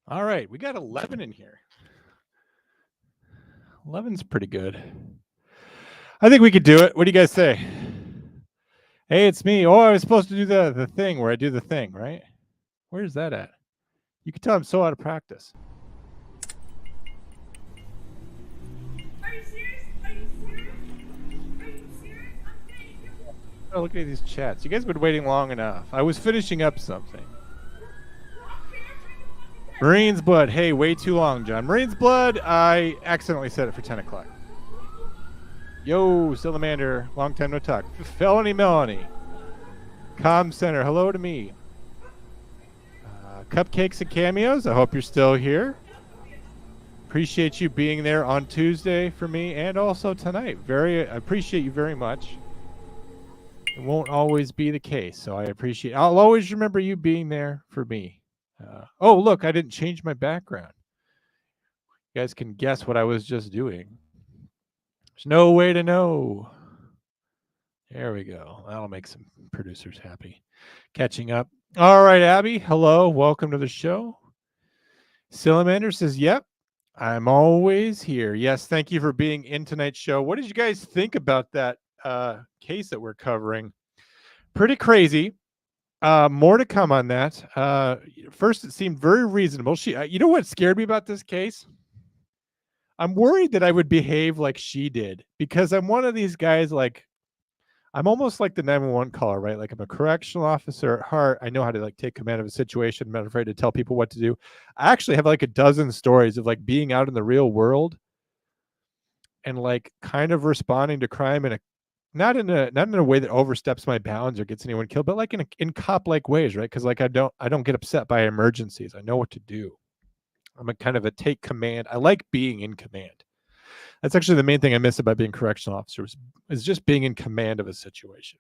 All right, we got 11 in here. 11's pretty good. I think we could do it. What do you guys say? Hey, it's me. Oh, I was supposed to do the thing where I do the thing, right? Where's that at? You can tell I'm so out of practice. Are you serious? Are you serious? Are you serious? I'm getting you. Oh, look at these chats. You guys have been waiting long enough. I was finishing up something. Marine's Blood. Hey, way too long, John. Marine's Blood, I accidentally set it for 10 o'clock. Yo, Salamander. Long time no talk. Felony Melanie. Comm Center. Hello to me. Cupcakes and Cameos. I hope you're still here. Appreciate you being there on Tuesday for me and also tonight. I appreciate you very much. It won't always be the case, so I'll always remember you being there for me. Oh, look, I didn't change my background. You guys can guess what I was just doing. There's no way to know. There we go. That'll make some producers happy. Catching up. All right, Abby. Hello. Welcome to the show. Salamander says, yep, I'm always here. Yes, thank you for being in tonight's show. What did you guys think about that case that we're covering? Pretty crazy. More to come on that. First, it seemed very reasonable. You know what scared me about this case? I'm worried that I would behave like she did because I'm one of these guys I'm almost like the 911 caller, right? Like I'm a correctional officer at heart. I know how to take command of a situation. I'm not afraid to tell people what to do. I actually have a dozen stories of being out in the real world and kind of responding to crime in a not in a way that oversteps my bounds or gets anyone killed, but in cop ways, right? Because I don't get upset by emergencies. I know what to do. I'm a kind of a take command. I like being in command. That's actually the main thing I miss about being correctional officers is just being in command of a situation.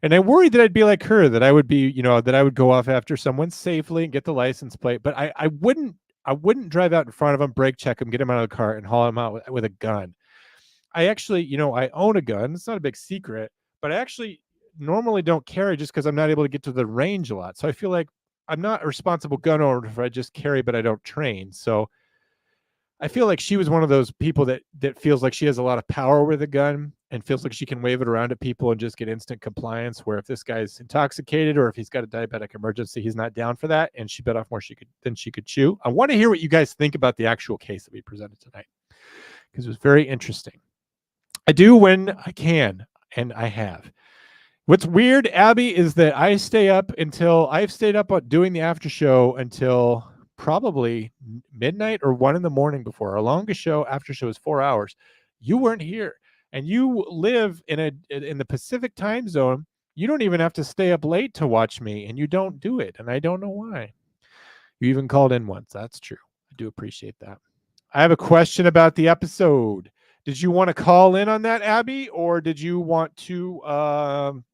And I worried that I'd be like her, that I would be, that I would go off after someone safely and get the license plate, but I wouldn't drive out in front of them, brake check them, get them out of the car, and haul them out with a gun. I actually, I own a gun. It's not a big secret, but I actually normally don't carry just because I'm not able to get to the range a lot. So I feel like I'm not a responsible gun owner if I just carry, but I don't train. So I feel like she was one of those people that feels like she has a lot of power with a gun and feels like she can wave it around at people and just get instant compliance. Where if this guy's intoxicated or if he's got a diabetic emergency, he's not down for that. And she bit off more than she could chew. I want to hear what you guys think about the actual case that we presented tonight because it was very interesting. I do when I can, and I have. What's weird, Abby, is that I've stayed up doing the after show until probably midnight or 1 a.m. before. Our longest show, after show, is 4 hours. You weren't here, and you live in the Pacific time zone. You don't even have to stay up late to watch me, and you don't do it, and I don't know why. You even called in once. That's true. I do appreciate that. I have a question about the episode. Did you want to call in on that, Abby, or did you want to?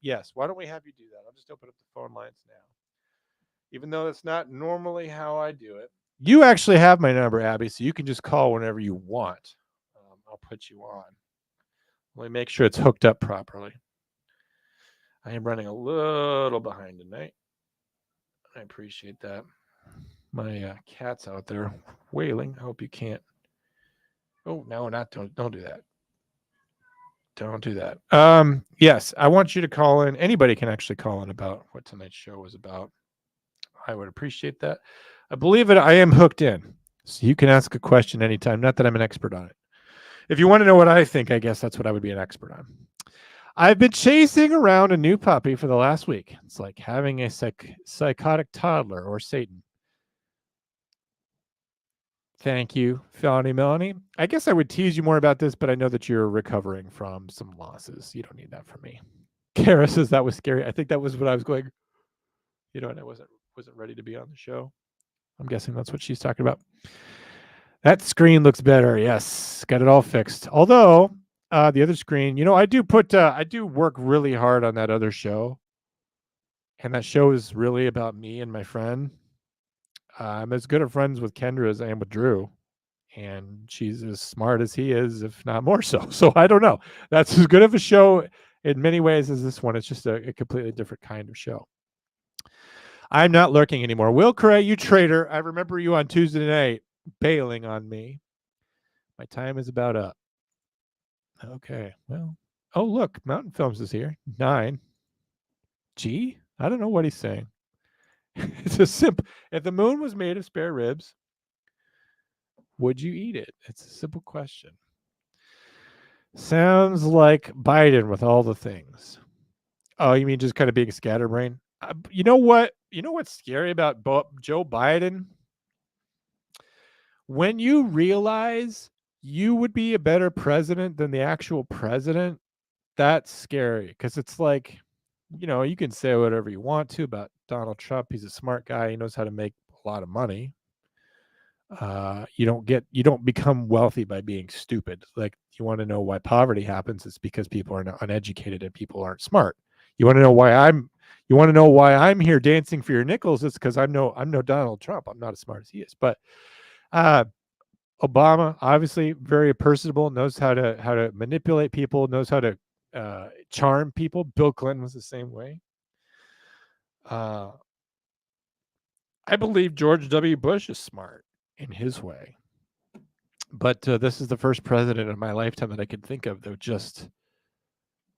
Yes. Why don't we have you do that? I'll just open up the phone lines now, even though that's not normally how I do it. You actually have my number, Abby, so you can just call whenever you want. I'll put you on. Let me make sure it's hooked up properly. I am running a little behind tonight. I appreciate that. My cat's out there wailing. I hope you can't. Oh, no, don't do that. Don't do that. Yes, I want you to call in. Anybody can actually call in about what tonight's show was about. I would appreciate that. I believe it. I am hooked in, so you can ask a question anytime. Not that I'm an expert on it. If you want to know what I think, I guess that's what I would be an expert on. I've been chasing around a new puppy for the last week. It's like having a psychotic toddler or Satan. Thank you, Felony Melanie. I guess I would tease you more about this, but I know that you're recovering from some losses. You don't need that from me. Kara says that was scary. I think that was what I was going, and I wasn't ready to be on the show. I'm guessing that's what she's talking about. That screen looks better. Yes, got it all fixed. Although the other screen, I do work really hard on that other show, and that show is really about me and my friend. I'm as good of friends with Kendra as I am with Drew, and she's as smart as he is, if not more so. So I don't know. That's as good of a show in many ways as this one. It's just a completely different kind of show. I'm not lurking anymore. Will Cray, you traitor. I remember you on Tuesday night bailing on me. My time is about up. Okay, well. Oh, look, Mountain Films is here. 9. Gee, I don't know what he's saying. It's a simple. If the moon was made of spare ribs, would you eat it? It's a simple question. Sounds like Biden with all the things. Oh, you mean just kind of being scatterbrained? You know what? You know what's scary about Joe Biden? When you realize you would be a better president than the actual president, that's scary because it's like, you can say whatever you want to about Donald Trump. He's a smart guy. He knows how to make a lot of money. You don't become wealthy by being stupid. Like, you want to know why poverty happens? It's because people are uneducated and people aren't smart. You want to know why I'm here dancing for your nickels? It's because I'm no Donald Trump. I'm not as smart as he is. But uh, Obama, obviously very personable, knows how to manipulate people, knows how to charm people. Bill Clinton was the same way. I believe George W. Bush is smart in his way. But this is the first president in my lifetime that I could think of that was just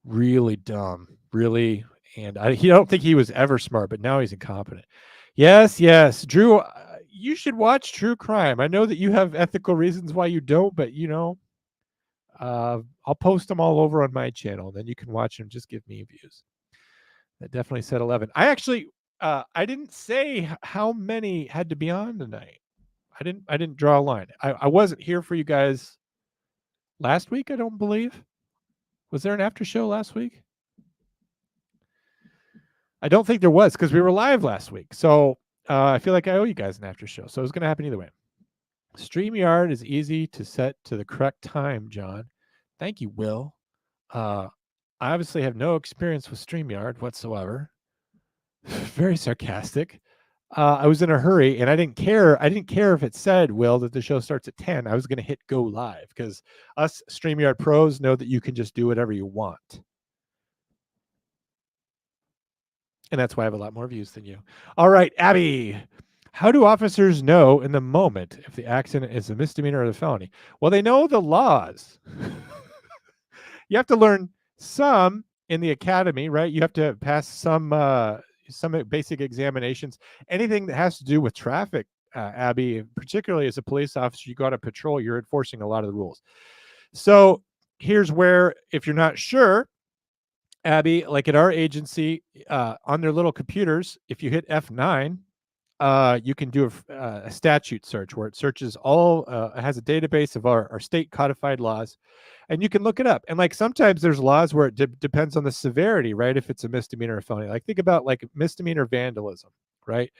really dumb, really. And I don't think he was ever smart, but now he's incompetent. Yes, Drew, you should watch True Crime. I know that you have ethical reasons why you don't, but I'll post them all over on my channel. Then you can watch them. Just give me views. That definitely said 11. I didn't say how many had to be on tonight. I didn't draw a line. I wasn't here for you guys last week, I don't believe. Was there an after show last week? I don't think there was because we were live last week. So I feel like I owe you guys an after show. So it's going to happen either way. StreamYard is easy to set to the correct time, John. Thank you, Will. I obviously have no experience with StreamYard whatsoever. Very sarcastic. I was in a hurry and I didn't care. I didn't care if it said, Will, that the show starts at 10. I was going to hit go live because us StreamYard pros know that you can just do whatever you want. And that's why I have a lot more views than you. All right, Abby. How do officers know in the moment if the accident is a misdemeanor or a felony? Well, they know the laws. You have to learn some in the academy, right? You have to pass some basic examinations. Anything that has to do with traffic, Abby, particularly as a police officer, you go on a patrol, you're enforcing a lot of the rules. So here's where, if you're not sure, Abby, like at our agency, on their little computers, if you hit F9, you can do a statute search where it searches all, it has a database of our state codified laws, and you can look it up. And like sometimes there's laws where it depends on the severity, right? If it's a misdemeanor or felony, like think about like misdemeanor vandalism, right?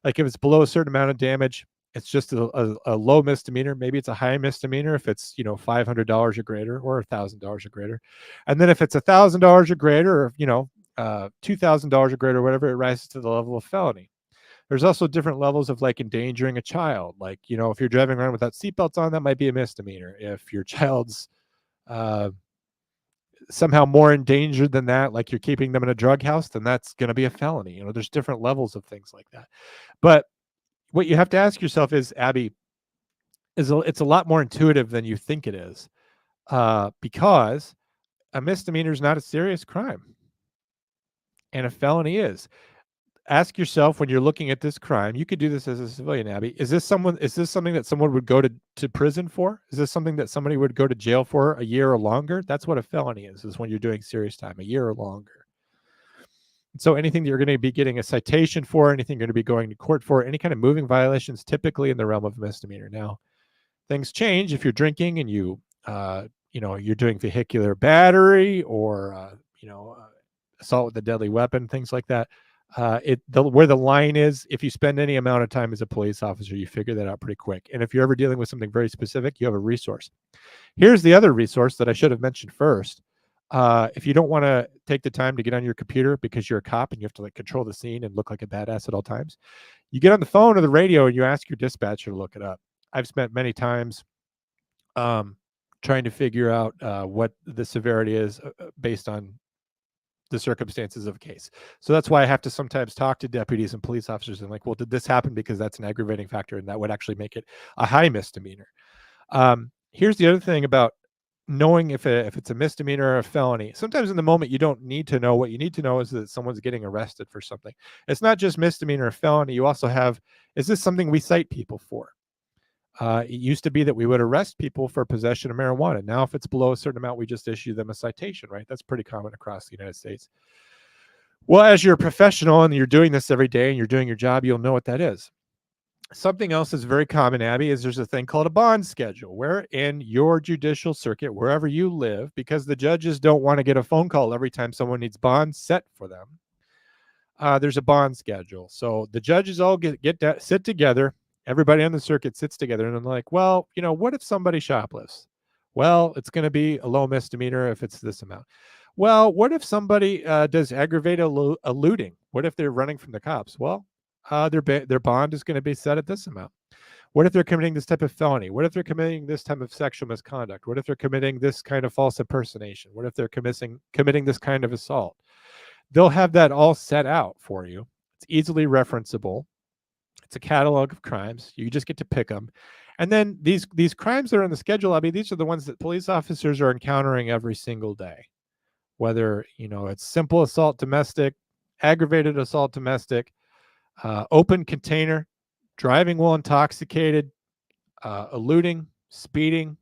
Like if it's below a certain amount of damage, it's just a low misdemeanor. Maybe it's a high misdemeanor if it's $500 or greater, or $1,000 or greater. And then if it's $1,000 or greater, or $2,000 or greater, whatever, it rises to the level of felony. There's also different levels of like endangering a child. Like, if you're driving around without seatbelts on, that might be a misdemeanor. If your child's somehow more endangered than that, like you're keeping them in a drug house, then that's going to be a felony. There's different levels of things like that. But what you have to ask yourself is, Abby, it's a lot more intuitive than you think it is, because a misdemeanor is not a serious crime and a felony is. Ask yourself when you're looking at this crime, you could do this as a civilian, Abby. Is this something that someone would go to prison for? Is this something that somebody would go to jail for a year or longer? That's what a felony is when you're doing serious time, a year or longer. So anything that you're going to be getting a citation for, anything you're going to be going to court for, any kind of moving violations, typically in the realm of misdemeanor. Now, things change if you're drinking and you're doing vehicular battery or assault with a deadly weapon, things like that. Where the line is, if you spend any amount of time as a police officer, you figure that out pretty quick. And if you're ever dealing with something very specific, you have a resource. Here's the other resource that I should have mentioned first. If you don't want to take the time to get on your computer because you're a cop and you have to like control the scene and look like a badass at all times, you get on the phone or the radio and you ask your dispatcher to look it up. I've spent many times trying to figure out what the severity is based on the circumstances of a case. So that's why I have to sometimes talk to deputies and police officers and like, well, did this happen because that's an aggravating factor and that would actually make it a high misdemeanor. Here's the other thing about knowing if it's a misdemeanor or a felony. Sometimes in the moment you don't need to know. What you need to know is that someone's getting arrested for something. It's not just misdemeanor or felony. You also have, is this something we cite people for? It used to be that we would arrest people for possession of marijuana. Now, if it's below a certain amount, we just issue them a citation, right? That's pretty common across the United States. Well, as you're a professional and you're doing this every day and you're doing your job, you'll know what that is. Something else that's very common, Abby, is there's a thing called a bond schedule, where in your judicial circuit, wherever you live, because the judges don't want to get a phone call every time someone needs bond set for them, there's a bond schedule. So the judges all sit together. Everybody on the circuit sits together and they're like, well, what if somebody shoplifts? Well, it's going to be a low misdemeanor if it's this amount. Well, what if somebody does aggravated eluding? What if they're running from the cops? Well, their bond is going to be set at this amount. What if they're committing this type of felony? What if they're committing this type of sexual misconduct? What if they're committing this kind of false impersonation? What if they're committing this kind of assault? They'll have that all set out for you. It's easily referenceable. It's a catalog of crimes. You just get to pick them. And then these crimes that are on the schedule, I mean, these are the ones that police officers are encountering every single day. Whether, it's simple assault domestic, aggravated assault domestic, open container, driving while intoxicated, eluding, speeding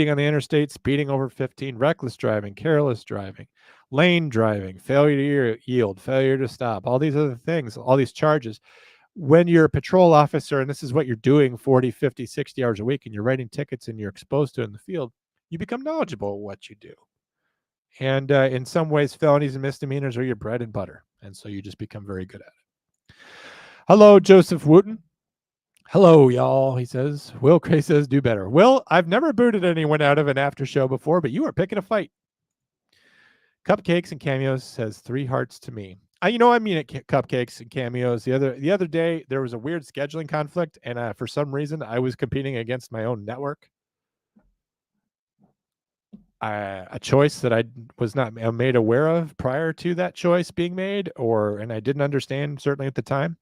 on the interstate, speeding over 15, reckless driving, careless driving, lane driving, failure to yield, failure to stop, all these other things, all these charges. When you're a patrol officer and this is what you're doing 40, 50, 60 hours a week and you're writing tickets and you're exposed to it in the field, you become knowledgeable at what you do. And in some ways, felonies and misdemeanors are your bread and butter. And so you just become very good at it. Hello, Joseph Wooten. Hello, y'all, he says. Will Cray says, do better. Will, I've never booted anyone out of an after show before, but you are picking a fight. Cupcakes and Cameos says 3 hearts to me. I mean it, Cupcakes and Cameos. The other day, there was a weird scheduling conflict, and for some reason, I was competing against my own network. A choice that I was not made aware of prior to that choice being made, and I didn't understand certainly at the time.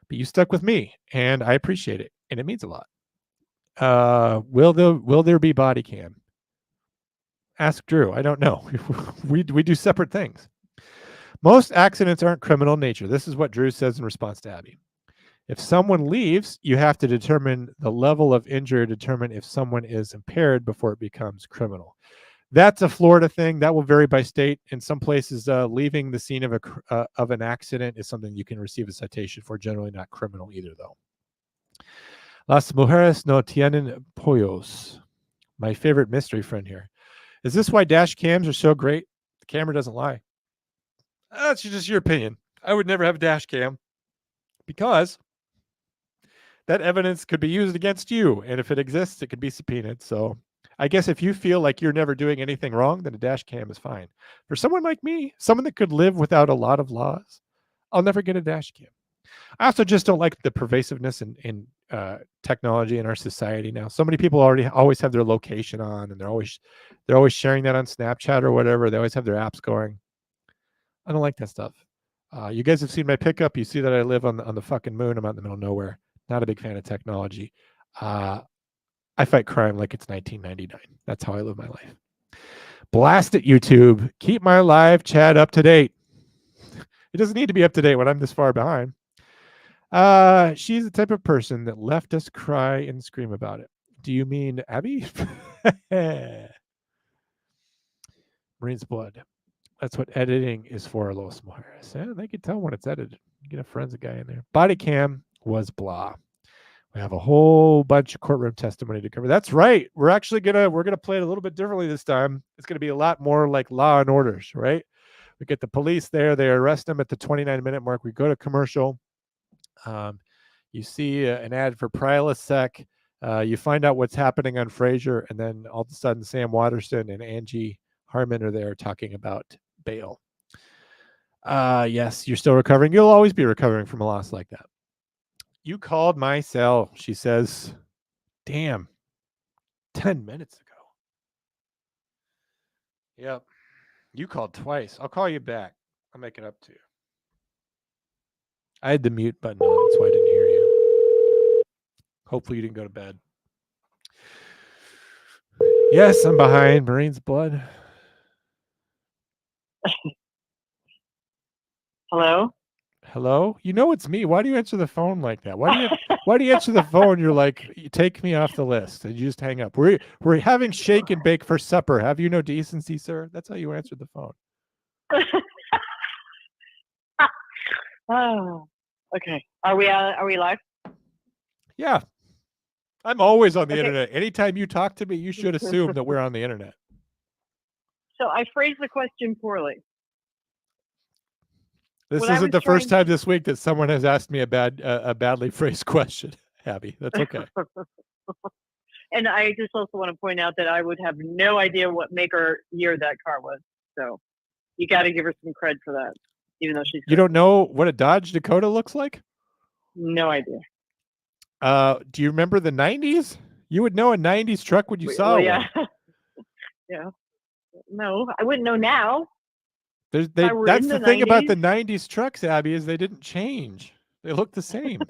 But you stuck with me, and I appreciate it, and it means a lot. Will there be body cam? Ask Drew. I don't know. we do separate things. Most accidents aren't criminal in nature. This is what Drew says in response to Abby. If someone leaves, you have to determine the level of injury, determine if someone is impaired before it becomes criminal. That's a Florida thing. That will vary by state. In some places, leaving the scene of an accident is something you can receive a citation for. Generally not criminal either, though. Las mujeres no tienen pollos. My favorite mystery friend here. Is this why dash cams are so great? The camera doesn't lie. That's just your opinion. I would never have a dash cam because that evidence could be used against you. And if it exists, it could be subpoenaed. So I guess if you feel like you're never doing anything wrong, then a dash cam is fine. For someone like me, someone that could live without a lot of laws, I'll never get a dash cam. I also just don't like the pervasiveness in technology in our society now. So many people always have their location on, and they're always sharing that on Snapchat or whatever. They always have their apps going. I don't like that stuff. You guys have seen my pickup. You see that I live on the fucking moon. I'm out in the middle of nowhere. Not a big fan of technology. I fight crime like it's 1999. That's how I live my life. Blast it, YouTube. Keep my live chat up to date. It doesn't need to be up to date when I'm this far behind. She's the type of person that left us cry and scream about it. Do you mean Abby? Marine's blood. That's what editing is for, Los Mujeres. Yeah, they can tell when it's edited. You get a forensic guy in there. Body cam was blah. We have a whole bunch of courtroom testimony to cover. That's right. We're gonna play it a little bit differently this time. It's gonna be a lot more like Law and Orders, right? We get the police there. They arrest them at the 29-minute mark. We go to commercial. You see an ad for Prilosec. You find out what's happening on Frasier, and then all of a sudden Sam Waterston and Angie Harmon are there talking about bail. Yes, you're still recovering. You'll always be recovering from a loss like that. You called my cell, she says. Damn. 10 minutes ago. Yep. You called twice. I'll call you back. I'll make it up to you. I had the mute button on. That's why I didn't hear you. Hopefully you didn't go to bed. Yes, I'm behind. Marine's blood. Hello? Hello? You know it's me. Why do you answer the phone like that? Why do you answer the phone? You're like, you take me off the list and you just hang up. We're having shake and bake for supper. Have you no decency, sir? That's how you answered the phone. Oh, okay. Are we live? Yeah. I'm always on the Okay. internet. Anytime you talk to me, you should assume that we're on the internet. So I phrased the question poorly. This What I isn't was the first trying time this week that someone has asked me a badly phrased question, Abby. That's okay. And I just also want to point out that I would have no idea what make or year that car was. So you got to give her some cred for that, even though she's You don't know what a Dodge Dakota looks like? no idea. Do you remember the 90s? You would know a 90s truck when you saw Well, yeah. one. Yeah. No, I wouldn't know now. That's were in the the thing about 90s. the 90s trucks, Abby, is they didn't change. They look the same.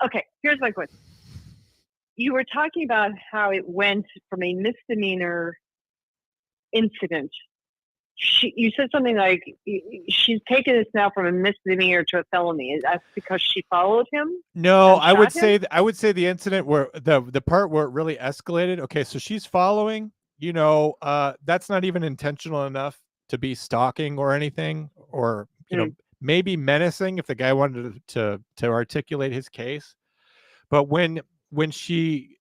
Okay, here's my question. You were talking about how it went from a misdemeanor incident. You said something like she's taken this now from a misdemeanor to a felony. That's because she followed him? No, and I would shot him? say I would say the incident where the part where it really escalated. Okay, so she's following. That's not even intentional enough to be stalking or anything, or maybe menacing if the guy wanted to articulate his case. But when she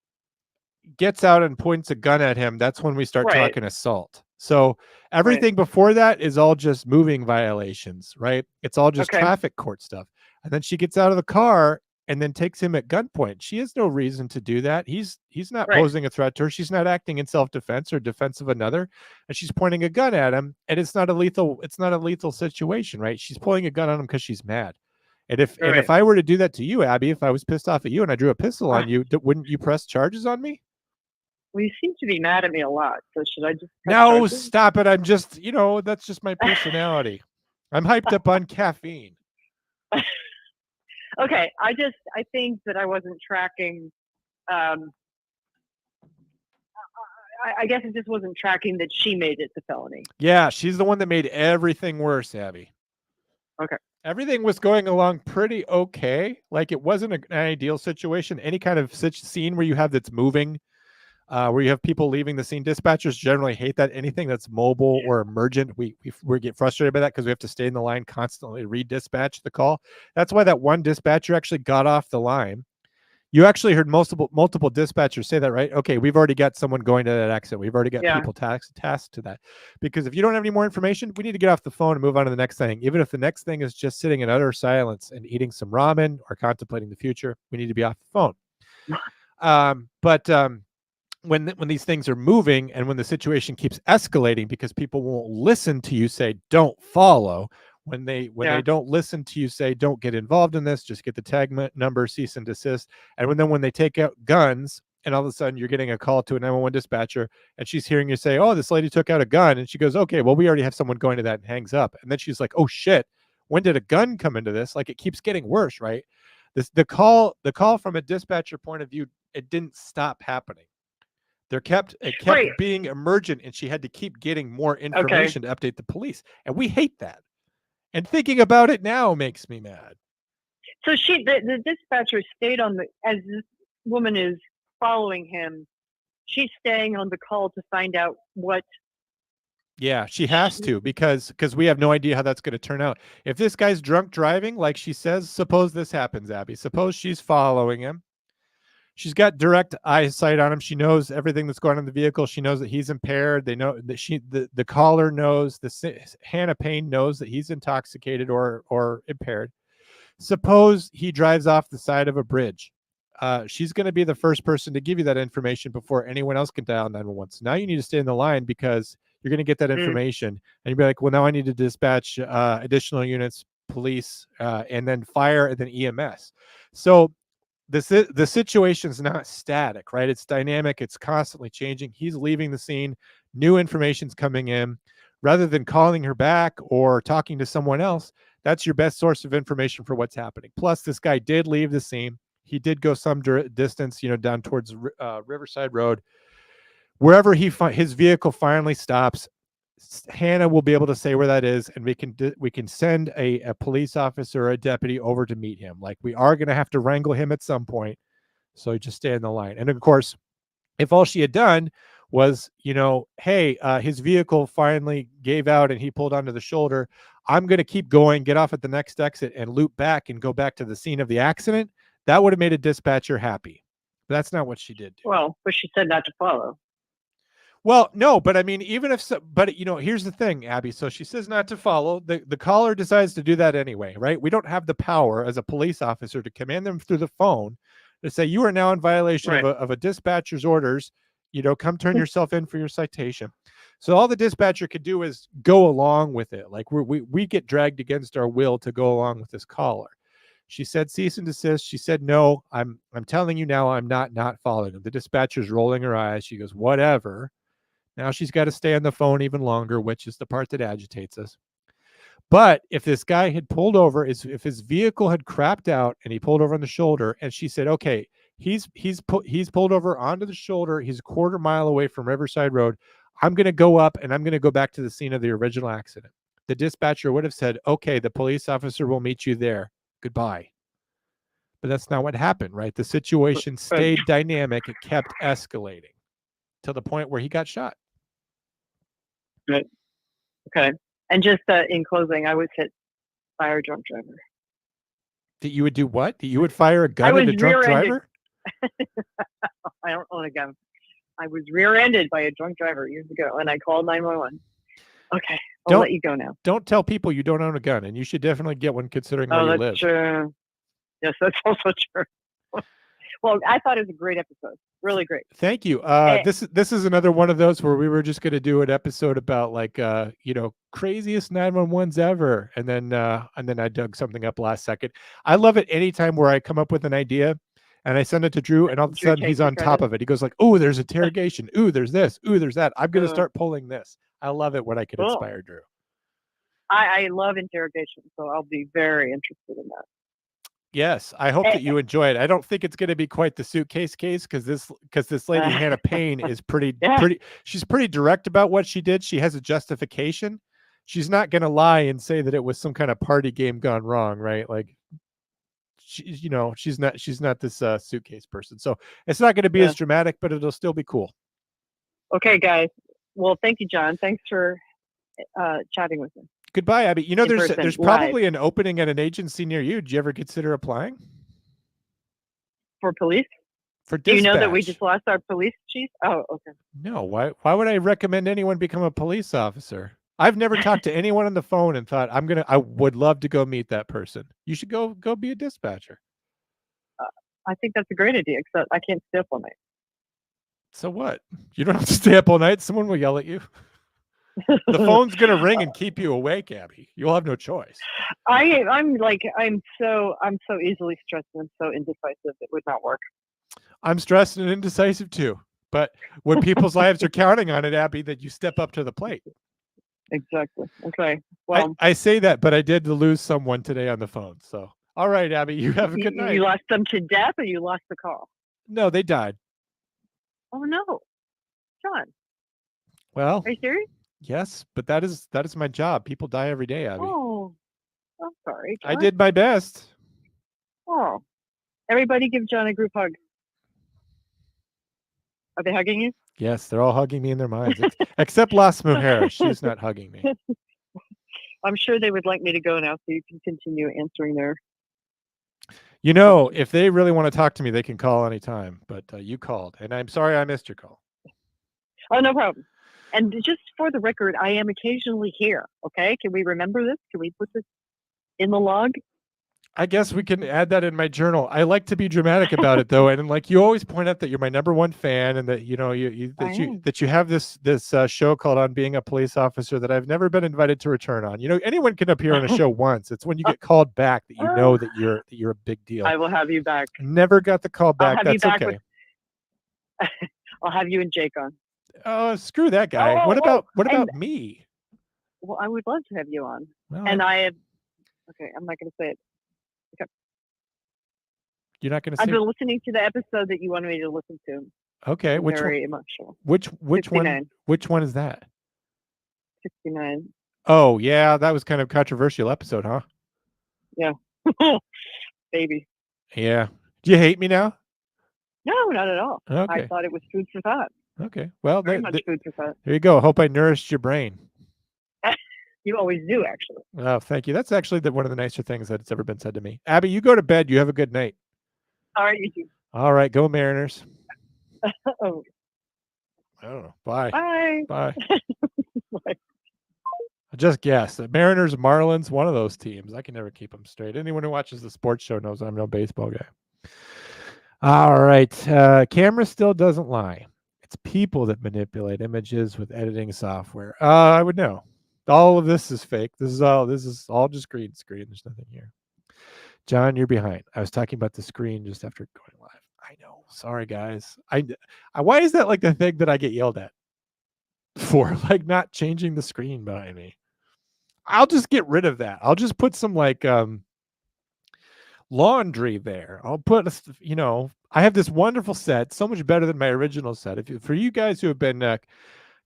gets out and points a gun at him, that's when we start Right. talking assault. So everything before that is all just moving violations, right? It's all just Okay. traffic court stuff. And then she gets out of the car and then takes him at gunpoint. She has no reason to do that. He's not Right. posing a threat to her. She's not acting in self-defense or defense of another. And she's pointing a gun at him. And it's not a lethal situation, right? She's pulling a gun on him because she's mad. And if I were to do that to you, Abby, if I was pissed off at you and I drew a pistol on you, wouldn't you press charges on me? Well, you seem to be mad at me a lot. So should I just No, charges? stop it. I'm just, that's just my personality. I'm hyped up on caffeine. Okay, I think that I wasn't tracking. I guess it just wasn't tracking that she made it to felony. Yeah, she's the one that made everything worse, Abby. Okay. Everything was going along pretty okay. Like it wasn't an ideal situation. Any kind of such scene where you have that's moving, where you have people leaving the scene. Dispatchers generally hate that. Anything that's mobile or emergent, we get frustrated by that because we have to stay in the line constantly, redispatch the call. That's why that one dispatcher actually got off the line. You actually heard multiple dispatchers say that, right? Okay, we've already got someone going to that accident. We've already got people tasked to that. Because if you don't have any more information, we need to get off the phone and move on to the next thing. Even if the next thing is just sitting in utter silence and eating some ramen or contemplating the future, we need to be off the phone. But when these things are moving and when the situation keeps escalating because people won't listen to you say don't follow, when they don't listen to you say don't get involved in this, just get the tag number, cease and desist. And when they take out guns and all of a sudden you're getting a call to a 911 dispatcher and she's hearing you say, oh, this lady took out a gun, and she goes, okay, well, we already have someone going to that, and hangs up. And then she's like, oh shit, when did a gun come into this? Like, it keeps getting worse, right? The call from a dispatcher point of view, it didn't stop happening. It kept being emergent, and she had to keep getting more information to update the police. And we hate that. And thinking about it now makes me mad. So the dispatcher stayed on as this woman is following him, she's staying on the call to find out what. Yeah, she has to, because we have no idea how that's going to turn out. If this guy's drunk driving, like she says, suppose this happens, Abby. Suppose she's following him. She's got direct eyesight on him. She knows everything that's going on in the vehicle. She knows that he's impaired. They know that the caller knows, Hannah Payne knows that he's intoxicated or impaired. Suppose he drives off the side of a bridge. She's going to be the first person to give you that information before anyone else can dial 911. So now you need to stay in the line because you're going to get that information. And you'll be like, well, now I need to dispatch additional units, police, and then fire, and then EMS. So the situation's not static, right? It's dynamic. It's constantly changing. He's leaving the scene. new information's coming in, rather than calling her back or talking to someone else, that's your best source of information for what's happening. Plus, this guy did leave the scene. He did go some distance, down towards Riverside Road. Wherever his vehicle finally stops, Hannah will be able to say where that is, and we can send a police officer or a deputy over to meet him. Like, we are going to have to wrangle him at some point, so just stay in the line. And of course, if all she had done was, hey, his vehicle finally gave out and he pulled onto the shoulder, I'm going to keep going, get off at the next exit, and loop back and go back to the scene of the accident, that would have made a dispatcher happy. But that's not what she did do. Well, but she said not to follow. Well, no, but I mean, even if, but here's the thing, Abby. So she says not to follow. The caller decides to do that anyway, right? We don't have the power as a police officer to command them through the phone to say, you are now in violation of a dispatcher's orders. Come turn yourself in for your citation. So all the dispatcher could do is go along with it. Like, we get dragged against our will to go along with this caller. She said cease and desist. She said, no, I'm telling you now, I'm not following him. The dispatcher's rolling her eyes. She goes, whatever. Now she's got to stay on the phone even longer, which is the part that agitates us. But if this guy had pulled over, if his vehicle had crapped out and he pulled over on the shoulder, and she said, okay, he's pulled over onto the shoulder, he's a quarter mile away from Riverside Road, I'm going to go up and I'm going to go back to the scene of the original accident. The dispatcher would have said, okay, the police officer will meet you there. Goodbye. But that's not what happened, right? The situation stayed dynamic. It kept escalating to the point where he got shot. Right. Okay. And just in closing, I would hit fire a drunk driver. That you would do what? That you would fire a gun at a drunk driver? I don't own a gun. I was rear-ended by a drunk driver years ago, and I called 911. Okay, I'll let you go now. Don't tell people you don't own a gun, and you should definitely get one considering where you live. That's true. Yes, that's also true. Well, I thought it was a great episode. Really great. Thank you. This is another one of those where we were just going to do an episode about craziest 911s ever, and then I dug something up last second. I love it anytime where I come up with an idea and I send it to Drew, and all of a sudden he's on top of it. He goes like, "Oh, there's interrogation. Ooh, there's this. Ooh, there's that. I'm going to start pulling this." I love it when I can inspire Drew. I love interrogation, so I'll be very interested in that. Yes, I hope that you enjoy it. I don't think it's going to be quite the suitcase case because this lady Hannah Payne is pretty. She's pretty direct about what she did. She has a justification. She's not going to lie and say that it was some kind of party game gone wrong, right? Like, she's not this suitcase person. So it's not going to be as dramatic, but it'll still be cool. Okay, guys. Well, thank you, John. Thanks for chatting with me. Goodbye, Abby. There's probably an opening at an agency near you. Did you ever consider applying? For police? For dispatch. Do you know that we just lost our police chief? Oh, okay. No, why would I recommend anyone become a police officer? I've never talked to anyone on the phone and thought I would love to go meet that person. You should go be a dispatcher. I think that's a great idea, except I can't stay up all night. So what? You don't have to stay up all night. Someone will yell at you. The phone's gonna ring and keep you awake, Abby. You'll have no choice. I'm so easily stressed and so indecisive. It would not work. I'm stressed and indecisive too. But when people's lives are counting on it, Abby, that you step up to the plate. Exactly. Okay. Well, I say that, but I did lose someone today on the phone. So all right, Abby, you have a good night. You lost them to death, or you lost the call? No, they died. Oh no, John. Well, are you serious? Yes, but that is my job. People die every day, Abby. Oh, I'm sorry, John. I did my best. Oh, everybody give John a group hug. Are they hugging you? Yes, they're all hugging me in their minds, except Las Mujeres. She's not hugging me. I'm sure they would like me to go now, so you can continue answering their. If they really want to talk to me, they can call anytime. But you called, and I'm sorry I missed your call. Oh, no problem. And just for the record, I am occasionally here. Okay, can we remember this? Can we put this in the log? I guess we can add that in my journal. I like to be dramatic about it, though, and like you always point out that you're my #1 fan, and that you have this show called On Being a Police Officer that I've never been invited to return on. Anyone can appear on a show once. It's when you get called back that you know that you're a big deal. I will have you back. Never got the call back. That's okay. I'll have you and Jake on. Oh, screw that guy. Oh, What oh, oh. about And me? well, I would love to have you on. Well, And I have. Okay, I'm not going to say it. you're not going to I've say. been listening to the episode that you wanted me to listen to. Okay, I'm which one? very emotional. Which 69. one? Which one is that? 69. Oh yeah, that was kind of controversial episode, huh? Yeah. Baby. Yeah. Do you hate me now? No, not at all. I Okay. thought it was food for thought. Okay. Well, Very much food for thought. there you go. Hope I nourished your brain. You always do, actually. Oh, thank you. That's actually one of the nicer things that's ever been said to me. Abby, you go to bed. You have a good night. All right, you too. All right, go Mariners. Oh, I don't know. Bye. bye. Bye. Bye. I just guess. Mariners, Marlins, one of those teams. I can never keep them straight. Anyone who watches the sports show knows I'm no baseball guy. All right. Camera still doesn't lie. It's people that manipulate images with editing software. I would know. All of this is fake. This is all just green screen. There's nothing here. John, you're behind. I was talking about the screen just after going live. I know. Sorry, guys. Why is that like the thing that I get yelled at for? Like not changing the screen behind me. I'll just get rid of that. I'll just put some like laundry there. I'll put I have this wonderful set, so much better than my original set. For you guys who have been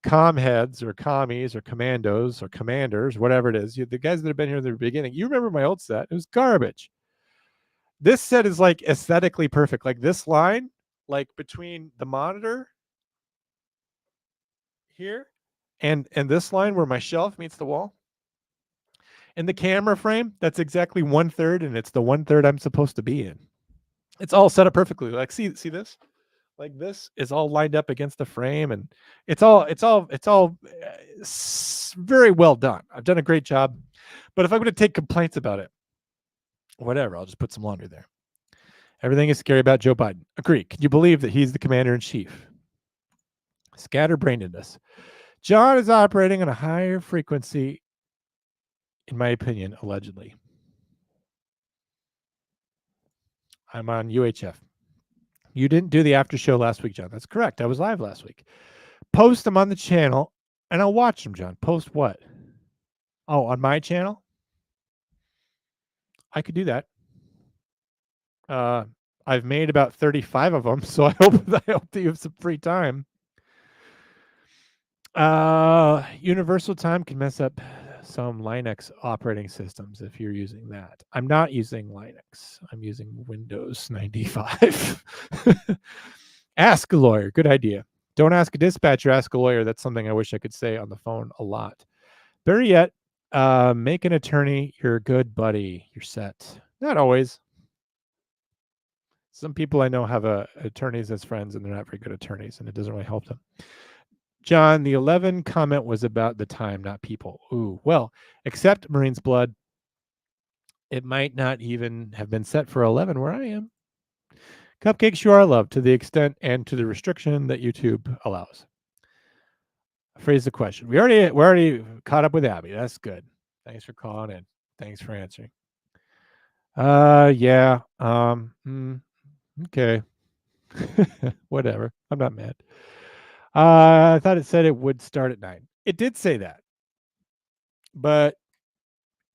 comm heads or commies or commandos or commanders, whatever it is, the guys that have been here in the beginning, you remember my old set? It was garbage. This set is like aesthetically perfect. Like this line, like between the monitor here and this line where my shelf meets the wall. And the camera frame, that's exactly 1/3, and it's the 1/3 I'm supposed to be in. It's all set up perfectly. Like see this? Like this is all lined up against the frame, and it's all very well done. I've done a great job. But if I'm going to take complaints about it, whatever, I'll just put some laundry there. Everything is scary about Joe Biden. Agree. Can you believe that he's the commander in chief? Scatterbrainedness. John is operating on a higher frequency, in my opinion, allegedly. I'm on UHF. You didn't do the after show last week, John. That's correct. I was live last week. Post them on the channel, and I'll watch them, John. Post what? Oh, on my channel? I could do that. I've made about 35 of them, so I hope that you have some free time. Universal time can mess up some Linux operating systems if you're using that. I'm not using Linux. I'm using Windows 95. Ask a lawyer. Good idea. Don't ask a dispatcher, ask a lawyer. That's something I wish I could say on the phone a lot. Better yet, make an attorney your good buddy. You're set. Not always. Some people I know have attorneys as friends, and they're not very good attorneys, and it doesn't really help them. John, the 11 comment was about the time, not people. Ooh, well, except Marine's Blood, it might not even have been set for 11 where I am. Cupcakes, you are loved to the extent and to the restriction that YouTube allows. Phrase the question. We're already caught up with Abby. That's good. Thanks for calling in. Thanks for answering. Yeah. Okay. Whatever. I'm not mad. I thought it said it would start at 9. It did say that, but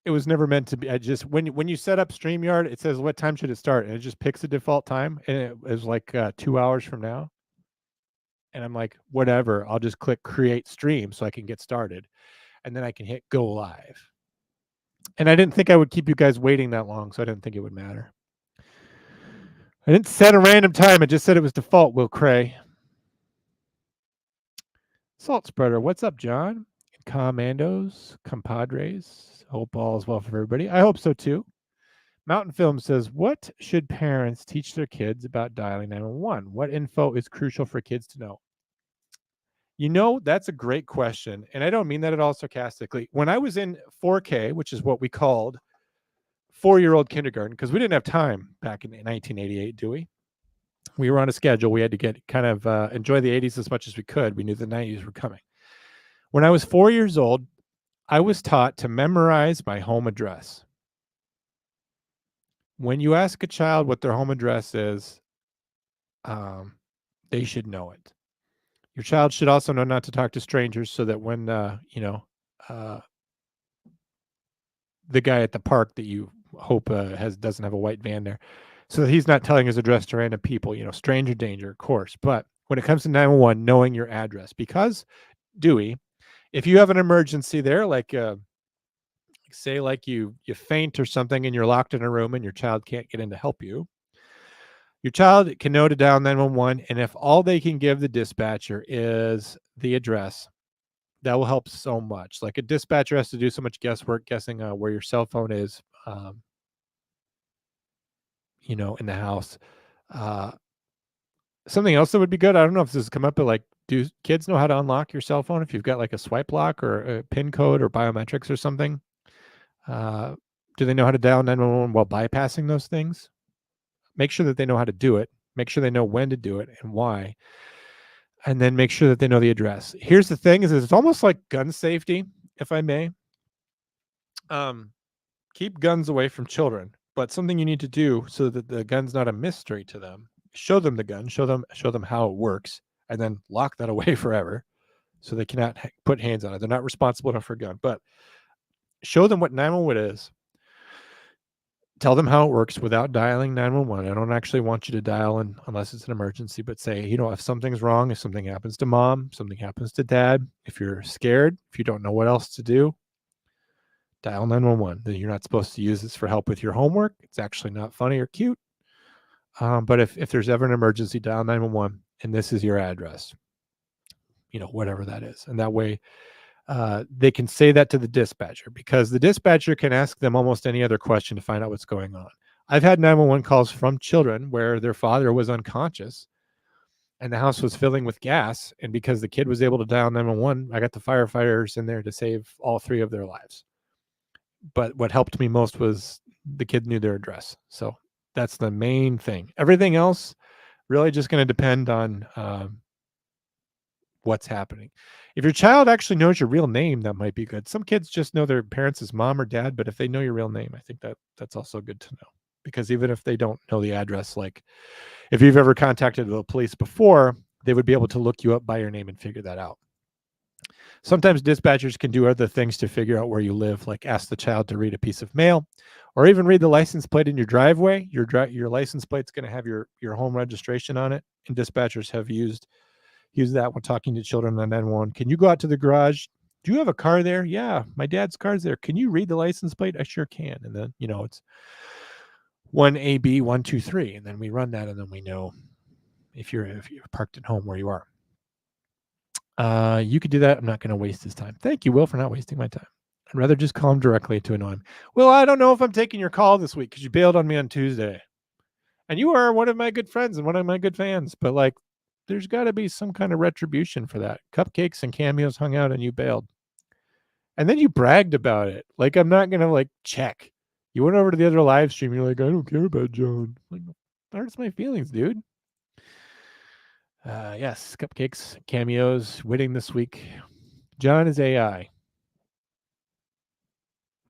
it was never meant to be. I just when you set up StreamYard, it says what time should it start, and it just picks a default time, and it was like 2 hours from now. And I'm like, whatever. I'll just click create stream so I can get started, and then I can hit go live. And I didn't think I would keep you guys waiting that long, so I didn't think it would matter. I didn't set a random time. I just said it was default, Will Cray. Salt Spreader, what's up, John? Commandos, compadres. Hope all is well for everybody. I hope so too. Mountain Film says, what should parents teach their kids about dialing 911? What info is crucial for kids to know? You know, that's a great question. And I don't mean that at all sarcastically. When I was in 4K, which is what we called 4-year-old kindergarten, because we didn't have time back in 1988, do we? We were on a schedule. We had to get kind of enjoy the 80s as much as we could. We knew the 90s were coming. When I was 4 years old, I was taught to memorize my home address. When you ask a child what their home address is, they should know it. Your child should also know not to talk to strangers so that when, uh, the guy at the park that you hope doesn't have a white van there, so that he's not telling his address to random people, stranger danger, of course. But when it comes to 911, knowing your address, because Dewey, if you have an emergency there, like say like you faint or something and you're locked in a room and your child can't get in to help you, your child can know to dial 911, and if all they can give the dispatcher is the address, that will help so much. Like a dispatcher has to do so much guesswork guessing where your cell phone is, in the house. Uh, Something else that would be good. I don't know if this has come up, but like, do kids know how to unlock your cell phone if you've got like a swipe lock or a PIN code or biometrics or something? Uh, do they know how to dial 911 while bypassing those things? Make sure that they know how to do it. Make sure they know when to do it and why. And then make sure that they know the address. Here's the thing: is it's almost like gun safety, if I may. Keep guns away from children, but something you need to do so that the gun's not a mystery to them. Show them the gun. Show them how it works, and then lock that away forever, so they cannot put hands on it. They're not responsible enough for a gun, but show them what 911 is. Tell them how it works without dialing 911. I don't actually want you to dial unless it's an emergency, but say, if something's wrong, if something happens to mom, something happens to dad, if you're scared, if you don't know what else to do, dial 911. You're not supposed to use this for help with your homework. It's actually not funny or cute. But if there's ever an emergency, dial 911, and this is your address, whatever that is. And that way, they can say that to the dispatcher, because the dispatcher can ask them almost any other question to find out what's going on. I've had 911 calls from children where their father was unconscious and the house was filling with gas. And because the kid was able to dial 911, I got the firefighters in there to save all three of their lives. But what helped me most was the kid knew their address. So that's the main thing. Everything else really just going to depend on what's happening. If your child actually knows your real name, that might be good. Some kids just know their parents as mom or dad, but if they know your real name, I think that's also good to know. Because even if they don't know the address, like if you've ever contacted the police before, they would be able to look you up by your name and figure that out. Sometimes dispatchers can do other things to figure out where you live, like ask the child to read a piece of mail, or even read the license plate in your driveway. Your license plate's going to have your home registration on it, and dispatchers have used that when talking to children on 911. Can you go out to the garage? Do you have a car there? Yeah, my dad's car's there. Can you read the license plate? I sure can. And then, it's 1AB123, and then we run that, and then we know if you're parked at home where you are. You could do that. I'm not going to waste his time. Thank you, Will, for not wasting my time. I'd rather just call him directly to annoy him. Well, I don't know if I'm taking your call this week because you bailed on me on Tuesday. And you are one of my good friends and one of my good fans. But, like, there's got to be some kind of retribution for that. Cupcakes and Cameos hung out and you bailed. And then you bragged about it. Like, I'm not going to, like, check. You went over to the other live stream. You're like, I don't care about John. Like, that hurts my feelings, dude. Yes, Cupcakes, Cameos, winning this week. John is AI.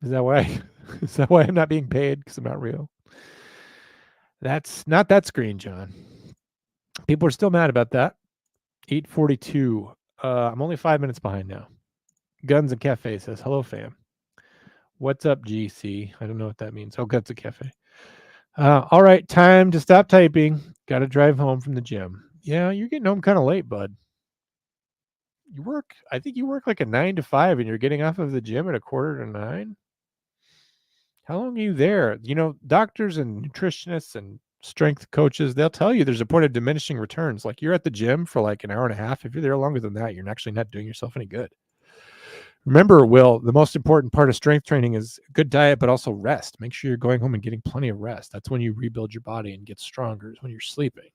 Is that why? Is that why I'm not being paid? Because I'm not real. That's not that screen, John. People are still mad about that. 8:42. I'm only 5 minutes behind now. Guns and Cafe says, hello, fam. What's up, GC? I don't know what that means. Oh, Guns and Cafe. All right, time to stop typing. Got to drive home from the gym. Yeah, you're getting home kind of late, bud. I think you work like a 9 to 5 and you're getting off of the gym at 8:45. How long are you there? Doctors and nutritionists and strength coaches, they'll tell you there's a point of diminishing returns. Like you're at the gym for like an hour and a half. If you're there longer than that, you're actually not doing yourself any good. Remember, Will, the most important part of strength training is good diet, but also rest. Make sure you're going home and getting plenty of rest. That's when you rebuild your body and get stronger, is when you're sleeping.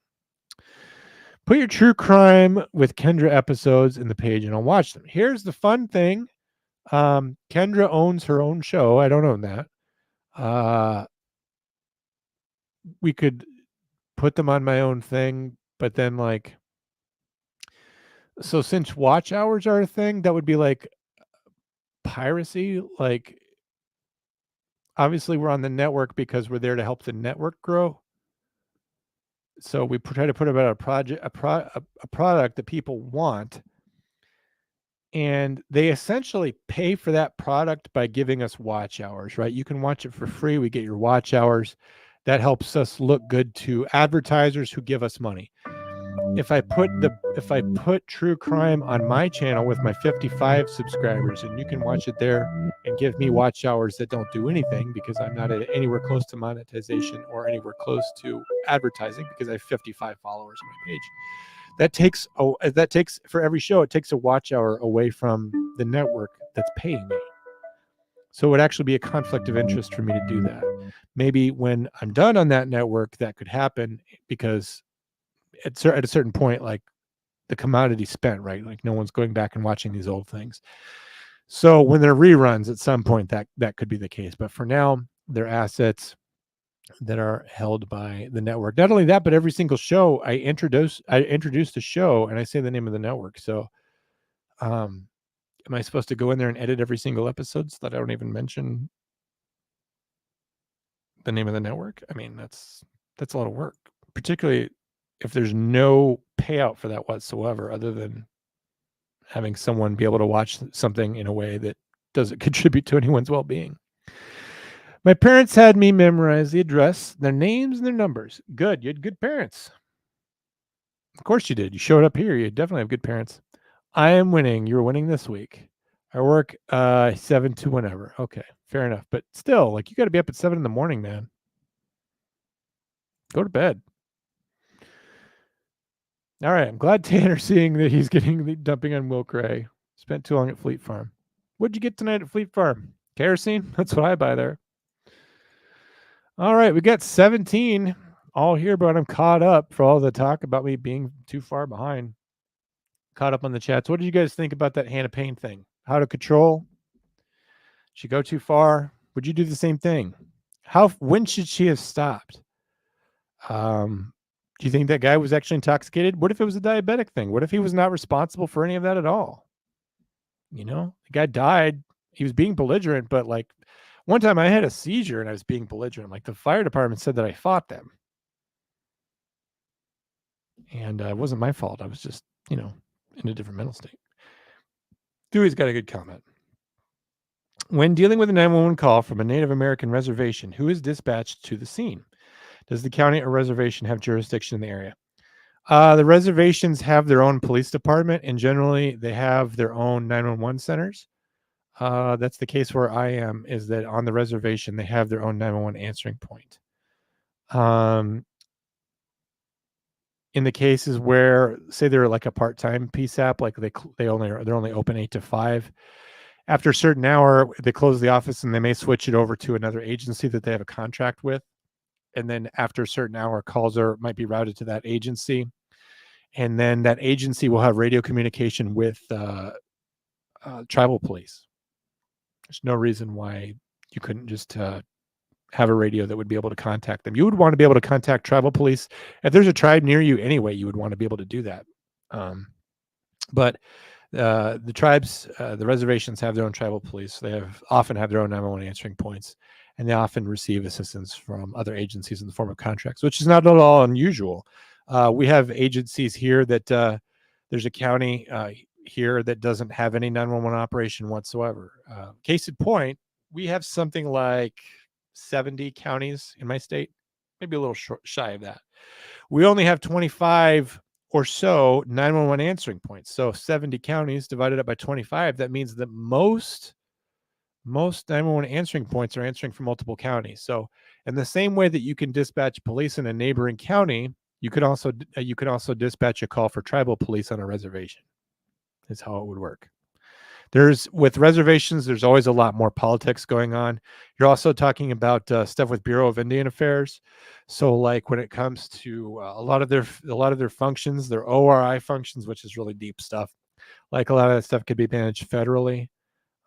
Put your true crime with Kendra episodes in the page and I'll watch them. Here's the fun thing. Kendra owns her own show. I don't own that. We could put them on my own thing, but then so since watch hours are a thing, that would be like piracy. Like, obviously we're on the network because we're there to help the network grow. So we try to put about a product that people want, and they essentially pay for that product by giving us watch hours, right? You can watch it for free. We get your watch hours. That helps us look good to advertisers who give us money. If I put true crime on my channel with my 55 subscribers, and you can watch it there and give me watch hours that don't do anything because I'm not anywhere close to monetization or anywhere close to advertising because I have 55 followers on my page. That takes for every show, it takes a watch hour away from the network that's paying me. So it would actually be a conflict of interest for me to do that. Maybe when I'm done on that network, that could happen because at a certain point, like the commodity spent, right? Like no one's going back and watching these old things. So when there are reruns at some point, that could be the case. But for now, they're assets that are held by the network. Not only that, but every single show I introduce the show and I say the name of the network. So am I supposed to go in there and edit every single episode so that I don't even mention the name of the network? I mean, that's a lot of work, particularly if there's no payout for that whatsoever other than having someone be able to watch something in a way that doesn't contribute to anyone's well-being. My parents had me memorize the address, their names, and their numbers. Good. You had good parents. Of course you did. You showed up here. You definitely have good parents. I am winning. You're winning this week. I work 7 to whenever. Okay, fair enough. But still, like you got to be up at 7 in the morning, man. Go to bed. All right. I'm glad Tanner's seeing that he's getting the dumping on Will Cray. Spent too long at Fleet Farm. What'd you get tonight at Fleet Farm? Kerosene? That's what I buy there. All right. We got 17 all here, but I'm caught up for all the talk about me being too far behind. Caught up on the chats. What did you guys think about that Hannah Payne thing? How to control? She go too far? Would you do the same thing? When should she have stopped? Do you think that guy was actually intoxicated? What if it was a diabetic thing? What if he was not responsible for any of that at all? You know, the guy died. He was being belligerent, but like one time I had a seizure and I was being belligerent. Like the fire department said that I fought them. And it wasn't my fault. I was just, in a different mental state. Dewey's got a good comment. When dealing with a 911 call from a Native American reservation, who is dispatched to the scene? Does the county or reservation have jurisdiction in the area? The reservations have their own police department, and generally they have their own 911 centers. That's the case where I am, is that on the reservation, they have their own 911 answering point. In the cases where, say they're like a part-time PSAP, like they're only open 8 to 5. After a certain hour, they close the office and they may switch it over to another agency that they have a contract with. And then after a certain hour, calls might be routed to that agency. And then that agency will have radio communication with tribal police. There's no reason why you couldn't just have a radio that would be able to contact them. You would want to be able to contact tribal police. If there's a tribe near you anyway, you would want to be able to do that. But the tribes, the reservations have their own tribal police. They often have their own 911 answering points, and they often receive assistance from other agencies in the form of contracts, which is not at all unusual. We have agencies here that there's a county here that doesn't have any 911 operation whatsoever. Case in point, we have something like 70 counties in my state, maybe a little shy of that. We only have 25 or so 911 answering points. So 70 counties divided up by 25, that means that most 911 answering points are answering for multiple counties. So in the same way that you can dispatch police in a neighboring county, you could also dispatch a call for tribal police on a reservation. Is how it would work. With reservations, there's always a lot more politics going on. You're also talking about stuff with Bureau of Indian Affairs. So like when it comes to a lot of their functions, their ORI functions, which is really deep stuff, like a lot of that stuff could be managed federally.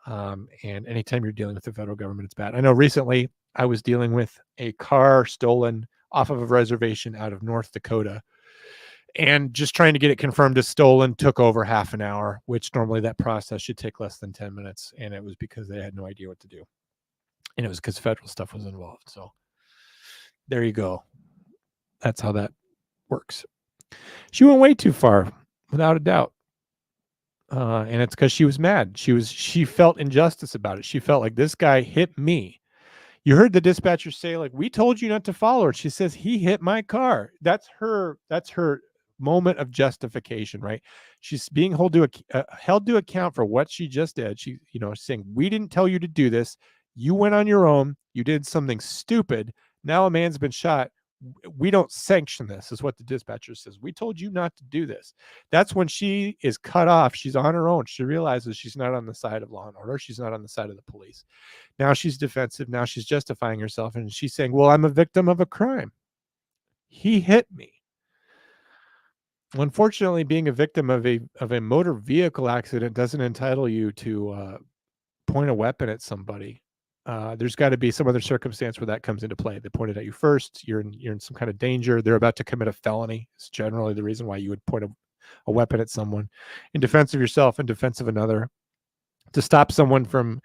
And anytime you're dealing with the federal government, it's bad. I know recently I was dealing with a car stolen off of a reservation out of North Dakota. And just trying to get it confirmed as stolen took over half an hour, which normally that process should take less than 10 minutes. And it was because they had no idea what to do. And it was because federal stuff was involved. So there you go. That's how that works. She went way too far, without a doubt. And it's because she was mad. She felt injustice about it. She felt like this guy hit me. You heard the dispatcher say, like, we told you not to follow her. She says he hit my car. That's her moment of justification, right? She's being held to account for what she just did. She, saying, we didn't tell you to do this. You went on your own. You did something stupid. Now a man's been shot. We don't sanction this, is what the dispatcher says. We told you not to do this. That's when she is cut off. She's on her own. She realizes she's not on the side of law and order. She's not on the side of the police. Now she's defensive. Now she's justifying herself. And she's saying, well, I'm a victim of a crime. He hit me. Well, unfortunately, being a victim of a motor vehicle accident doesn't entitle you to point a weapon at somebody. There's got to be some other circumstance where that comes into play. They pointed at you first. You're in some kind of danger. They're about to commit a felony. It's generally the reason why you would point a weapon at someone in defense of yourself, in defense of another, to stop someone from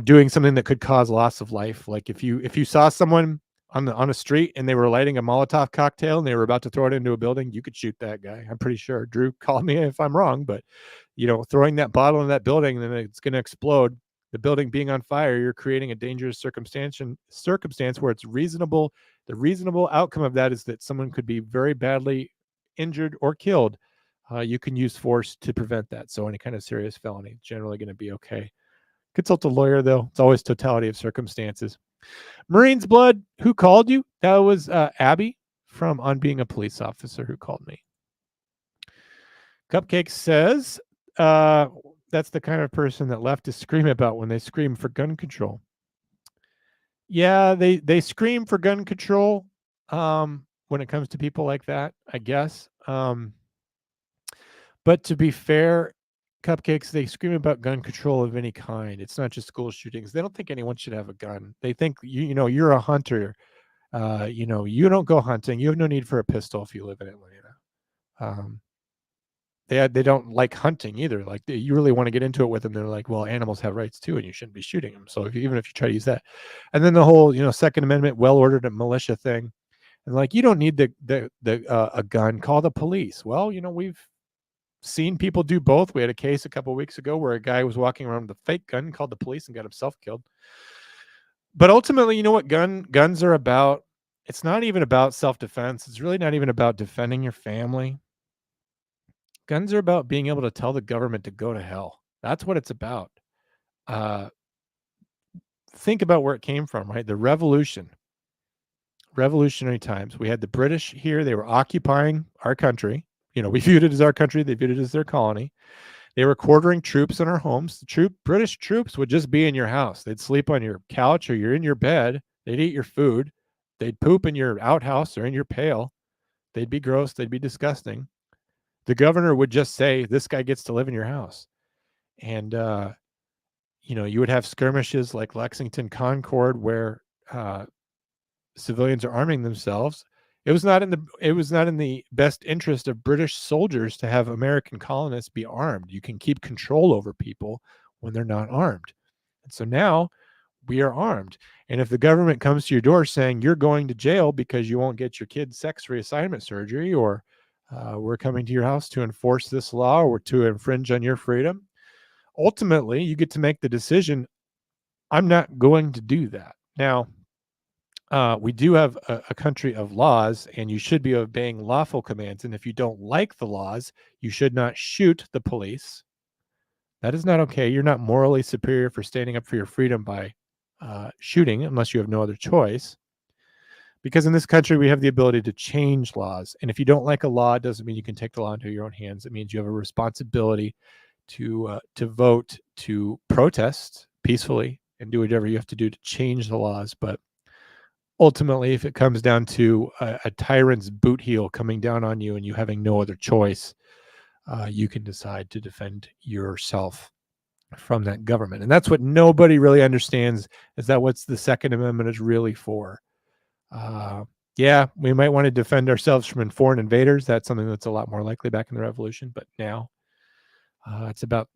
doing something that could cause loss of life. Like if you saw someone on a street and they were lighting a Molotov cocktail and they were about to throw it into a building, you could shoot that guy. I'm pretty sure. Drew, call me if I'm wrong, but throwing that bottle in that building and then it's going to explode. The building being on fire, you're creating a dangerous circumstance where it's reasonable. The reasonable outcome of that is that someone could be very badly injured or killed. You can use force to prevent that. So any kind of serious felony is generally going to be okay. Consult a lawyer, though. It's always totality of circumstances. Marine's Blood, who called you? That was Abby from On Being a Police Officer who called me. Cupcake says, that's the kind of person that leftists scream about when they scream for gun control. Yeah, they scream for gun control when it comes to people like that, I guess. But to be fair, Cupcakes, they scream about gun control of any kind. It's not just school shootings. They don't think anyone should have a gun. They think, you're a hunter. You don't go hunting. You have no need for a pistol if you live in Atlanta. They don't like hunting either. Like you really want to get into it with them. They're like, well, animals have rights too, and you shouldn't be shooting them. So even if you try to use that, and then the whole, Second Amendment, well-ordered militia thing, and like, you don't need a gun. Call the police. Well, we've seen people do both. We had a case a couple of weeks ago where a guy was walking around with a fake gun, called the police, and got himself killed. But ultimately, you know what guns are about? It's not even about self-defense. It's really not even about defending your family. Guns are about being able to tell the government to go to hell. That's what it's about. Think about where it came from, right? The revolutionary times. We had the British here. They were occupying our country. We viewed it as our country. They viewed it as their colony. They were quartering troops in our homes. British troops would just be in your house. They'd sleep on your couch or you're in your bed. They'd eat your food. They'd poop in your outhouse or in your pail. They'd be gross. They'd be disgusting. The governor would just say, this guy gets to live in your house. And, you would have skirmishes like Lexington Concord where civilians are arming themselves. It was not in the best interest of British soldiers to have American colonists be armed. You can keep control over people when they're not armed. And so now we are armed. And if the government comes to your door saying you're going to jail because you won't get your kid's sex reassignment surgery, or we're coming to your house to enforce this law or to infringe on your freedom, ultimately you get to make the decision, I'm not going to do that. Now, we do have a country of laws, and you should be obeying lawful commands. And if you don't like the laws, you should not shoot the police. That is not okay. You're not morally superior for standing up for your freedom by shooting, unless you have no other choice. Because in this country, we have the ability to change laws. And if you don't like a law, it doesn't mean you can take the law into your own hands. It means you have a responsibility to vote, to protest peacefully, and do whatever you have to do to change the laws. But ultimately, if it comes down to a tyrant's boot heel coming down on you and you having no other choice, you can decide to defend yourself from that government. And that's what nobody really understands, is that what's the Second Amendment is really for. Yeah, we might want to defend ourselves from foreign invaders. That's something that's a lot more likely back in the Revolution. But now it's about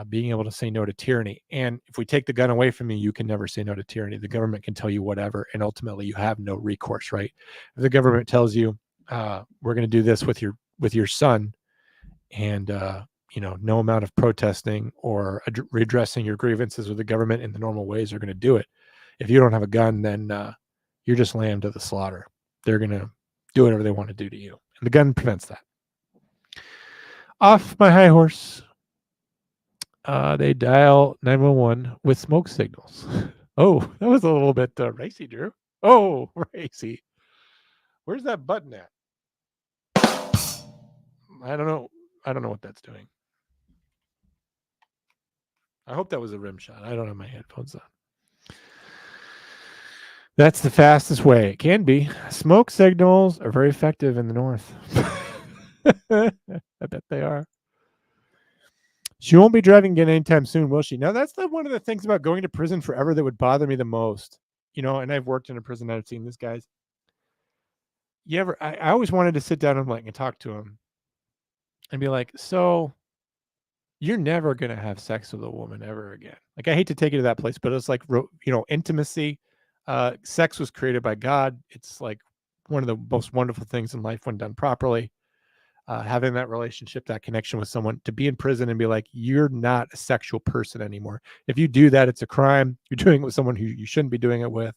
being able to say no to tyranny. And if we take the gun away from you, you can never say no to tyranny. The government can tell you whatever, and ultimately you have no recourse, right? If the government tells you, we're going to do this with your son, and no amount of protesting or redressing your grievances with the government in the normal ways are going to do it. If you don't have a gun, then you're just lamb to the slaughter. They're going to do whatever they want to do to you, and the gun prevents that. Off my high horse. They dial 911 with smoke signals. Oh, that was a little bit racy, Drew. Oh, racy. Where's that button at? I don't know. I don't know what that's doing. I hope that was a rim shot. I don't have my headphones on. That's the fastest way. It can be. Smoke signals are very effective in the north. I bet they are. She won't be driving again anytime soon, will she? Now, that's one of the things about going to prison forever that would bother me the most. And I've worked in a prison. I've seen this guys. I always wanted to sit down and talk to him and be like, so you're never going to have sex with a woman ever again. Like, I hate to take you to that place, but it's like, intimacy. Sex was created by God. It's like one of the most wonderful things in life when done properly. Having that relationship, that connection with someone, to be in prison and be like, you're not a sexual person anymore. If you do that, it's a crime. You're doing it with someone who you shouldn't be doing it with.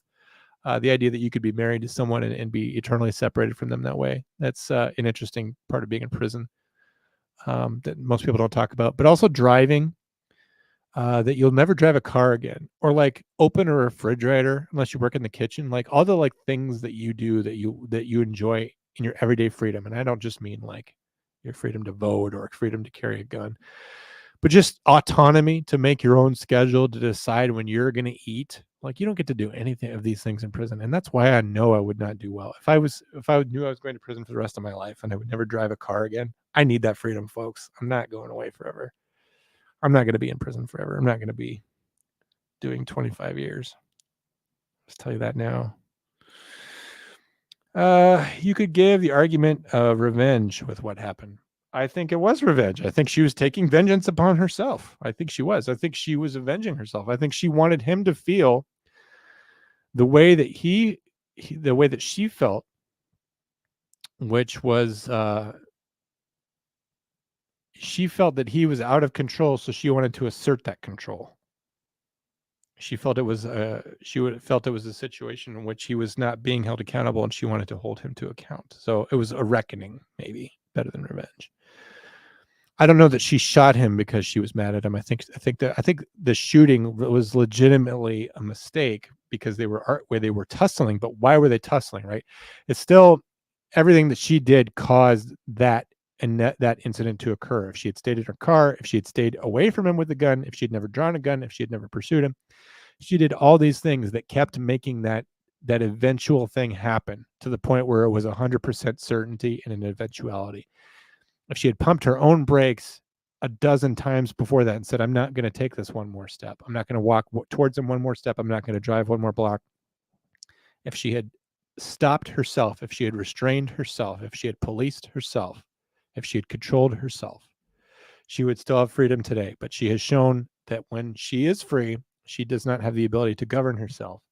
The idea that you could be married to someone and be eternally separated from them that way. That's an interesting part of being in prison that most people don't talk about. But also driving, that you'll never drive a car again, or like open a refrigerator unless you work in the kitchen. Like all the things that you do that you enjoy in your everyday freedom. And I don't just mean like your freedom to vote or freedom to carry a gun, but just autonomy to make your own schedule, to decide when you're going to eat. Like, you don't get to do anything of these things in prison. And that's why I know I would not do well. If I knew I was going to prison for the rest of my life and I would never drive a car again, I need that freedom, folks. I'm not going away forever. I'm not going to be in prison forever. I'm not going to be doing 25 years. Let's tell you that now. You could give the argument of revenge with what happened. I think it was revenge. I think she was taking vengeance upon herself. I think she was. I think she was avenging herself. I think she wanted him to feel the way that the way that she felt, which was she felt that he was out of control, so she wanted to assert that control. She felt it was felt it was a situation in which he was not being held accountable, and she wanted to hold him to account. So it was a reckoning, maybe better than revenge. I don't know that she shot him because she was mad at him. I think the shooting was legitimately a mistake because they were tussling. But why were they tussling? Right? It's still everything that she did caused that incident to occur. If she had stayed in her car, if she had stayed away from him with the gun, if she had never drawn a gun, if she had never pursued him, she did all these things that kept making that eventual thing happen to the point where it was 100% certainty and an eventuality. If she had pumped her own brakes a dozen times before that and said, I'm not going to take this one more step. I'm not going to walk towards him one more step. I'm not going to drive one more block. If she had stopped herself, if she had restrained herself, if she had policed herself, if she had controlled herself, she would still have freedom today. But she has shown that when she is free, she does not have the ability to govern herself.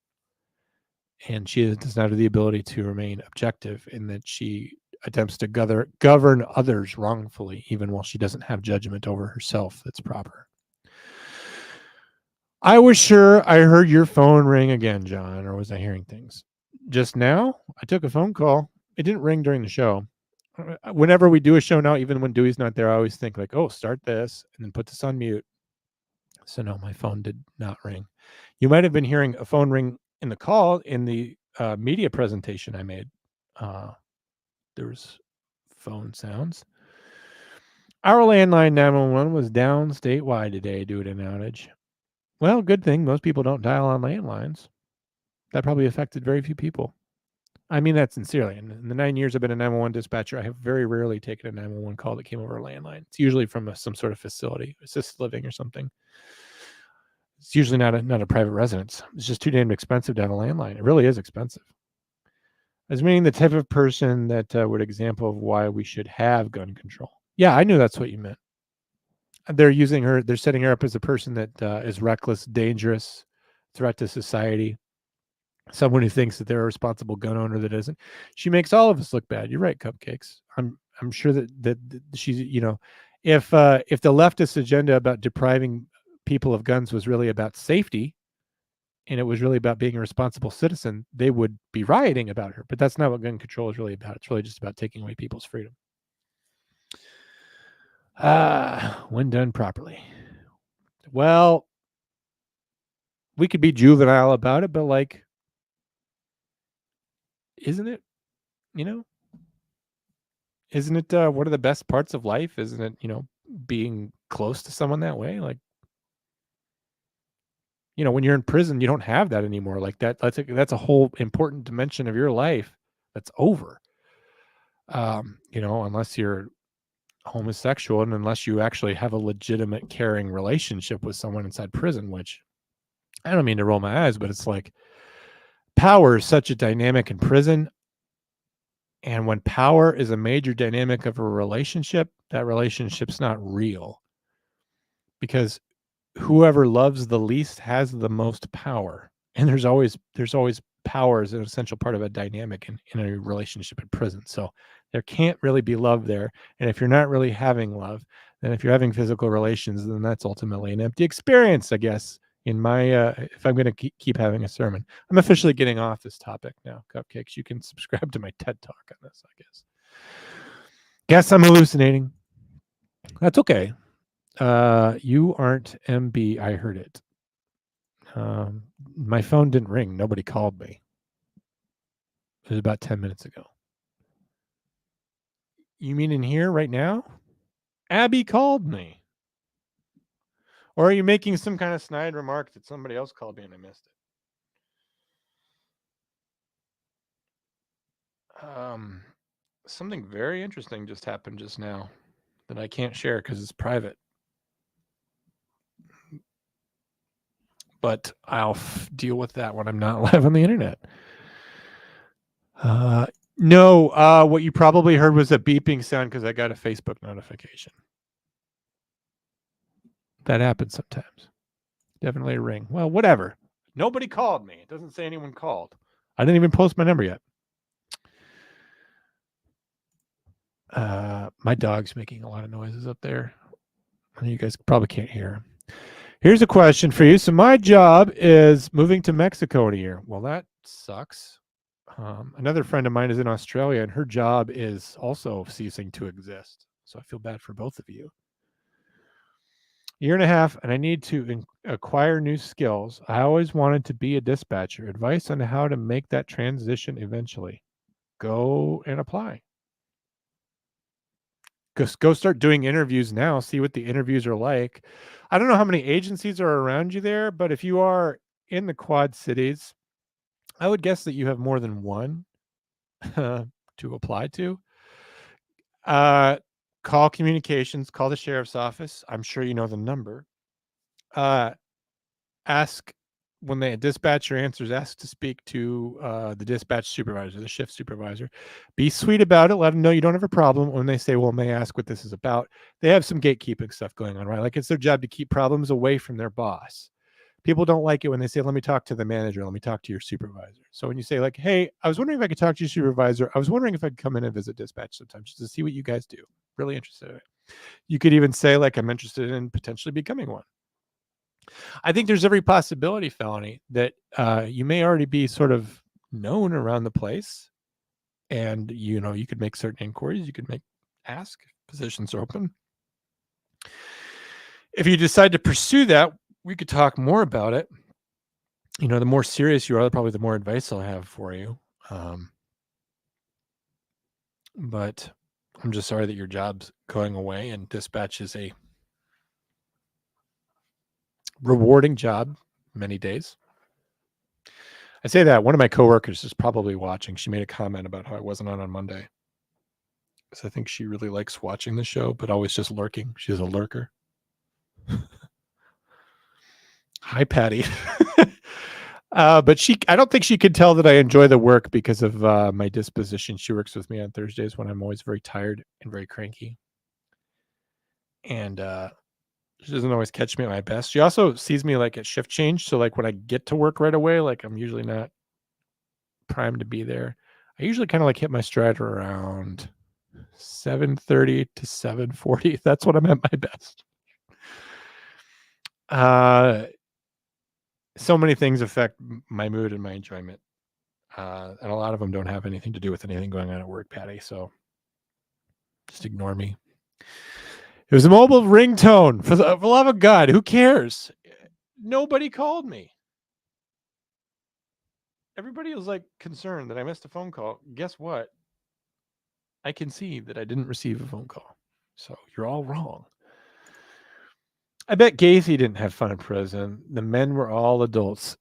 And she does not have the ability to remain objective, in that she attempts to govern others wrongfully, even while she doesn't have judgment over herself that's proper. I was sure I heard your phone ring again, John, or was I hearing things? Just now, I took a phone call. It didn't ring during the show. Whenever we do a show now, even when Dewey's not there, I always think like, oh, start this and then put this on mute. So no, my phone did not ring. You might have been hearing a phone ring in the call in the media presentation I made. There was phone sounds. Our landline 911 was down statewide today due to an outage. Well, good thing most people don't dial on landlines. That probably affected very few people. I mean that sincerely. In the 9 years I've been a 911 dispatcher, I have very rarely taken a 911 call that came over a landline. It's usually from some sort of facility, assisted living or something. It's usually not a private residence. It's just too damn expensive to have a landline. It really is expensive. As meaning the type of person that would example of why we should have gun control. Yeah, I knew that's what you meant. They're using her. They're setting her up as a person that is reckless, dangerous, threat to society. someone who thinks that they're a responsible gun owner that isn't. She makes all of us look bad. You're right, Cupcakes. I'm sure that she's, if the leftist agenda about depriving people of guns was really about safety and it was really about being a responsible citizen, they would be rioting about her. But that's not what gun control is really about. It's really just about taking away people's freedom. When done properly. Well, we could be juvenile about it, but like, isn't it? You know, isn't it one of the best parts of life? Isn't it, being close to someone that way? Like, when you're in prison, you don't have that anymore. Like that's a whole important dimension of your life that's over. Unless you're homosexual and unless you actually have a legitimate caring relationship with someone inside prison, which I don't mean to roll my eyes, but it's like power is such a dynamic in prison. And when power is a major dynamic of a relationship, that relationship's not real. Because whoever loves the least has the most power. And there's always power as an essential part of a dynamic in a relationship in prison. So there can't really be love there. And if you're not really having love, then if you're having physical relations, then that's ultimately an empty experience, I guess. In my, if I'm going to keep having a sermon, I'm officially getting off this topic now. Cupcakes, you can subscribe to my TED Talk on this, I guess. Guess I'm hallucinating. That's okay. You aren't MB. I heard it. My phone didn't ring. Nobody called me. It was about 10 minutes ago. You mean in here right now? Abby called me. Or are you making some kind of snide remark that somebody else called me and I missed it? Something very interesting just happened just now that I can't share because it's private. But I'll deal with that when I'm not live on the internet. No, what you probably heard was a beeping sound because I got a Facebook notification. That happens sometimes. Definitely a ring. Well, whatever. Nobody called me. It doesn't say anyone called. I didn't even post my number yet. My dog's making a lot of noises up there. You guys probably can't hear him. Here's a question for you. So my job is moving to Mexico in a year. Well, that sucks. Another friend of mine is in Australia, and her job is also ceasing to exist. So I feel bad for both of you. Year and a half, and I need to acquire new skills. I always wanted to be a dispatcher. Advice on how to make that transition eventually. Go and apply. Go start doing interviews now. See what the interviews are like. I don't know how many agencies are around you there, but if you are in the Quad Cities, I would guess that you have more than one to apply to. Call communications, call the sheriff's office. I'm sure you know the number. Ask when the dispatcher answers, ask to speak to the dispatch supervisor, the shift supervisor. Be sweet about it. Let them know you don't have a problem. When they say, well, may I ask what this is about? They have some gatekeeping stuff going on, right? Like it's their job to keep problems away from their boss. People don't like it when they say, let me talk to the manager. Let me talk to your supervisor. So when you say like, hey, I was wondering if I could talk to your supervisor. I was wondering if I'd come in and visit dispatch sometimes just to see what you guys do. Really interested in it. You could even say like, I'm interested in potentially becoming one. I think there's every possibility, Felony, that you may already be sort of known around the place, and you could make certain inquiries. You could ask positions are open. If you decide to pursue that, we could talk more about it. The more serious you are, probably the more advice I'll have for you. But I'm just sorry that your job's going away, and dispatch is a rewarding job many days. I say that one of my coworkers is probably watching. She made a comment about how I wasn't on Monday. Because I think she really likes watching the show, but always just lurking. She's a lurker. Hi, Patty. But I don't think she could tell that I enjoy the work because of my disposition. She works with me on Thursdays when I'm always very tired and very cranky. And she doesn't always catch me at my best. She also sees me like at shift change. So like when I get to work right away, like I'm usually not primed to be there. I usually kind of like hit my stride around 7:30 to 7:40. That's when I'm at my best. So many things affect my mood and my enjoyment. And a lot of them don't have anything to do with anything going on at work, Patty. So just ignore me. It was a mobile ringtone. For the love of God, who cares? Nobody called me. Everybody was like concerned that I missed a phone call. Guess what? I can see that I didn't receive a phone call. So you're all wrong. I bet Gacy didn't have fun in prison. The men were all adults.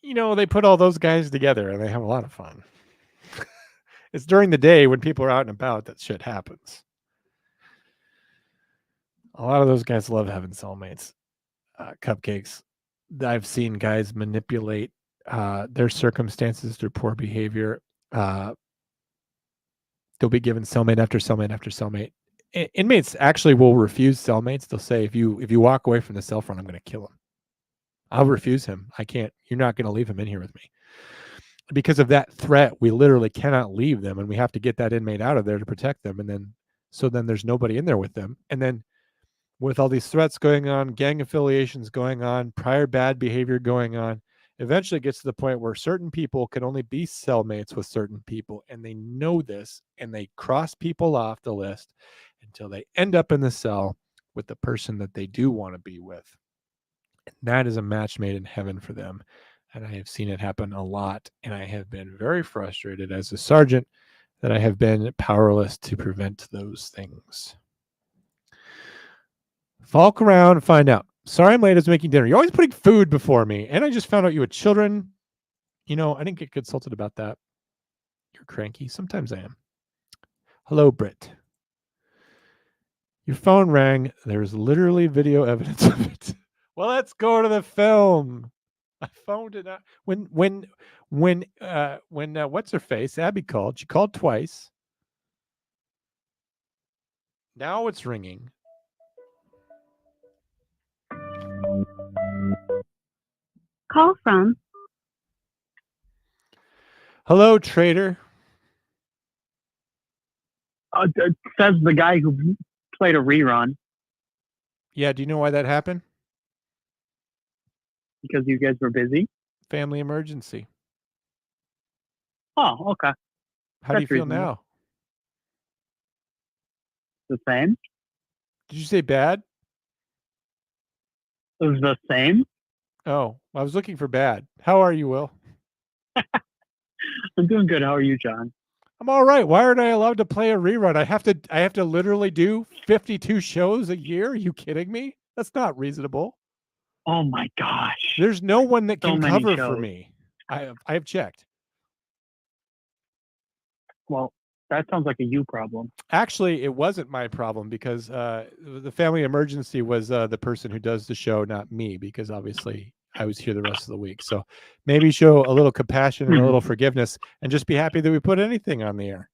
You know, they put all those guys together and they have a lot of fun. It's during the day when people are out and about that shit happens. A lot of those guys love having cellmates. Cupcakes. I've seen guys manipulate their circumstances through poor behavior. They'll be given cellmate after cellmate after cellmate. Inmates actually will refuse cellmates. They'll say, if you walk away from the cell phone, I'm going to kill him. I'll refuse him. I can't. You're not going to leave him in here with me. Because of that threat, we literally cannot leave them, and we have to get that inmate out of there to protect them. And then there's nobody in there with them. And then with all these threats going on, gang affiliations going on, prior bad behavior going on, eventually it gets to the point where certain people can only be cellmates with certain people, and they know this, and they cross people off the list until they end up in the cell with the person that they do want to be with. And that is a match made in heaven for them. And I have seen it happen a lot, and I have been very frustrated as a sergeant that I have been powerless to prevent those things. Falk around and find out. Sorry I'm late. I was making dinner. You're always putting food before me. And I just found out you had children. You know, I didn't get consulted about that. You're cranky. Sometimes I am. Hello, Britt. Your phone rang. There's literally video evidence of it. Well, let's go to the film. I phoned it out. When what's her face? Abby called. She called twice. Now it's ringing. Call from. Hello, traitor. Says the guy who played a rerun. Yeah, do you know why that happened? Because you guys were busy. Family emergency. Oh, okay. How do you That's feel reasonable. now? The same. Did you say bad? It was the same. Oh, I was looking for bad. How are you, Will? I'm doing good. How are you, John? I'm all right. Why aren't I allowed to play a rerun? I have to literally do 52 shows a year. Are you kidding me? That's not reasonable. Oh my gosh. There's no one that So can many cover for shows. me. I have checked. Well, that sounds like a you problem. Actually, it wasn't my problem because the family emergency was the person who does the show, not me, because obviously I was here the rest of the week. So maybe show a little compassion and a little forgiveness and just be happy that we put anything on the air.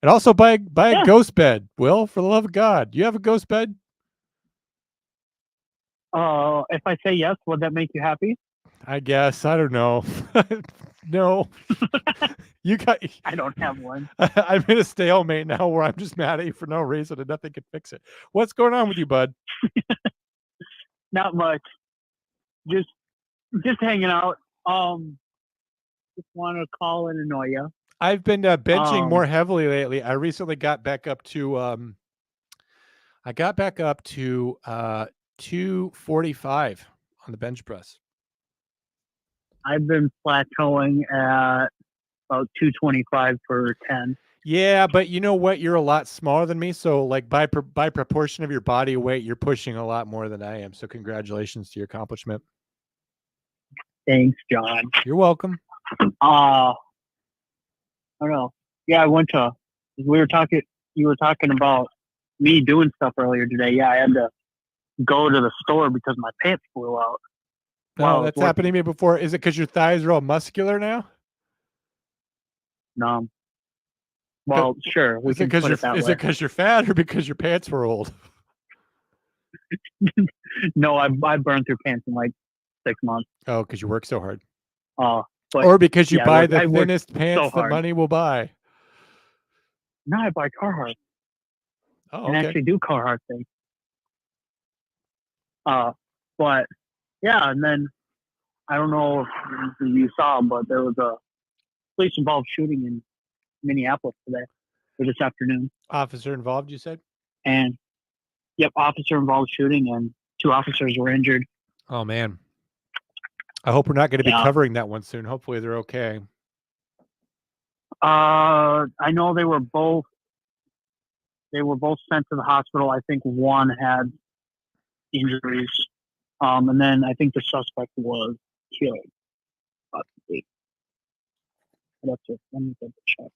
And also buy a ghost bed, Will, for the love of God. Do you have a ghost bed? If I say yes, would that make you happy? I guess. I don't know. No. You got. I don't have one. I'm in a stalemate now where I'm just mad at you for no reason and nothing can fix it. What's going on with you, bud? Not much. Just hanging out. Just want to call and annoy you. I've been benching more heavily lately. I recently got back up to 245 on the bench press. I've been plateauing at about 225 for 10. Yeah, but you know what? You're a lot smaller than me, so like by proportion of your body weight, you're pushing a lot more than I am. So congratulations to your accomplishment. Thanks, John. You're welcome. I don't know. Yeah, I went to. You were talking about me doing stuff earlier today. Yeah, I had to go to the store because my pants flew out. No, that's happened to me before. Is it because your thighs are all muscular now? No. Well, sure. Is it because you're fat or because your pants were old? No, I burned through pants in like 6 months. Oh, because you work so hard. But Or because you yeah, buy look, the I worked thinnest pants that hard. money will buy. No, I buy Carhartt Oh, and okay. actually do Carhartt things. But yeah, and then I don't know if you saw, but there was a police involved shooting in Minneapolis today or this afternoon. Officer involved, you said? And yep, officer involved shooting and 2 officers were injured. Oh, man. I hope we're not going to be Yeah. covering that one soon. Hopefully they're okay. I know they were both sent to the hospital. I think one had injuries. And then I think the suspect was killed. Let me double check.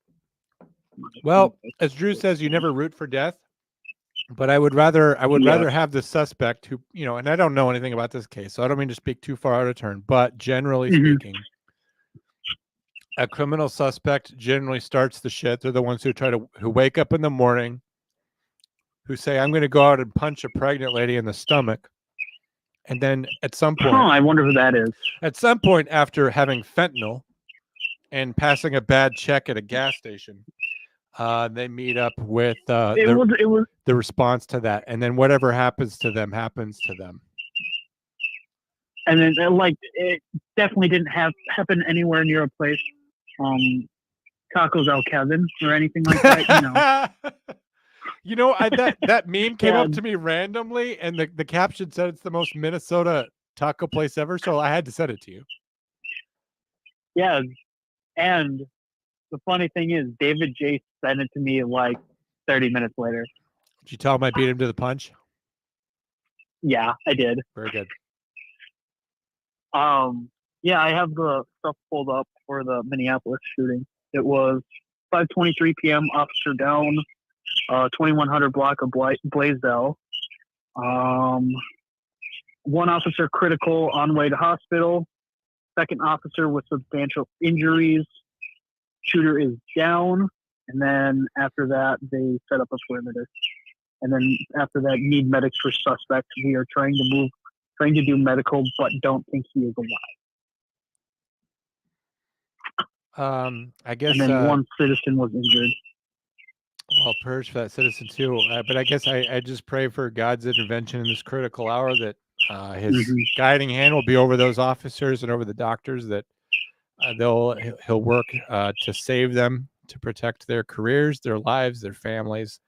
Well, as Drew says, you never root for death. But I would rather have the suspect who, and I don't know anything about this case, so I don't mean to speak too far out of turn, but generally speaking, a criminal suspect generally starts the shit. They're the ones who wake up in the morning, who say, I'm going to go out and punch a pregnant lady in the stomach. And then at some point, I wonder who that is. At some point after having fentanyl and passing a bad check at a gas station, they meet up with the response to that, and then whatever happens to them happens to them. And then it definitely didn't happen anywhere near a place, Tacos El Kevin or anything like that. That meme came up to me randomly, and the caption said it's the most Minnesota taco place ever, so I had to send it to you. Yeah, and the funny thing is, David J sent it to me like 30 minutes later. Did you tell him I beat him to the punch? Yeah, I did. Very good. Yeah, I have the stuff pulled up for the Minneapolis shooting. It was 5:23 p.m. Officer down, 2100 block of Blaisdell. One officer critical on way to hospital. Second officer with substantial injuries. Shooter is down. And then after that, they set up a perimeter. And then after that, need medics for suspect. We are trying to do medical, but don't think he is alive. I guess. And then one citizen was injured. Well, purge for that citizen too. But I guess I just pray for God's intervention in this critical hour, that His guiding hand will be over those officers and over the doctors, that he'll work to save them, to protect their careers, their lives, their families,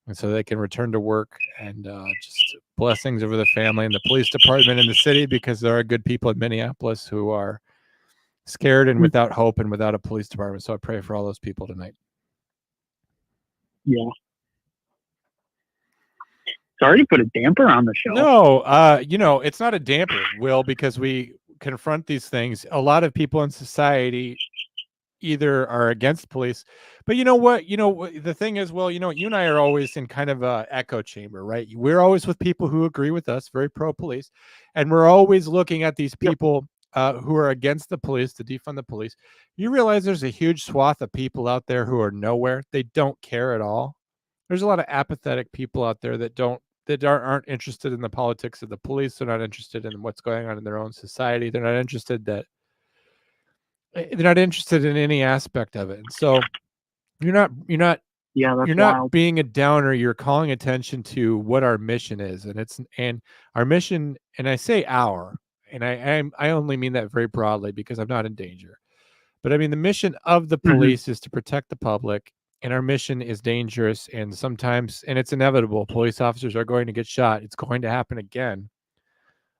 and so they can return to work. And just blessings over the family and the police department in the city, because there are good people in Minneapolis who are scared and without hope and without a police department. So I pray for all those people tonight. Yeah. Sorry to put a damper on the show. No, it's not a damper, Will, because we confront these things. A lot of people in society either are against police, but you know what? The thing is, Will, you and I are always in kind of a echo chamber, right? We're always with people who agree with us, very pro-police, and we're always looking at these people who are against the police, to defund the police. You realize there's a huge swath of people out there who are nowhere. They don't care at all. There's a lot of apathetic people out there that aren't interested in the politics of the police. They're not interested in what's going on in their own society. They're not interested in any aspect of it. And so you're not being a downer. You're calling attention to what our mission is. And our mission, and I say our, and I only mean that very broadly because I'm not in danger. But I mean, the mission of the police is to protect the public. And our mission is dangerous, and sometimes, and it's inevitable, police officers are going to get shot. It's going to happen again.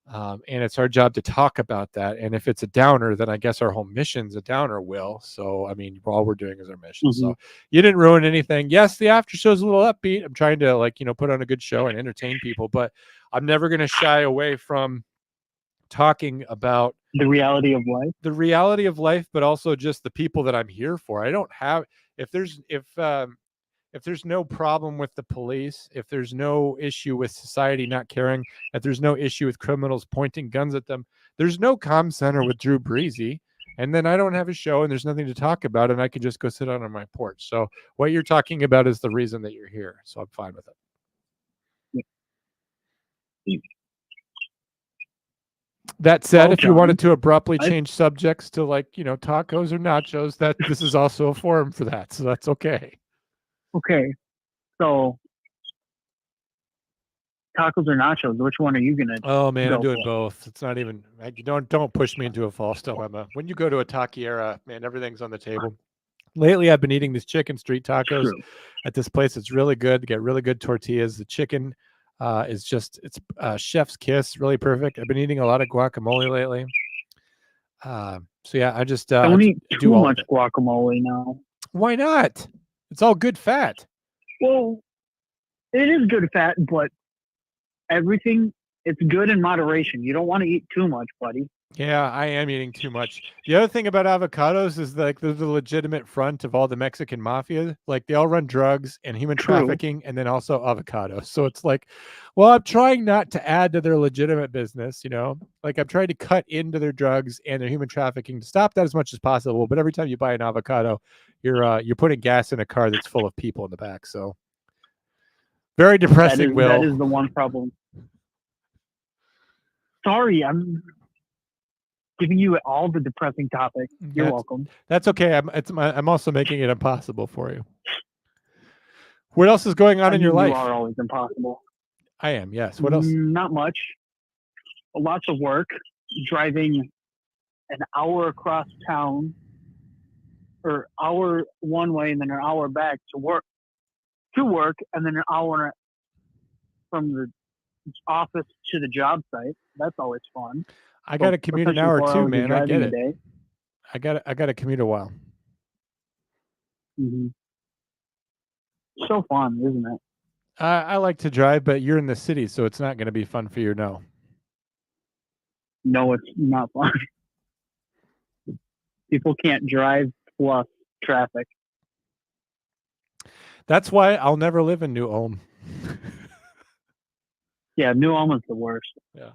And it's our job to talk about that. And if it's a downer, then I guess our whole mission's a downer, Will. So, I mean, all we're doing is our mission. So you didn't ruin anything. Yes, the after show's a little upbeat. I'm trying to put on a good show and entertain people, but I'm never going to shy away from talking about the reality of life, but also just the people that I'm here for. I don't have, if there's no problem with the police, if there's no issue with society not caring, if there's no issue with criminals pointing guns at them, there's no Comm Center with Drew Breasy, and then I don't have a show and there's nothing to talk about, and I can just go sit out on my porch. So what you're talking about is the reason that you're here. So I'm fine with it. That said, Well, if you wanted John, to abruptly I- change subjects to tacos or nachos, that this is also a forum for that, so that's okay. Okay, so tacos or nachos? Which one are you gonna? Oh man, I'm Go doing for. both. It's not even. Don't push me into a false dilemma. When you go to a taquiera, man, everything's on the table. Lately, I've been eating these chicken street tacos True. at this place. It's really good. They get really good tortillas. The chicken is just it's chef's kiss, really perfect. I've been eating a lot of guacamole lately. So yeah, I just Don't eat do too all much of it. guacamole now. Why not? It's all good fat. Well, it is good fat, but everything it's good in moderation. You don't want to eat too much, buddy. Yeah, I am eating too much. The other thing about avocados is like they're the legitimate front of all the Mexican mafia. Like they all run drugs and human True. trafficking and then also avocados. So it's like, well, I'm trying not to add to their legitimate business, Like I'm trying to cut into their drugs and their human trafficking to stop that as much as possible. But every time you buy an avocado, you're putting gas in a car that's full of people in the back. So very depressing, Will. That is the one problem. Sorry, I'm giving you all the depressing topics. You're welcome. That's okay. I'm also making it impossible for you. What else is going on in your life? You are always impossible. I am, yes. What else? Not much. Lots of work. Driving an hour across town, or hour one way and then an hour back to work, and then an hour from the office to the job site. That's always fun. I got to commute an hour too, man. I get it. Day. I got to commute a while. Mm-hmm. So fun, isn't it? I like to drive, but you're in the city, so it's not going to be fun for you, no. No, it's not fun. People can't drive plus traffic. That's why I'll never live in New Ulm. Yeah, New Ulm is the worst. Yeah.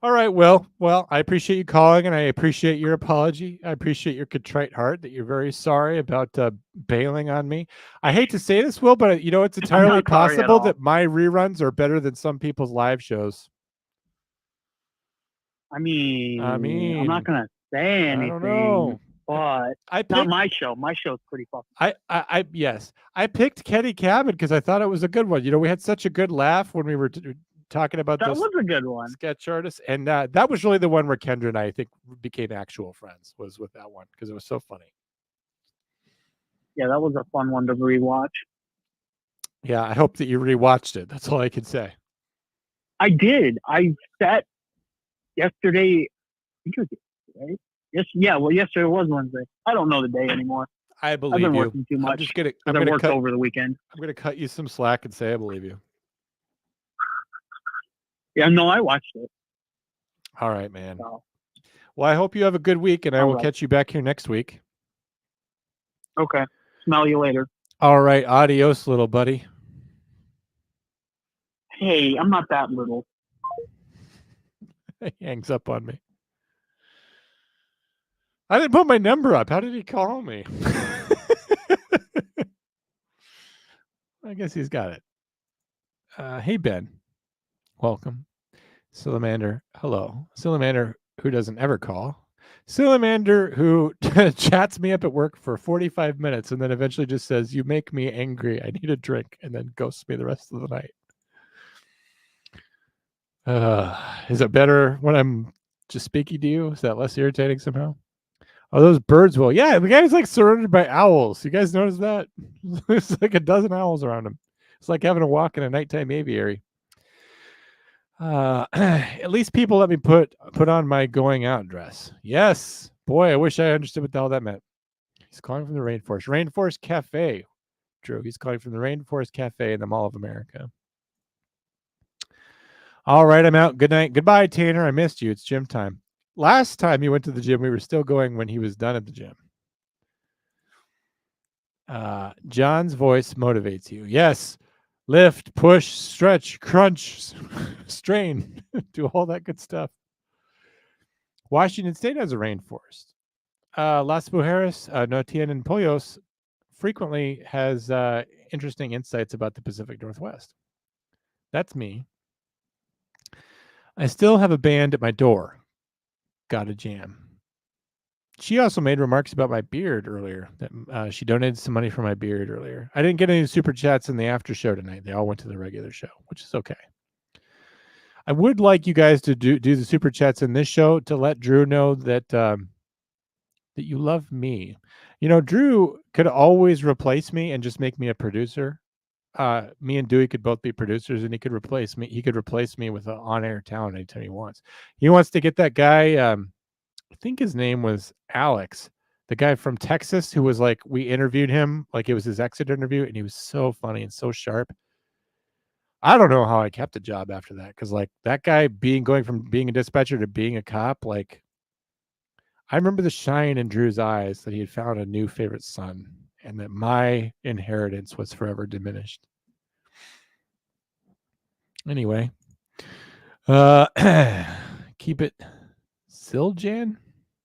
All right, well, I appreciate you calling, and I appreciate your apology. I appreciate your contrite heart that you're very sorry about bailing on me. I hate to say this, Will, but it's entirely possible that my reruns are better than some people's live shows. I mean, I'm not gonna say anything. I don't know, but not my show. My show's pretty fun. I picked Kenny Cabin because I thought it was a good one. We had such a good laugh when we were talking about that was a good one. Sketch artists, and that was really the one where Kendra and I think became actual friends. Was with that one because it was so funny. Yeah, that was a fun one to rewatch. Yeah, I hope that you rewatched it. That's all I can say. I did. I sat yesterday. I think it was yesterday. Yes, yeah. Well, yesterday was Wednesday. I don't know the day anymore. I believe I've been you. working too much. I'm gonna work over the weekend. I'm gonna cut you some slack and say I believe you. Yeah, no, I watched it. All right, man. So. Well, I hope you have a good week, and I will catch you back here next week. Okay. Smell you later. All right. Adios, little buddy. Hey, I'm not that little. He hangs up on me. I didn't put my number up. How did he call me? I guess he's got it. Hey, Ben. Welcome. Salamander. Hello. Salamander, who doesn't ever call. Salamander, who chats me up at work for 45 minutes and then eventually just says, "You make me angry. I need a drink," and then ghosts me the rest of the night. Is it better when I'm just speaking to you? Is that less irritating somehow? Oh, those birds will. Yeah, the guy's like surrounded by owls. You guys notice that? There's like a dozen owls around him. It's like having a walk in a nighttime aviary. At least people let me put on my going out dress. Yes. Boy, I wish I understood what the hell that meant. He's calling from the Rainforest. Rainforest Cafe. True. He's calling from the Rainforest Cafe in the Mall of America. All right, I'm out. Good night. Goodbye, Tanner. I missed you. It's gym time. Last time you went to the gym, we were still going when he was done at the gym. John's voice motivates you. Yes. Lift, push, stretch, crunch, strain, do all that good stuff. Washington State has a rainforest. Las Mujeres, no tienen pollos, frequently has interesting insights about the Pacific Northwest. That's me. I still have a band at my door. Got a jam. She also made remarks about my beard earlier. That she donated some money for my beard earlier. I didn't get any super chats in the after show tonight. They all went to the regular show, which is okay. I would like you guys to do the super chats in this show to let Drew know that that you love me. You know, Drew could always replace me and just make me a producer. Me and Dewey could both be producers, and he could replace me. He could replace me with an on-air talent anytime he wants. He wants to get that guy. I think his name was Alex, the guy from Texas who was like, we interviewed him like it was his exit interview, and he was so funny and so sharp. I don't know how I kept a job after that, because like that guy going from being a dispatcher to being a cop, like I remember the shine in Drew's eyes that he had found a new favorite son, and that my inheritance was forever diminished. Anyway, keep it Siljan.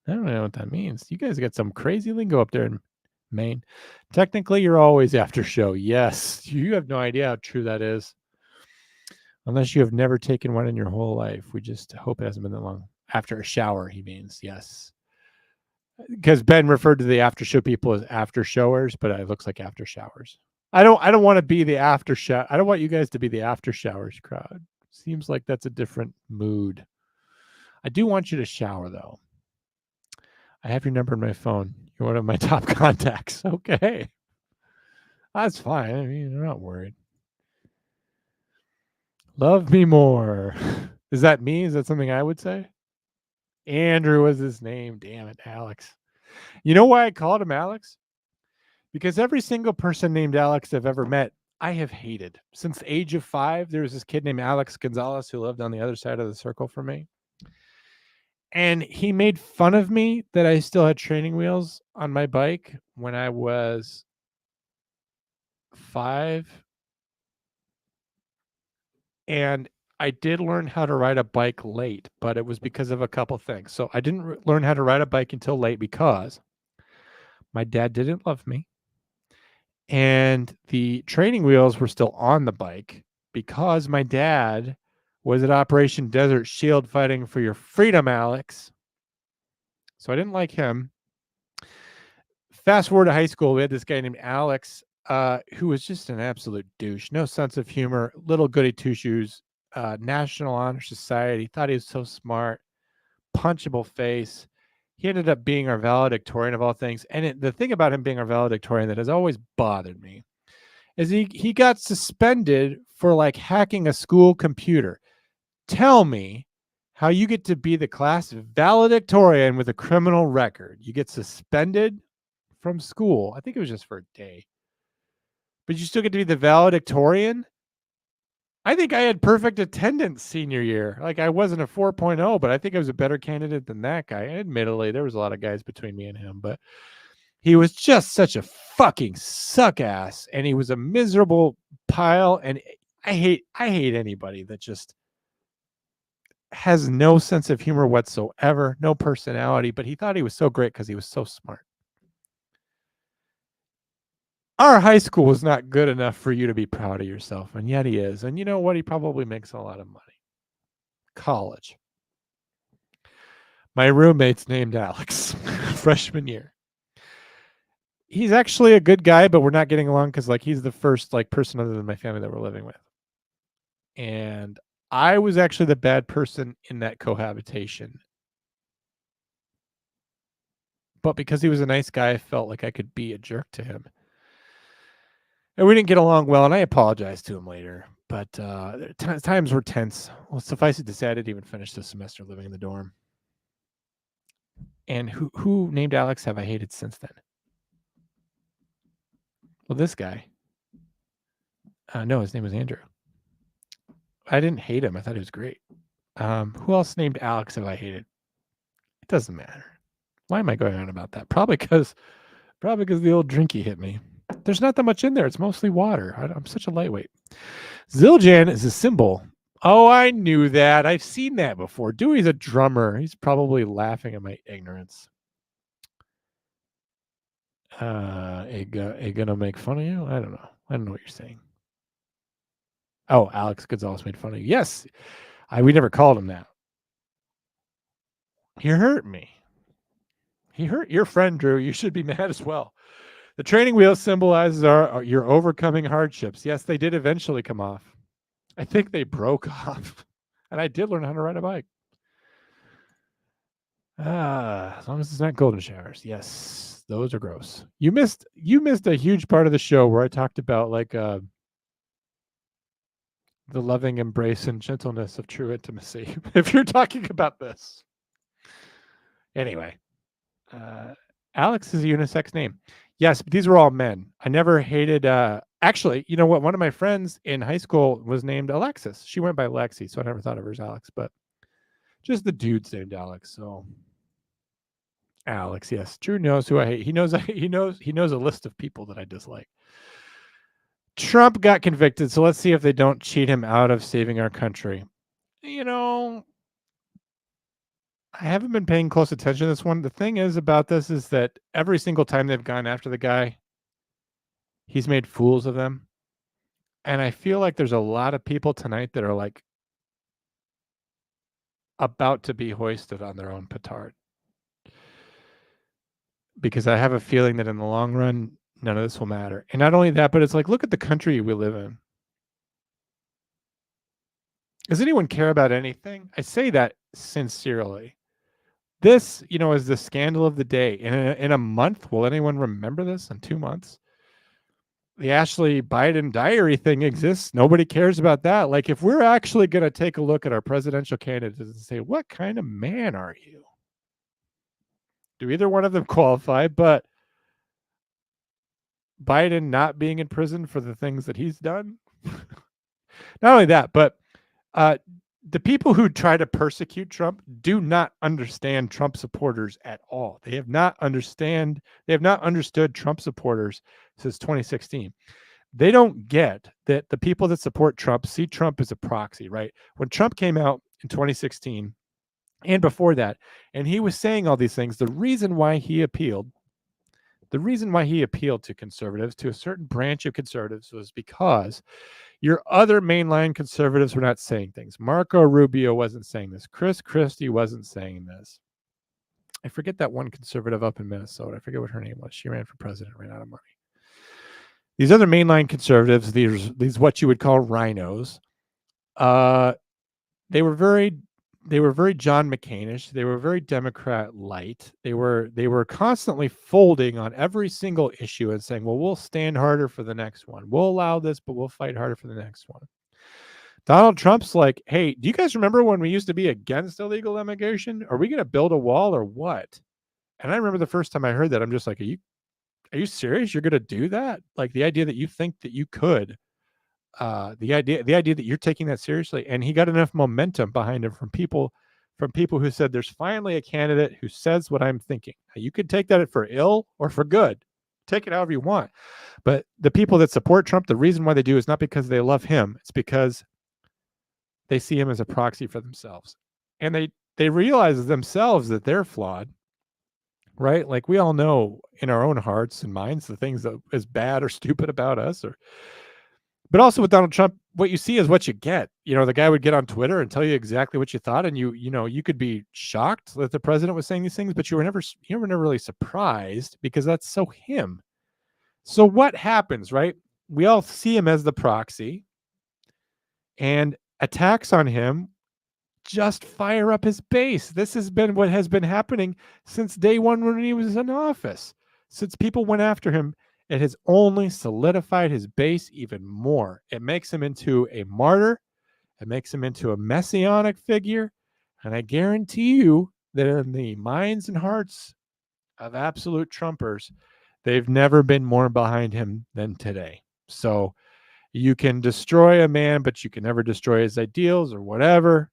I don't know what that means. You guys got some crazy lingo up there in Maine. Technically, you're always after show. Yes, you have no idea how true that is. Unless you have never taken one in your whole life. We just hope it hasn't been that long. After a shower, he means. Yes. Because Ben referred to the after show people as after showers, but it looks like after showers. I don't want to be the after shower. I don't want you guys to be the after showers crowd. Seems like that's a different mood. I do want you to shower though. I have your number in my phone. You're one of my top contacts. Okay. That's fine. I mean, I'm not worried. Love me more. Is that me? Is that something I would say? Andrew was his name. Damn it, Alex. You know why I called him Alex? Because every single person named Alex I've ever met, I have hated. Since the age of 5, there was this kid named Alex Gonzalez who lived on the other side of the circle from me. And he made fun of me that I still had training wheels on my bike when I was 5. And I did learn how to ride a bike late, but it was because of a couple things. So I didn't learn how to ride a bike until late because my dad didn't love me. And the training wheels were still on the bike because my dad was at Operation Desert Shield fighting for your freedom, Alex. So I didn't like him. Fast forward to high school, we had this guy named Alex, who was just an absolute douche. No sense of humor, little goody two-shoes, National Honor Society, thought he was so smart, punchable face. He ended up being our valedictorian of all things. And the thing about him being our valedictorian that has always bothered me is he got suspended for like hacking a school computer. Tell me how you get to be the class valedictorian with a criminal record. You get suspended from school. I think it was just for a day. But you still get to be the valedictorian? I think I had perfect attendance senior year. Like I wasn't a 4.0, but I think I was a better candidate than that guy. Admittedly, there was a lot of guys between me and him, but he was just such a fucking suck ass, and he was a miserable pile. And I hate anybody that just has no sense of humor whatsoever, no personality, but he thought he was so great because he was so smart. Our high school was not good enough for you to be proud of yourself, and yet he is. And you know what? He probably makes a lot of money. College. My roommate's named Alex, freshman year. He's actually a good guy, but we're not getting along because like he's the first like person other than my family that we're living with. And I was actually the bad person in that cohabitation. But because he was a nice guy, I felt like I could be a jerk to him. And we didn't get along well, and I apologized to him later. But times were tense. Well, suffice it to say, I didn't even finish the semester living in the dorm. And who named Alex have I hated since then? Well, this guy. No, his name was Andrew. I didn't hate him. I thought he was great. Who else named Alex have I hated? It doesn't matter. Why am I going on about that? Probably because the old drinky hit me. There's not that much in there. It's mostly water. I'm such a lightweight. Zildjian is a symbol. Oh, I knew that. I've seen that before. Dewey's a drummer. He's probably laughing at my ignorance. Gonna make fun of you? I don't know. I don't know what you're saying. Oh, Alex Gonzalez made fun of you. Yes. We never called him that. He hurt me. He hurt your friend, Drew. You should be mad as well. The training wheel symbolizes your overcoming hardships. Yes, they did eventually come off. I think they broke off. And I did learn how to ride a bike. As long as it's not golden showers. Yes, those are gross. You missed a huge part of the show where I talked about like the loving embrace and gentleness of true intimacy. If you're talking about this. Anyway, Alex is a unisex name. Yes, but these were all men. I never hated. Actually, you know what? One of my friends in high school was named Alexis. She went by Lexi, so I never thought of her as Alex. But just the dude's named Alex. So Alex, yes. Drew knows who I hate. He knows a list of people that I dislike. Trump got convicted, so let's see if they don't cheat him out of saving our country. You know, I haven't been paying close attention to this one. The thing is about this is that every single time they've gone after the guy, he's made fools of them. And I feel like there's a lot of people tonight that are like about to be hoisted on their own petard. Because I have a feeling that in the long run, none of this will matter. And not only that, but it's like, look at the country we live in. Does anyone care about anything? I say that sincerely. This, is the scandal of the day. In a month, will anyone remember this? In 2 months? The Ashley Biden diary thing exists. Nobody cares about that. Like, if we're actually going to take a look at our presidential candidates and say, what kind of man are you? Do either one of them qualify? But Biden not being in prison for the things that he's done. Not only that, but the people who try to persecute Trump do not understand Trump supporters at all. They have not understood Trump supporters since 2016. They don't get that the people that support Trump see Trump as a proxy, right? When Trump came out in 2016 and before that, and he was saying all these things, the reason why he appealed to conservatives, to a certain branch of conservatives, was because your other mainline conservatives were not saying things. Marco Rubio wasn't saying this. Chris Christie wasn't saying this. I forget that one conservative up in Minnesota. I forget what her name was. She ran for president, ran out of money. These other mainline conservatives, these what you would call rhinos, they were very John McCainish. They were very Democrat light. They were constantly folding on every single issue and saying, well, we'll stand harder for the next one. We'll allow this, but we'll fight harder for the next one. Donald Trump's like, hey, do you guys remember when we used to be against illegal immigration? Are we going to build a wall or what? And I remember the first time I heard that, I'm just like, are you serious? You're going to do that? Like, the idea that you think that you could, the idea that you're taking that seriously. And he got enough momentum behind him from people who said, there's finally a candidate who says what I'm thinking. Now, you could take that for ill or for good. Take it however you want. But the people that support Trump, the reason why they do is not because they love him. It's because they see him as a proxy for themselves. And they realize themselves that they're flawed. Right? Like, we all know in our own hearts and minds the things that is bad or stupid about us. But also with Donald Trump, what you see is what you get. The guy would get on Twitter and tell you exactly what you thought, and you could be shocked that the president was saying these things, but you were never really surprised, because that's so him. So what happens, right? We all see him as the proxy, and attacks on him just fire up his base. This has been what has been happening since day one when he was in office. Since people went after him, it has only solidified his base even more. It makes him into a martyr. It makes him into a messianic figure. And I guarantee you that in the minds and hearts of absolute Trumpers, they've never been more behind him than today. So you can destroy a man, but you can never destroy his ideals or whatever.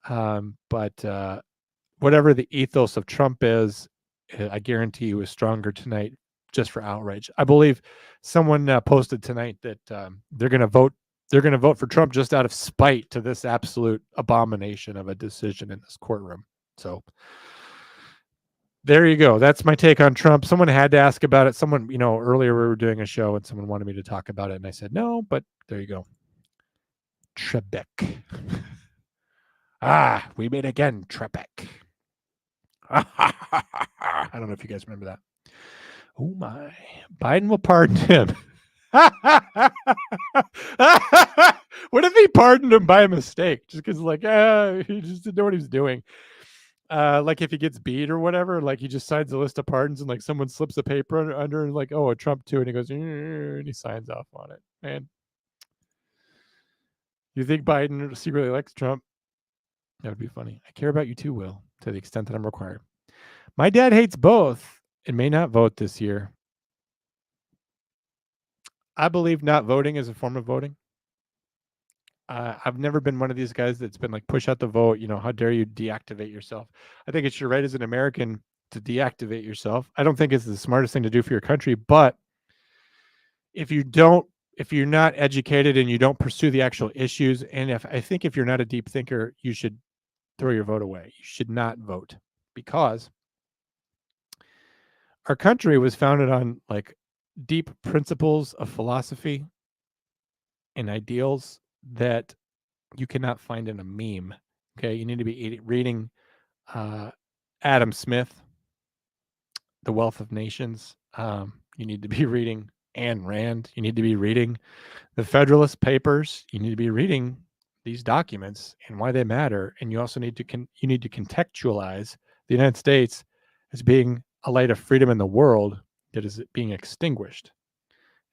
But whatever the ethos of Trump is, I guarantee you is stronger tonight just for outrage. I believe someone posted tonight that they're going to vote for Trump just out of spite to this absolute abomination of a decision in this courtroom. So there you go. That's my take on Trump. Someone had to ask about it. Someone, earlier we were doing a show and someone wanted me to talk about it, and I said no, but there you go. Trebek. Ah, we meet again, Trebek. I don't know if you guys remember that. Oh my. Biden will pardon him. What if he pardoned him by mistake? Just because, like, he just didn't know what he was doing. Like if he gets beat or whatever, like he just signs a list of pardons and like someone slips a paper under and like, oh, a Trump too, and he goes and he signs off on it. Man, you think Biden secretly likes Trump? That would be funny. I care about you too, Will, to the extent that I'm required. My dad hates both and may not vote this year. I believe not voting is a form of voting. I've never been one of these guys that's been like, push out the vote. You know, how dare you deactivate yourself? I think it's your right as an American to deactivate yourself. I don't think it's the smartest thing to do for your country, but if you're not educated and you don't pursue the actual issues, and if you're not a deep thinker, you should throw your vote away. You should not vote, because our country was founded on like deep principles of philosophy and ideals that you cannot find in a meme. Okay, you need to be reading Adam Smith, The Wealth of Nations. You need to be reading Ayn Rand. You need to be reading the Federalist Papers. You need to be reading these documents and why they matter. And you also need to contextualize the United States as being a light of freedom in the world that is being extinguished.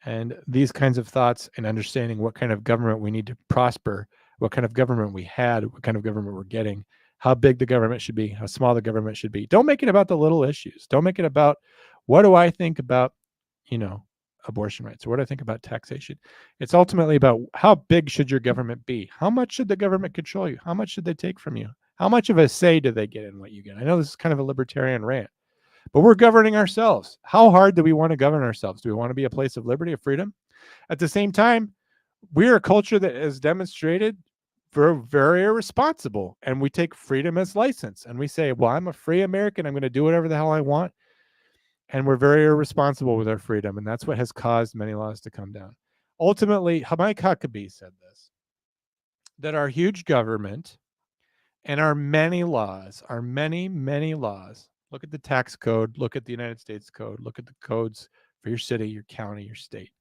And these kinds of thoughts and understanding what kind of government we need to prosper, what kind of government we had, what kind of government we're getting, how big the government should be, how small the government should be. Don't make it about the little issues. Don't make it about what do I think about, abortion rights, or what do I think about taxation. It's ultimately about how big should your government be? How much should the government control you? How much should they take from you? How much of a say do they get in what you get? I know this is kind of a libertarian rant, but we're governing ourselves. How hard do we want to govern ourselves? Do we want to be a place of liberty, of freedom? At the same time, we're a culture that has demonstrated we're very irresponsible, and we take freedom as license, and we say, well, I'm a free American. I'm going to do whatever the hell I want. And we're very irresponsible with our freedom, and that's what has caused many laws to come down. Ultimately, Mike Huckabee said this, that our huge government and our many laws, our many, many laws, look at the tax code, look at the United States code, look at the codes for your city, your county, your state.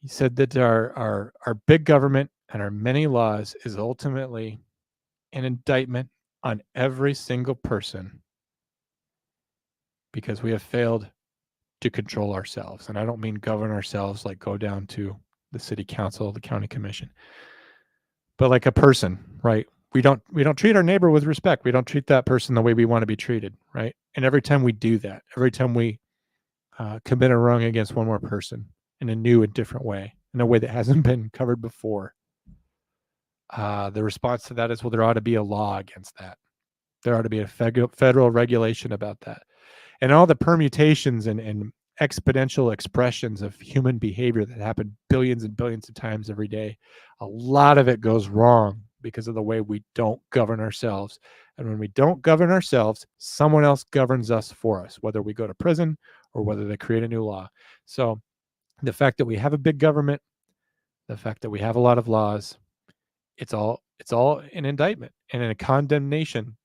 He said that our big government and our many laws is ultimately an indictment on every single person, because we have failed to control ourselves. And I don't mean govern ourselves like go down to the city council, the county commission, but like a person, right? We don't treat our neighbor with respect. We don't treat that person the way we want to be treated, right? And every time we do that, every time we commit a wrong against one more person in a new and different way, in a way that hasn't been covered before, the response to that is, well, there ought to be a law against that. There ought to be a federal regulation about that. And all the permutations and exponential expressions of human behavior that happen billions and billions of times every day, a lot of it goes wrong because of the way we don't govern ourselves. And when we don't govern ourselves, someone else governs us for us, whether we go to prison or whether they create a new law. So the fact that we have a big government, the fact that we have a lot of laws, it's all an indictment and a condemnation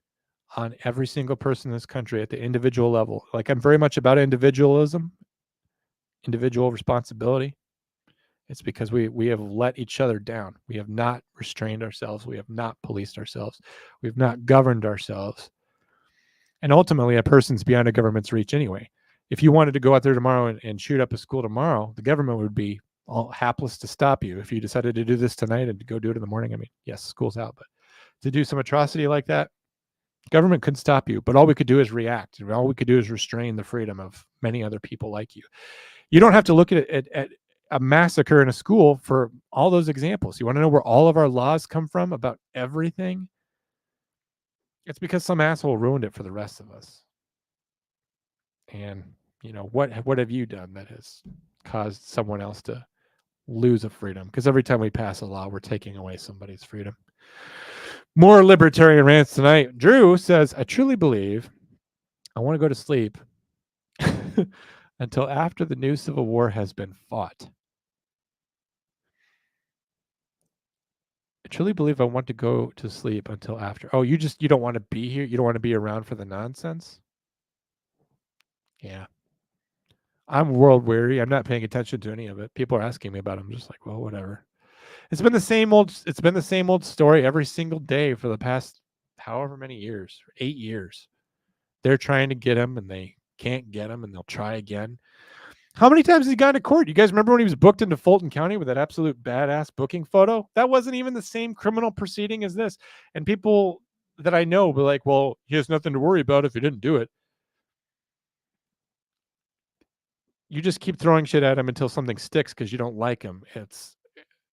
on every single person in this country at the individual level. Like, I'm very much about individualism, individual responsibility. It's because we have let each other down. We have not restrained ourselves. We have not policed ourselves. We have not governed ourselves. And ultimately, a person's beyond a government's reach anyway. If you wanted to go out there tomorrow and shoot up a school tomorrow, the government would be all hapless to stop you. If you decided to do this tonight and to go do it in the morning, I mean, yes, school's out, but to do some atrocity like that, government couldn't stop you, but all we could do is react. And all we could do is restrain the freedom of many other people like you. You don't have to look at a massacre in a school for all those examples. You want to know where all of our laws come from about everything? It's because some asshole ruined it for the rest of us. And, what have you done that has caused someone else to lose a freedom? Because every time we pass a law, we're taking away somebody's freedom. More libertarian rants tonight. Drew says, I truly believe I want to go to sleep until after the new Civil War has been fought. truly believe I want to go to sleep until after. Oh, you don't want to be here? You don't want to be around for the nonsense? Yeah. I'm world weary. I'm not paying attention to any of it. People are asking me about it. I'm just like, well, whatever. It's been the same old story every single day for the past however many years, 8 years. They're trying to get him and they can't get him and they'll try again. How many times has he gone to court? You guys remember when he was booked into Fulton County with that absolute badass booking photo? That wasn't even the same criminal proceeding as this. And people that I know were like, well, he has nothing to worry about if he didn't do it. You just keep throwing shit at him until something sticks because you don't like him. It's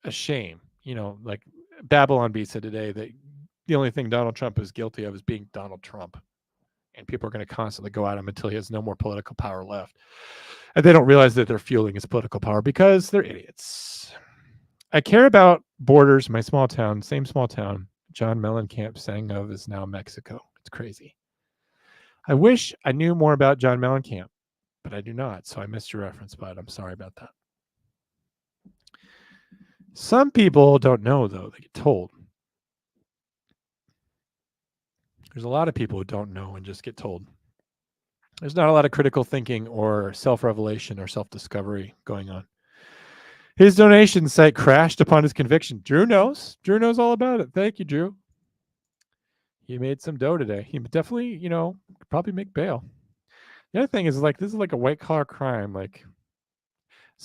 a shame. Like Babylon Bee said today that the only thing Donald Trump is guilty of is being Donald Trump. And people are going to constantly go at him until he has no more political power left. And they don't realize that they're fueling his political power because they're idiots. I care about borders. My small town, same small town, John Mellencamp sang of is now Mexico. It's crazy. I wish I knew more about John Mellencamp, but I do not. So I missed your reference, bud. I'm sorry about that. Some people don't know, though. They get told. There's a lot of people who don't know and just get told. There's not a lot of critical thinking or self-revelation or self-discovery going on. His donation site crashed upon his conviction. Drew knows. Drew knows all about it. Thank you, Drew. He made some dough today. He definitely, could probably make bail. The other thing is this is like a white-collar crime. Like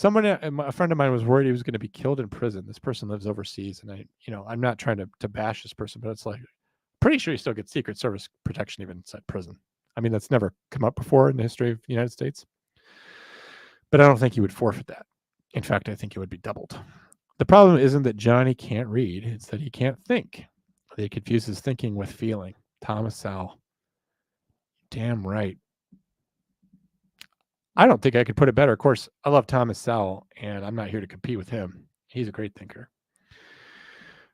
a friend of mine was worried he was going to be killed in prison. This person lives overseas, and I'm not trying to bash this person, but it's like pretty sure he still gets Secret Service protection even inside prison. I mean, that's never come up before in the history of the United States. But I don't think he would forfeit that. In fact, I think it would be doubled. The problem isn't that Johnny can't read. It's that he can't think. He confuses thinking with feeling. Thomas Sowell. Damn right. I don't think I could put it better. Of course, I love Thomas Sowell, and I'm not here to compete with him. He's a great thinker.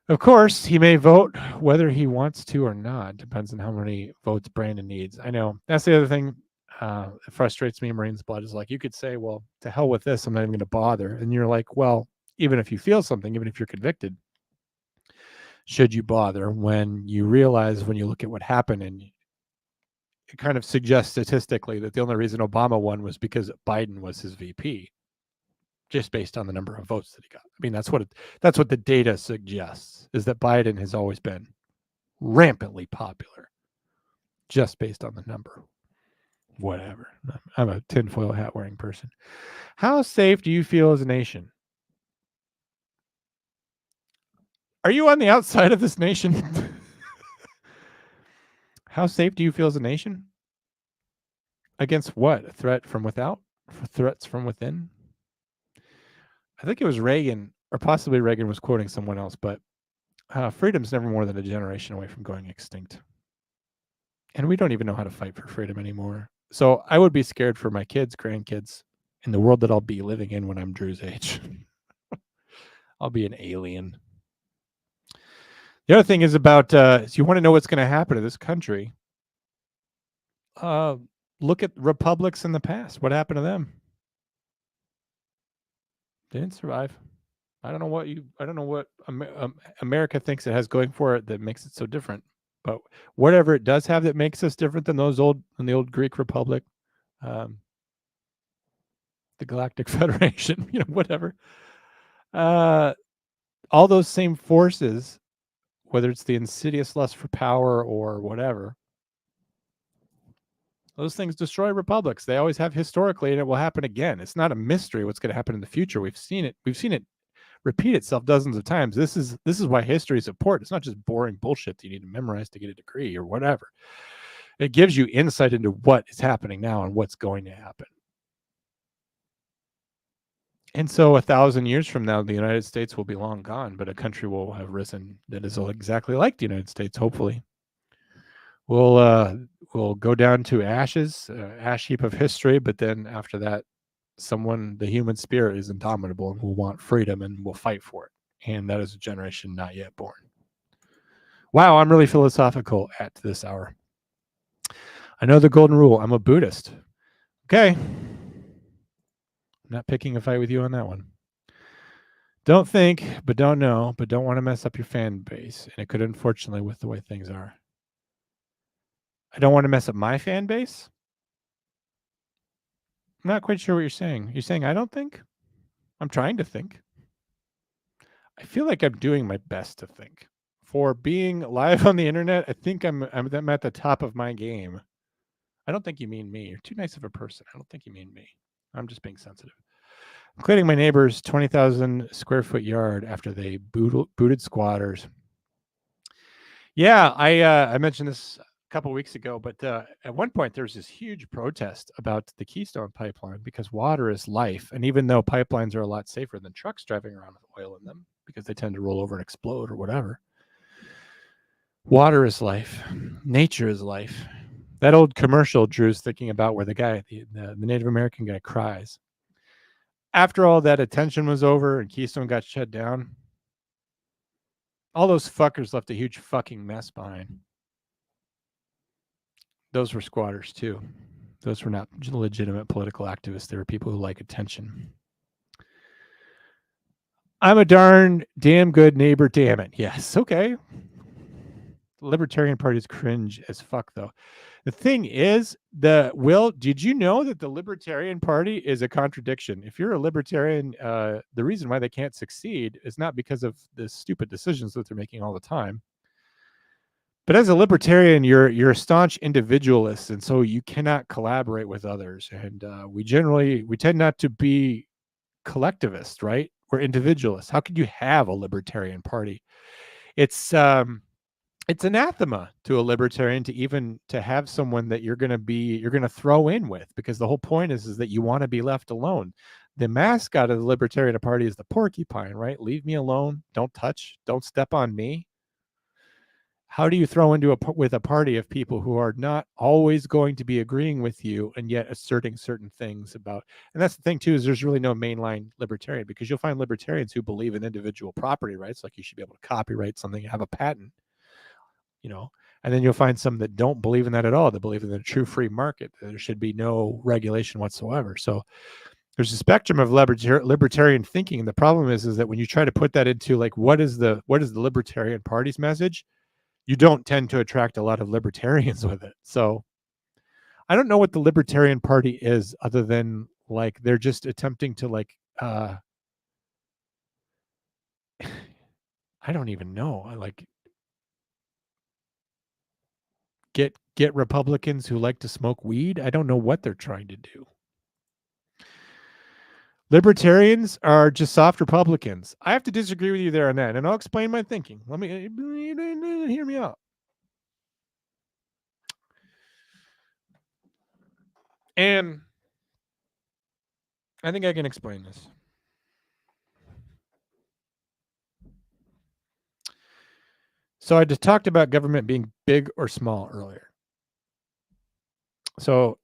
Of course, he may vote whether he wants to or not. Depends on how many votes Brandon needs. I know. That's the other thing that frustrates me, Marine's Blood, is like you could say, well, to hell with this. I'm not even going to bother. And you're like, well, even if you feel something, even if you're convicted, should you bother when you realize when you look at what happened and it kind of suggests statistically that the only reason Obama won was because Biden was his VP, just based on the number of votes that he got. I mean, that's what the data suggests, is that Biden has always been rampantly popular, just based on the number. Whatever. I'm a tinfoil hat wearing person. How safe do you feel as a nation? Are you on the outside of this nation? How safe do you feel as a nation? Against what? A threat from without? Threats from within? I think it was Reagan, or possibly Reagan was quoting someone else, but freedom's never more than a generation away from going extinct. And we don't even know how to fight for freedom anymore. So I would be scared for my kids, grandkids, in the world that I'll be living in when I'm Drew's age. I'll be an alien. The other thing is about, if you want to know what's going to happen to this country, look at republics in the past. What happened to them? They didn't survive. I don't know what America thinks it has going for it that makes it so different. But whatever it does have that makes us different than the old Greek Republic, the Galactic Federation, whatever. All those same forces, whether it's the insidious lust for power or whatever, those things destroy republics. They always have historically, and it will happen again. It's not a mystery what's going to happen in the future. We've seen it repeat itself dozens of times. This is why history is important. It's not just boring bullshit that you need to memorize to get a degree or whatever. It gives you insight into what is happening now and what's going to happen. And so 1,000 years from now, the United States will be long gone, but a country will have risen that is exactly like the United States, hopefully. We'll go down to ashes, ash heap of history, but then after that, the human spirit is indomitable and will want freedom and will fight for it. And that is a generation not yet born. Wow, I'm really philosophical at this hour. I know the golden rule. I'm a Buddhist. Okay. I'm not picking a fight with you on that one. Don't think, but don't know, but don't want to mess up your fan base. And it could, unfortunately, with the way things are. I don't want to mess up my fan base. I'm not quite sure what you're saying. You're saying I don't think? I'm trying to think. I feel like I'm doing my best to think. For being live on the internet, I think I'm at the top of my game. I don't think you mean me. You're too nice of a person. I don't think you mean me. I'm just being sensitive. I'm cleaning my neighbor's 20,000 square foot yard after they booted squatters. Yeah, I mentioned this a couple weeks ago, but at one point there was this huge protest about the Keystone pipeline because water is life. And even though pipelines are a lot safer than trucks driving around with oil in them because they tend to roll over and explode or whatever, water is life. Nature is life. That old commercial Drew's thinking about where the guy, the Native American guy, cries. After all that attention was over and Keystone got shut down, all those fuckers left a huge fucking mess behind. Those were squatters too. Those were not legitimate political activists. They were people who like attention. I'm a damn good neighbor, damn it. Yes, okay. The Libertarian Party is cringe as fuck, though. The thing is, did you know that the Libertarian Party is a contradiction? If you're a libertarian, the reason why they can't succeed is not because of the stupid decisions that they're making all the time. But as a libertarian, you're a staunch individualist, and so you cannot collaborate with others. And we tend not to be collectivist, right? We're individualists. How could you have a libertarian party? It's anathema to a libertarian to have someone that you're going to throw in with, because the whole point is that you want to be left alone. The mascot of the Libertarian Party is the porcupine, right? Leave me alone. Don't touch. Don't step on me. How do you throw into with a party of people who are not always going to be agreeing with you and yet asserting certain things about? And that's the thing too, is there's really no mainline libertarian, because you'll find libertarians who believe in individual property rights, like you should be able to copyright something, have a patent, and then you'll find some that don't believe in that at all. They believe in the true free market. There should be no regulation whatsoever. So there's a spectrum of libertarian thinking, and the problem is that when you try to put that into like what is the Libertarian Party's message, you don't tend to attract a lot of libertarians with it. So I don't know what the Libertarian Party is, other than like they're just attempting to like I don't even know. Like get Republicans who like to smoke weed. I don't know what they're trying to do. Libertarians are just soft Republicans. I have to disagree with you there on that, and I'll explain my thinking. Let me hear me out. And I think I can explain this. So I just talked about government being big or small earlier. So,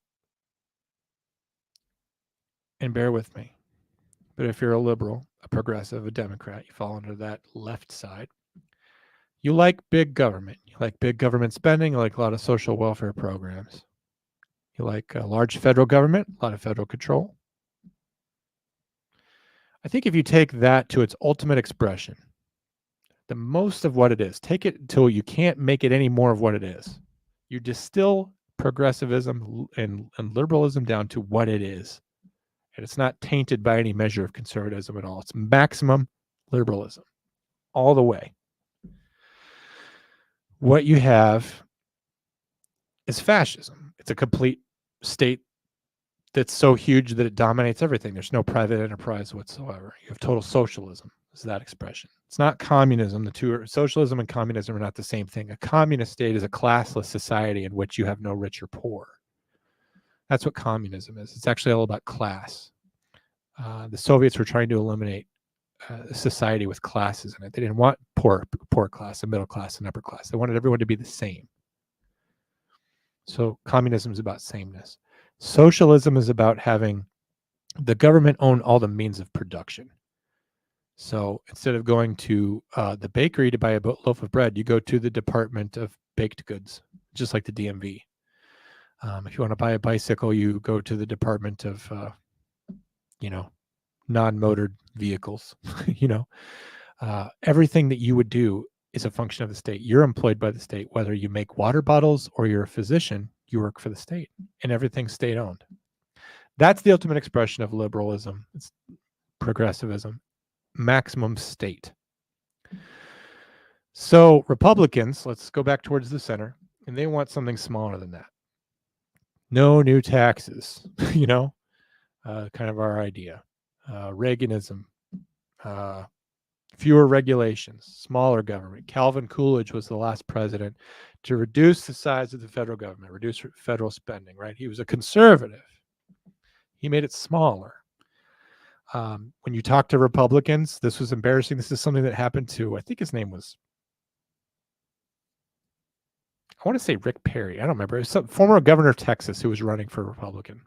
and bear with me, but if you're a liberal, a progressive, a Democrat, you fall under that left side. You like big government. You like big government spending. You like a lot of social welfare programs. You like a large federal government, a lot of federal control. I think if you take that to its ultimate expression, the most of what it is, take it until you can't make it any more of what it is. You distill progressivism and liberalism down to what it is. And it's not tainted by any measure of conservatism at all. It's maximum liberalism all the way. What you have is fascism. It's a complete state that's so huge that it dominates everything. There's no private enterprise whatsoever. You have total socialism, is that expression. It's not communism. The two are, socialism and communism are not the same thing. A communist state is a classless society in which you have no rich or poor. That's what communism is. It's actually all about class. The Soviets were trying to eliminate a society with classes in it. They didn't want poor class and middle class and upper class. They wanted everyone to be the same. So communism is about sameness. Socialism is about having the government own all the means of production. So instead of going to the bakery to buy a loaf of bread, you go to the Department of Baked Goods, just like the DMV. If you want to buy a bicycle, you go to the Department of, non-motored vehicles. Everything that you would do is a function of the state. You're employed by the state, whether you make water bottles or you're a physician, you work for the state, and everything's state owned. That's the ultimate expression of liberalism. It's progressivism, maximum state. So Republicans, let's go back towards the center, and they want something smaller than that. No new taxes, kind of our idea. Reaganism, fewer regulations, smaller government. Calvin Coolidge was the last president to reduce the size of the federal government, reduce federal spending, right? He was a conservative. He made it smaller. When you talk to Republicans, this was embarrassing. This is something that happened to, I think his name was, I want to say Rick Perry. I don't remember. It was some former governor of Texas who was running for Republican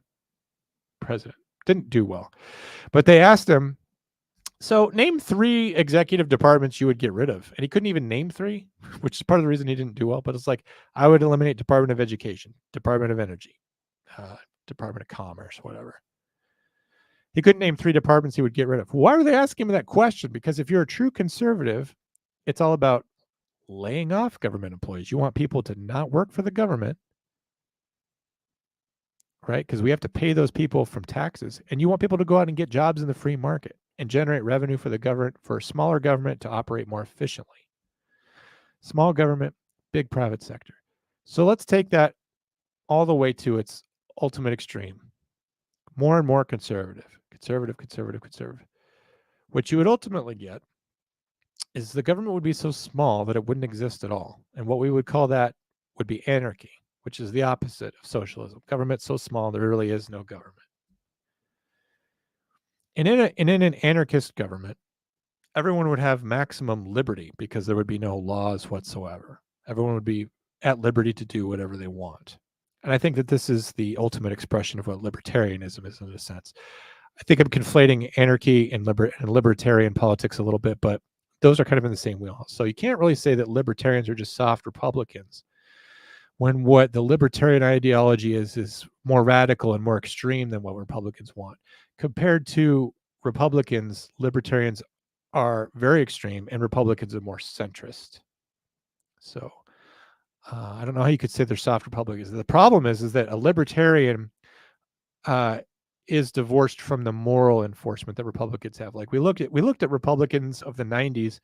president. Didn't do well. But they asked him, so name 3 executive departments you would get rid of. And he couldn't even name 3, which is part of the reason he didn't do well. But it's like, I would eliminate Department of Education, Department of Energy, Department of Commerce, whatever. He couldn't name 3 departments he would get rid of. Why were they asking him that question? Because if you're a true conservative, it's all about laying off government employees. You want people to not work for the government, right? Because we have to pay those people from taxes. And you want people to go out and get jobs in the free market and generate revenue for the government, for a smaller government to operate more efficiently. Small government, big private sector. So let's take that all the way to its ultimate extreme. More and more conservative. What you would ultimately get is the government would be so small that it wouldn't exist at all. And what we would call that would be anarchy, which is the opposite of socialism. Government so small there really is no government. And in an anarchist government, everyone would have maximum liberty because there would be no laws whatsoever. Everyone would be at liberty to do whatever they want. And I think that this is the ultimate expression of what libertarianism is in a sense. I think I'm conflating anarchy and libertarian politics a little bit, but those are kind of in the same wheelhouse. So you can't really say that libertarians are just soft Republicans, when what the libertarian ideology is more radical and more extreme than what Republicans want. Compared to Republicans, libertarians are very extreme and Republicans are more centrist. So I don't know how you could say they're soft Republicans. The problem is that a libertarian is divorced from the moral enforcement that Republicans have. Like we looked at Republicans of the 90s,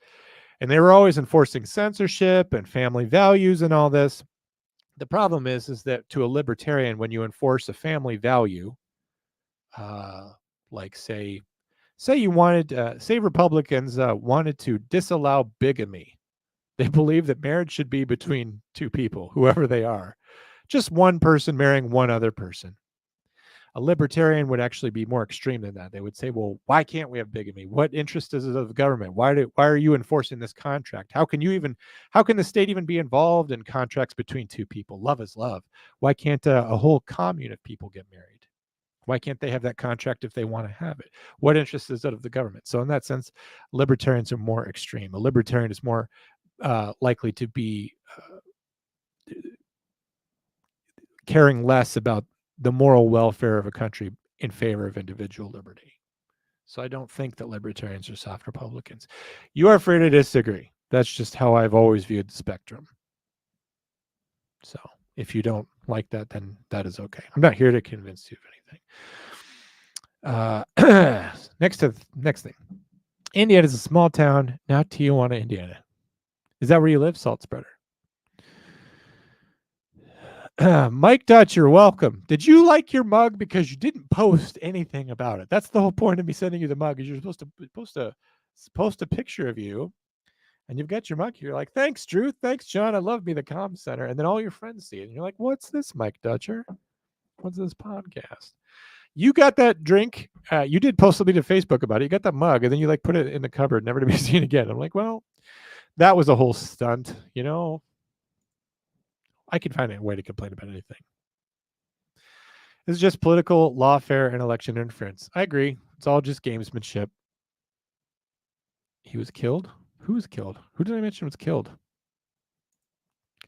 and they were always enforcing censorship and family values and all this. The problem is that to a libertarian, when you enforce a family value, like say you wanted, say Republicans wanted to disallow bigamy. They believe that marriage should be between 2 people, whoever they are, just one person marrying one other person. A libertarian would actually be more extreme than that. They would say, well, why can't we have bigamy? What interest is it of the government? Why are you enforcing this contract? How can the state even be involved in contracts between 2 people? Love is love. Why can't a whole commune of people get married? Why can't they have that contract if they want to have it? What interest is it of the government? So in that sense, libertarians are more extreme. A libertarian is more likely to be caring less about the moral welfare of a country in favor of individual liberty. So I don't think that libertarians are soft Republicans. You are free to disagree. That's just how I've always viewed the spectrum. So if you don't like that, then that is okay. I'm not here to convince you of anything. Next thing. Indiana is a small town, now Tijuana, Indiana. Is that where you live, Salt Spreader? Mike Dutch, you're welcome. Did you like your mug because you didn't post anything about it? That's the whole point of me sending you the mug. Is you're supposed to post a picture of you, and you've got your mug here. You're like, thanks, Drew. Thanks, John. I love me the Comm Center. And then all your friends see it, and you're like, what's this, Mike Dutcher? What's this podcast? You got that drink. You did post something to Facebook about it. You got that mug, and then you like put it in the cupboard, never to be seen again. I'm like, well, that was a whole stunt, I can find a way to complain about anything. This is just political, lawfare, and election interference. I agree. It's all just gamesmanship. He was killed? Who was killed? Who did I mention was killed?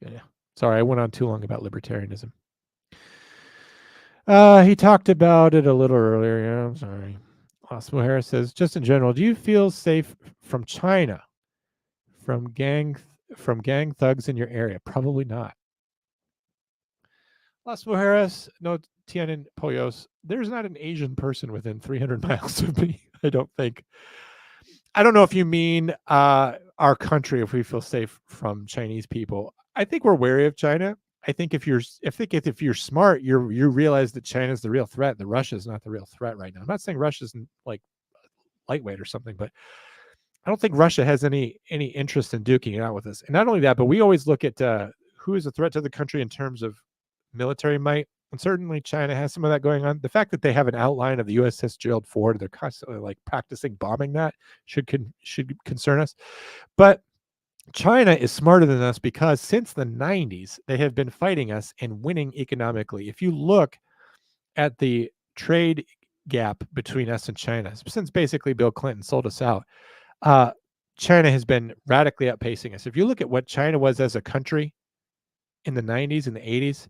Okay. Sorry, I went on too long about libertarianism. He talked about it a little earlier. Yeah, I'm sorry. Osmo Harris says, just in general, do you feel safe from China, from gang thugs in your area? Probably not. Las Mujeres, no tienen pollos. There's not an Asian person within 300 miles of me, I don't think. I don't know if you mean our country, if we feel safe from Chinese people. I think we're wary of China. I think if you're smart, you realize that China's the real threat. That Russia's not the real threat right now. I'm not saying Russia's like lightweight or something, but I don't think Russia has any interest in duking it out with us. And not only that, but we always look at who is a threat to the country in terms of military might. And certainly China has some of that going on. The fact that they have an outline of the USS Gerald Ford, they're constantly like practicing bombing that should concern us. But China is smarter than us because since the 90s, they have been fighting us and winning economically. If you look at the trade gap between us and China, since basically Bill Clinton sold us out, China has been radically outpacing us. If you look at what China was as a country in the 90s and the 80s,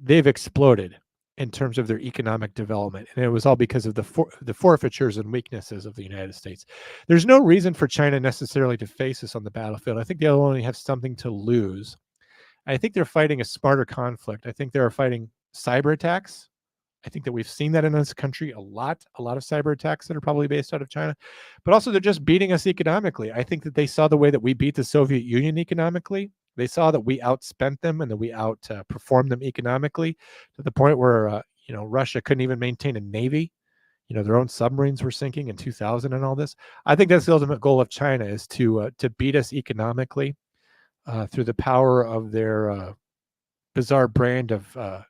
they've exploded in terms of their economic development. And it was all because of the forfeitures and weaknesses of the United States. There's no reason for China necessarily to face us on the battlefield. I think they'll only have something to lose. I think they're fighting a smarter conflict. I think they're fighting cyber attacks. I think that we've seen that in this country a lot of cyber attacks that are probably based out of China, but also they're just beating us economically. I think that they saw the way that we beat the Soviet Union economically. They saw that we outspent them and that we outperformed them economically to the point where, Russia couldn't even maintain a navy. Their own submarines were sinking in 2000 and all this. I think that's the ultimate goal of China is to beat us economically through the power of their bizarre brand of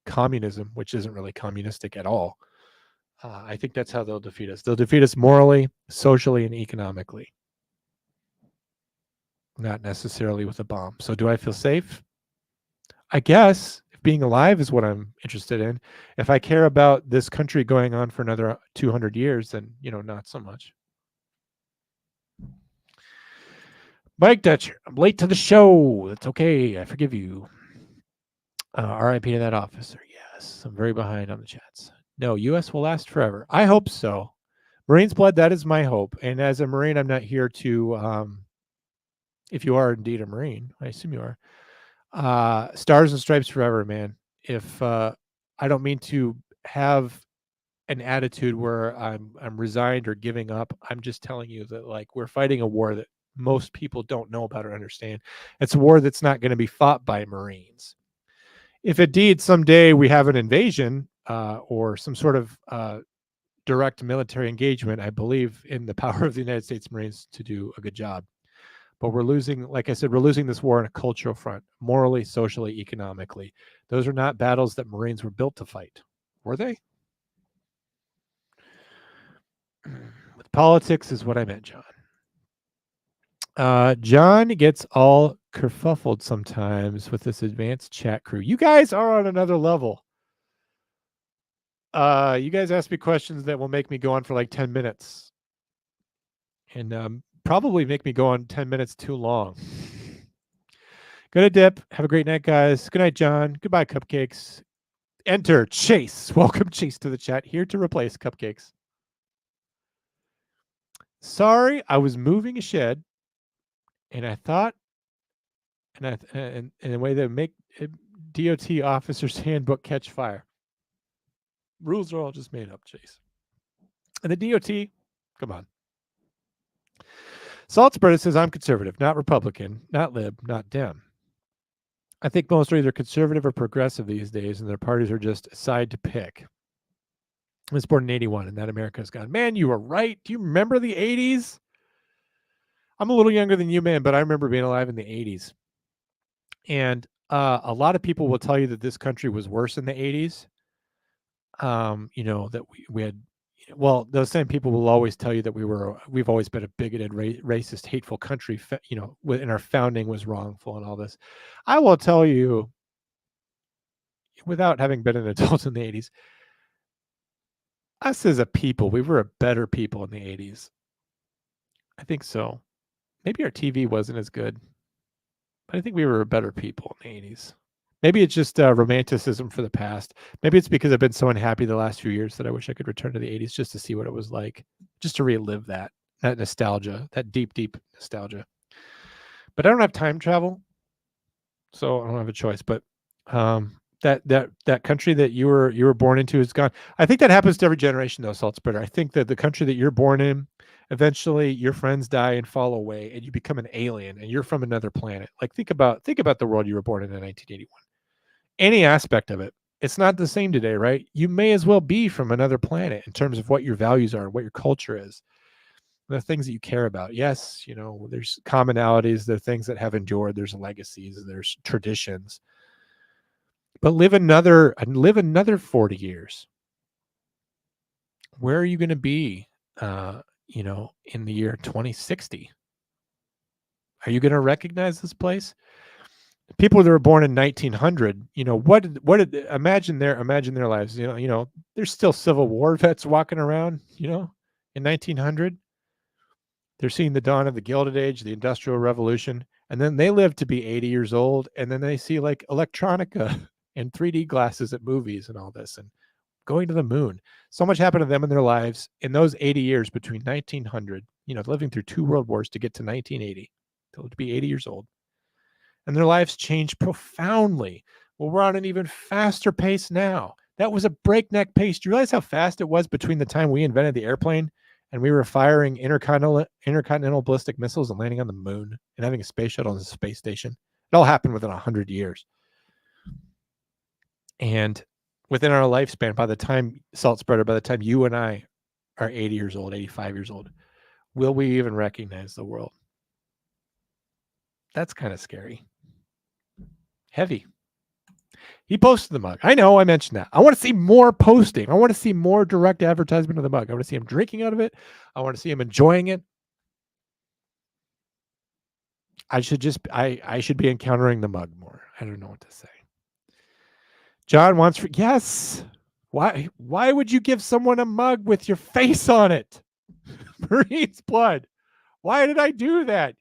communism, which isn't really communistic at all. I think that's how they'll defeat us. They'll defeat us morally, socially, and economically, not necessarily with a bomb. So do I feel safe? I guess if being alive is what I'm interested in. If I care about this country going on for another 200 years, then, not so much. Mike Dutcher, I'm late to the show. That's okay. I forgive you. RIP to that officer. Yes, I'm very behind on the chats. No, U.S. will last forever. I hope so. Marine's blood, that is my hope. And as a Marine, I'm not here to, if you are indeed a Marine, I assume you are, stars and stripes forever, man. If I don't mean to have an attitude where I'm resigned or giving up. I'm just telling you that like we're fighting a war that most people don't know about or understand. It's a war that's not going to be fought by Marines. If indeed someday we have an invasion or some sort of direct military engagement, I believe in the power of the United States Marines to do a good job. But we're losing, like I said, we're losing this war on a cultural front, morally, socially, economically. Those are not battles that Marines were built to fight. Were they? With politics is what I meant, John. John gets all kerfuffled sometimes with this advanced chat crew. You guys are on another level. You guys ask me questions that will make me go on for like 10 minutes. And probably make me go on 10 minutes too long. Go to dip. Have a great night, guys. Good night, John. Goodbye, Cupcakes. Enter Chase. Welcome, Chase, to the chat. Here to replace Cupcakes. Sorry, I was moving a shed, and I thought, and in a way that make DOT officer's handbook catch fire. Rules are all just made up, Chase. And the DOT, come on. Saltsburger says, I'm conservative, not Republican, not lib, not Dem. I think most are either conservative or progressive these days, and their parties are just a side to pick. I was born in 81, and that America's gone. Man, you were right. Do you remember the 80s? I'm a little younger than you, man, but I remember being alive in the 80s. And a lot of people will tell you that this country was worse in the 80s. That we had, well, those same people will always tell you that we've always been a bigoted, racist, hateful country, and our founding was wrongful and all this. I will tell you, without having been an adult in the 80s, us as a people, we were a better people in the 80s. I think so. Maybe our TV wasn't as good, but I think we were a better people in the 80s. Maybe it's just romanticism for the past. Maybe it's because I've been so unhappy the last few years that I wish I could return to the 80s just to see what it was like, just to relive that nostalgia, that deep, deep nostalgia. But I don't have time travel, so I don't have a choice. But that country that you were born into is gone. I think that happens to every generation, though, Salt Spreader. I think that the country that you're born in, eventually your friends die and fall away, and you become an alien, and you're from another planet. Like think about the world you were born in 1981. Any aspect of it, it's not the same today, right? You may as well be from another planet in terms of what your values are, what your culture is, the things that you care about. Yes, there's commonalities, there are things that have endured, there's legacies, there's traditions. But live another 40 years. Where are you going to be in the year 2060? Are you going to recognize this place? People that were born in 1900, imagine their lives. There's still Civil War vets walking around, in 1900. They're seeing the dawn of the Gilded Age, the Industrial Revolution, and then they live to be 80 years old, and then they see like electronica and 3D glasses at movies and all this, and going to the moon. So much happened to them in their lives in those 80 years between 1900, living through 2 world wars to get to 1980, to be 80 years old. And their lives changed profoundly. Well, we're on an even faster pace now. That was a breakneck pace. Do you realize how fast it was between the time we invented the airplane and we were firing intercontinental ballistic missiles and landing on the moon and having a space shuttle and a space station? It all happened within 100 years. And within our lifespan, by the time you and I are 80 years old, 85 years old, will we even recognize the world? That's kind of scary. Heavy. He posted the mug. I know I mentioned that. I want to see more posting. I want to see more direct advertisement of the mug. I want to see him drinking out of it. I want to see him enjoying it. I should be encountering the mug more. I don't know what to say. John wants yes. Why would you give someone a mug with your face on it? Marine's blood. Why did I do that?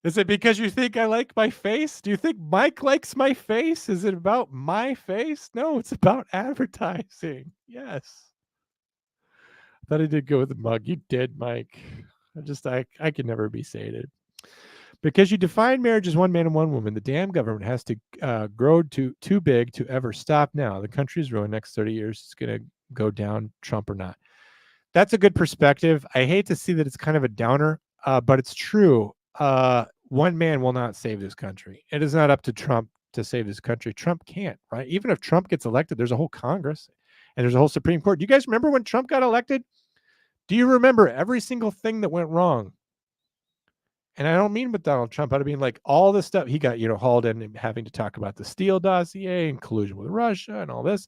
Is it because you think I like my face? Do you think Mike likes my face? Is it about my face? No, it's about advertising. Yes. I thought I did go with the mug. You did, Mike. I can never be sated. Because you define marriage as one man and one woman, the damn government has to grow too big to ever stop now. The country's ruined. Next 30 years, it's going to go down, Trump or not. That's a good perspective. I hate to see that it's kind of a downer, but it's true. One man will not save this country. It is not up to Trump to save this country. Trump can't, right? Even if Trump gets elected, there's a whole Congress and there's a whole Supreme Court. Do you guys remember when Trump got elected? Do you remember every single thing that went wrong? And I don't mean with Donald Trump. I mean like all the stuff he got, hauled in and having to talk about the Steele dossier and collusion with Russia and all this.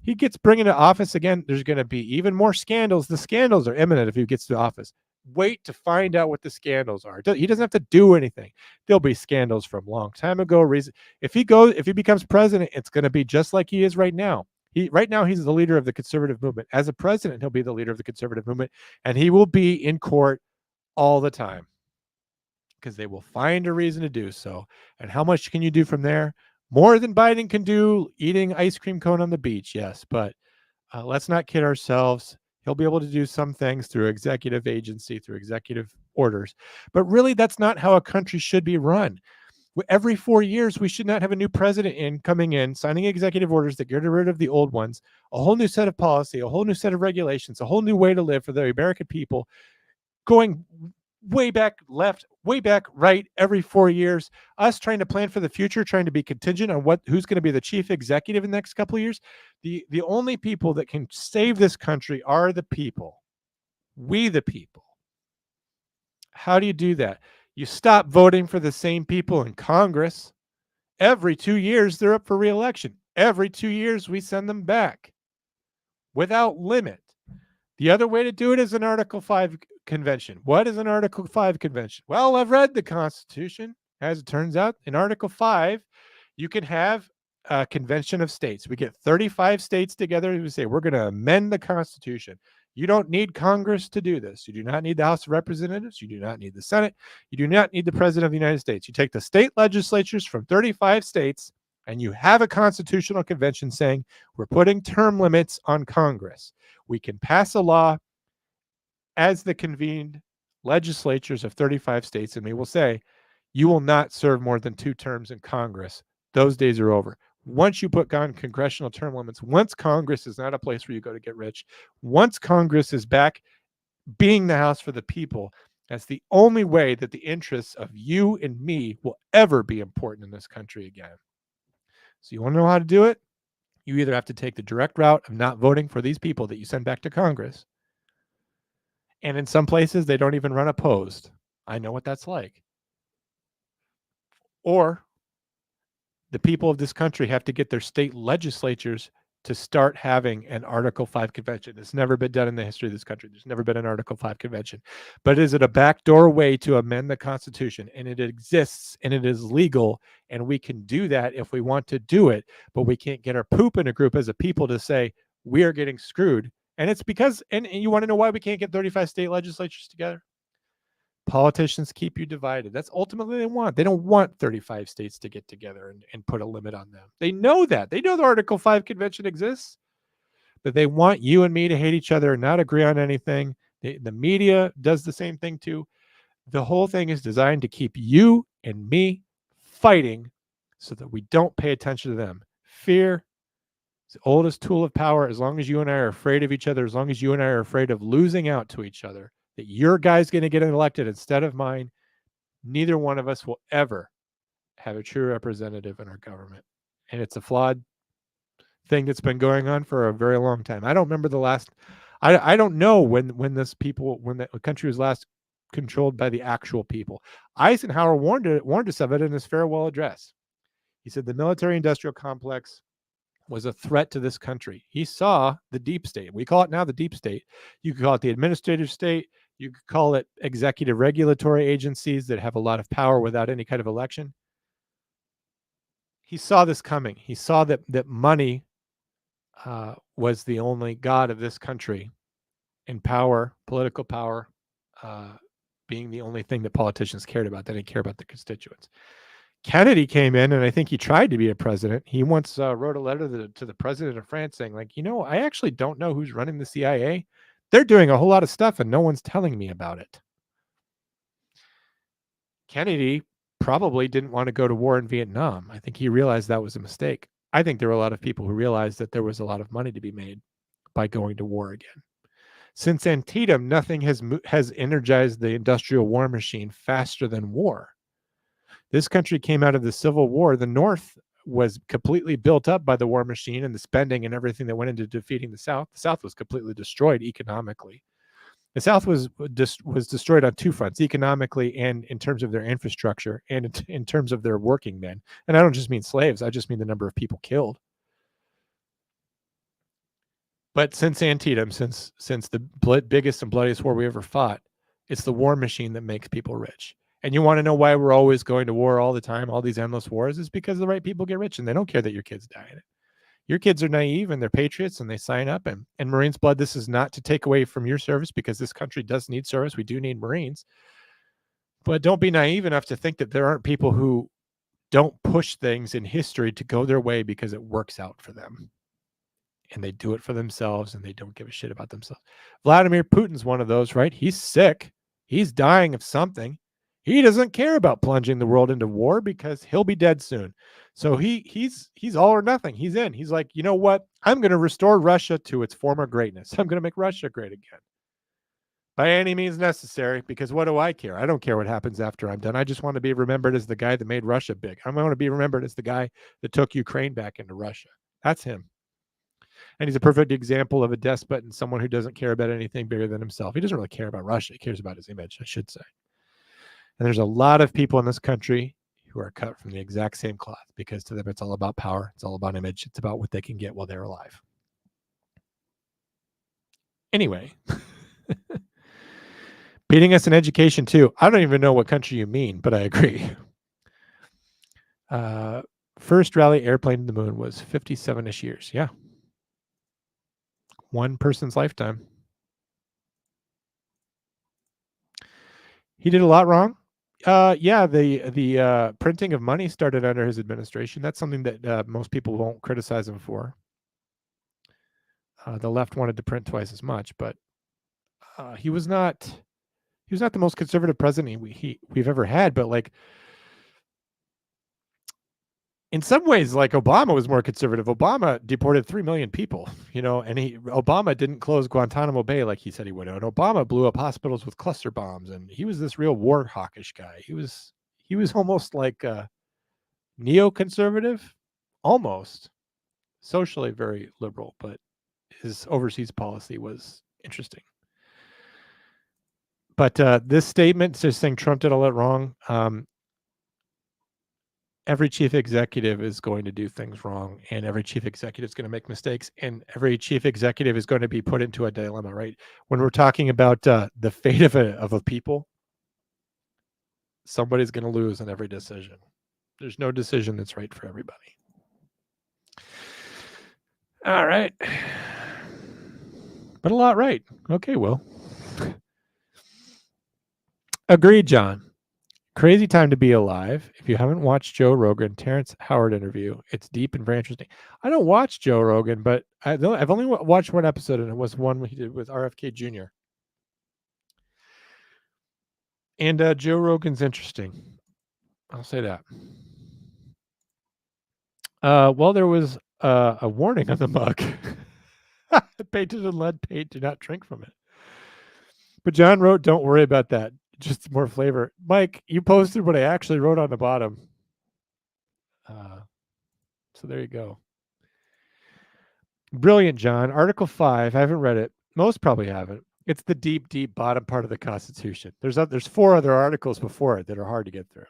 He gets bringing to office again. There's going to be even more scandals. The scandals are imminent if he gets to office. Wait to find out what the scandals are. He doesn't have to do anything. There'll be scandals from a long time ago. If he becomes president, it's going to be just like he is right now. Right now, he's the leader of the conservative movement. As a president, he'll be the leader of the conservative movement, and he will be in court all the time because they will find a reason to do so. And how much can you do from there? More than Biden can do eating ice cream cone on the beach, yes. But let's not kid ourselves. He'll be able to do some things through executive agency, through executive orders. But really, that's not how a country should be run. Every 4 years, we should not have a new president coming in, signing executive orders that get rid of the old ones, a whole new set of policy, a whole new set of regulations, a whole new way to live for the American people, going way back left, way back right every 4 years, us trying to plan for the future, trying to be contingent on who's going to be the chief executive in the next couple of years. The only people that can save this country are the people. We the people. How do you do that? You stop voting for the same people in Congress. Every 2 years, they're up for re-election. Every 2 years, we send them back without limit. The other way to do it is an Article 5 convention. What is an Article 5 convention? Well, I've read the Constitution. As it turns out, in Article 5, you can have a convention of states. We get 35 states together and we say, we're going to amend the Constitution. You don't need Congress to do this. You do not need the House of Representatives. You do not need the Senate. You do not need the President of the United States. You take the state legislatures from 35 states and you have a constitutional convention saying we're putting term limits on Congress, we can pass a law as the convened legislatures of 35 states, and we will say, you will not serve more than 2 terms in Congress. Those days are over. Once you put on congressional term limits, once Congress is not a place where you go to get rich, once Congress is back being the house for the people, that's the only way that the interests of you and me will ever be important in this country again. So you want to know how to do it? You either have to take the direct route of not voting for these people that you send back to Congress. And in some places, they don't even run opposed. I know what that's like. Or the people of this country have to get their state legislatures to start having an Article 5 convention. It's never been done in the history of this country. There's never been an Article 5 convention. But is it a backdoor way to amend the Constitution? And it exists and it is legal. And we can do that if we want to do it. But we can't get our poop in a group as a people to say, we are getting screwed. And it's because, and you want to know why we can't get 35 state legislatures together? Politicians keep you divided. That's ultimately what they want. They don't want 35 states to get together and put a limit on them. They know that. They know the Article 5 convention exists, but they want you and me to hate each other and not agree on anything. The media does the same thing too. The whole thing is designed to keep you and me fighting so that we don't pay attention to them. Fear is the oldest tool of power. As long as you and I are afraid of each other, as long as you and I are afraid of losing out to each other, that your guy's going to get elected instead of mine, neither one of us will ever have a true representative in our government. And it's a flawed thing that's been going on for a very long time. I don't remember the last, I don't know when the country was last controlled by the actual people. Eisenhower warned us of it in his farewell address. He said the military-industrial complex was a threat to this country. He saw the deep state. We call it now the deep state. You could call it the administrative state. You could call it executive regulatory agencies that have a lot of power without any kind of election. He saw this coming. He saw that money was the only god of this country, and power, political power, being the only thing that politicians cared about. They didn't care about the constituents. Kennedy came in, and I think he tried to be a president. He once wrote a letter to the president of France saying, like, I actually don't know who's running the CIA. They're doing a whole lot of stuff, and no one's telling me about it. Kennedy probably didn't want to go to war in Vietnam. I think he realized that was a mistake. I think there were a lot of people who realized that there was a lot of money to be made by going to war again. Since Antietam, nothing has energized the industrial war machine faster than war. This country came out of the Civil War. The North was completely built up by the war machine and the spending and everything that went into defeating the South. The South was completely destroyed economically. The South was destroyed on 2 fronts, economically and in terms of their infrastructure and in terms of their working men. And I don't just mean slaves. I just mean the number of people killed. But since Antietam, since the biggest and bloodiest war we ever fought, it's the war machine that makes people rich. And you want to know why we're always going to war all the time, all these endless wars, is because the right people get rich and they don't care that your kids die in it. Your kids are naive and they're patriots and they sign up. And Marines blood, this is not to take away from your service because this country does need service. We do need Marines. But don't be naive enough to think that there aren't people who don't push things in history to go their way because it works out for them. And they do it for themselves and they don't give a shit about themselves. Vladimir Putin's one of those, right? He's sick. He's dying of something. He doesn't care about plunging the world into war because he'll be dead soon. So he's all or nothing. He's in. He's like, you know what? I'm going to restore Russia to its former greatness. I'm going to make Russia great again. By any means necessary, because what do I care? I don't care what happens after I'm done. I just want to be remembered as the guy that made Russia big. I want to be remembered as the guy that took Ukraine back into Russia. That's him. And he's a perfect example of a despot and someone who doesn't care about anything bigger than himself. He doesn't really care about Russia. He cares about his image, I should say. And there's a lot of people in this country who are cut from the exact same cloth because to them it's all about power. It's all about image. It's about what they can get while they're alive. Anyway, beating us in education too. I don't even know what country you mean, but I agree. First rally airplane to the moon was 57-ish years. Yeah. One person's lifetime. He did a lot wrong. Yeah, the printing of money started under his administration. That's something that most people won't criticize him for. The left wanted to print twice as much, but he was not the most conservative president we've ever had. But like, in some ways, like, Obama was more conservative. Obama deported 3 million people, and Obama didn't close Guantanamo Bay like he said he would. And Obama blew up hospitals with cluster bombs, and he was this real war hawkish guy. He was almost like a neoconservative, almost socially very liberal, but his overseas policy was interesting. But this statement just saying Trump did all that wrong. Every chief executive is going to do things wrong, and every chief executive is going to make mistakes, and every chief executive is going to be put into a dilemma, right? When we're talking about the fate of a people, somebody's going to lose in every decision. There's no decision that's right for everybody. All right. But a lot right. Okay, Will. Agreed, John. Crazy time to be alive. If you haven't watched Joe Rogan, Terrence Howard interview, it's deep and very interesting. I don't watch Joe Rogan, but I've only watched one episode, and it was one he did with RFK Jr. And Joe Rogan's interesting. I'll say that. Well, there was a warning on the mug. Painted in lead paint, do not drink from it. But John wrote, don't worry about that. Just more flavor. Mike, you posted what I actually wrote on the bottom. So there you go. Brilliant, John. Article 5. I haven't read it. Most probably haven't. It's the deep, deep bottom part of the Constitution. There's 4 other articles before it that are hard to get through.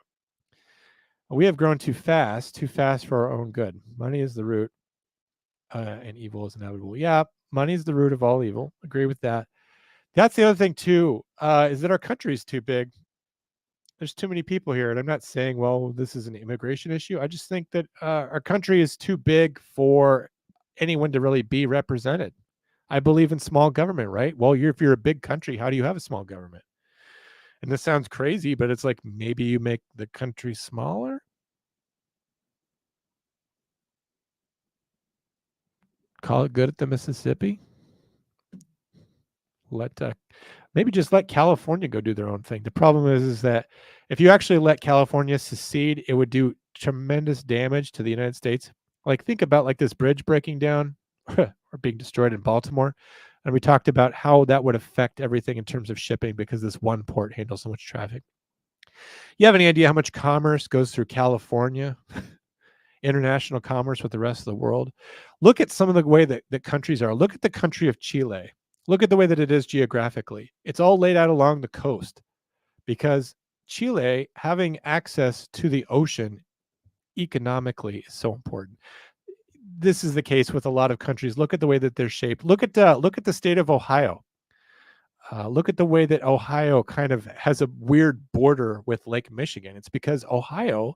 We have grown too fast for our own good. Money is the root, and evil is inevitable. Yeah, money is the root of all evil. Agree with that. That's the other thing too, is that our country is too big. There's too many people here. And I'm not saying, well, this is an immigration issue. I just think that our country is too big for anyone to really be represented. I believe in small government, right? Well, if you're a big country, how do you have a small government? And this sounds crazy, but it's like maybe you make the country smaller. Call it good at the Mississippi. Maybe just let California go do their own thing. The problem is that if you actually let California secede, it would do tremendous damage to the United States. Like, think about like this bridge breaking down or being destroyed in Baltimore. And we talked about how that would affect everything in terms of shipping because this one port handles so much traffic. You have any idea how much commerce goes through California? International commerce with the rest of the world. Look at some of the way that countries are. Look at the country of Chile. Look at the way that it is geographically. It's all laid out along the coast because Chile having access to the ocean economically is so important. This is the case with a lot of countries. Look at the way that they're shaped. Look at the state of Ohio. Look at the way that Ohio kind of has a weird border with Lake Michigan. It's because Ohio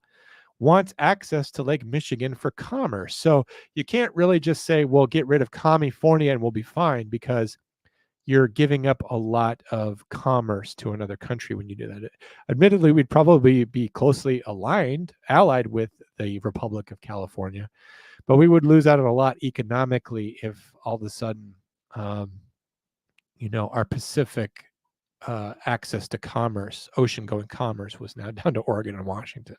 wants access to Lake Michigan for commerce. So you can't really just say, well, get rid of California and we'll be fine, because you're giving up a lot of commerce to another country when you do that. Admittedly, we'd probably be closely allied with the Republic of California, but we would lose out on a lot economically if all of a sudden, our Pacific access to commerce, ocean-going commerce, was now down to Oregon and Washington.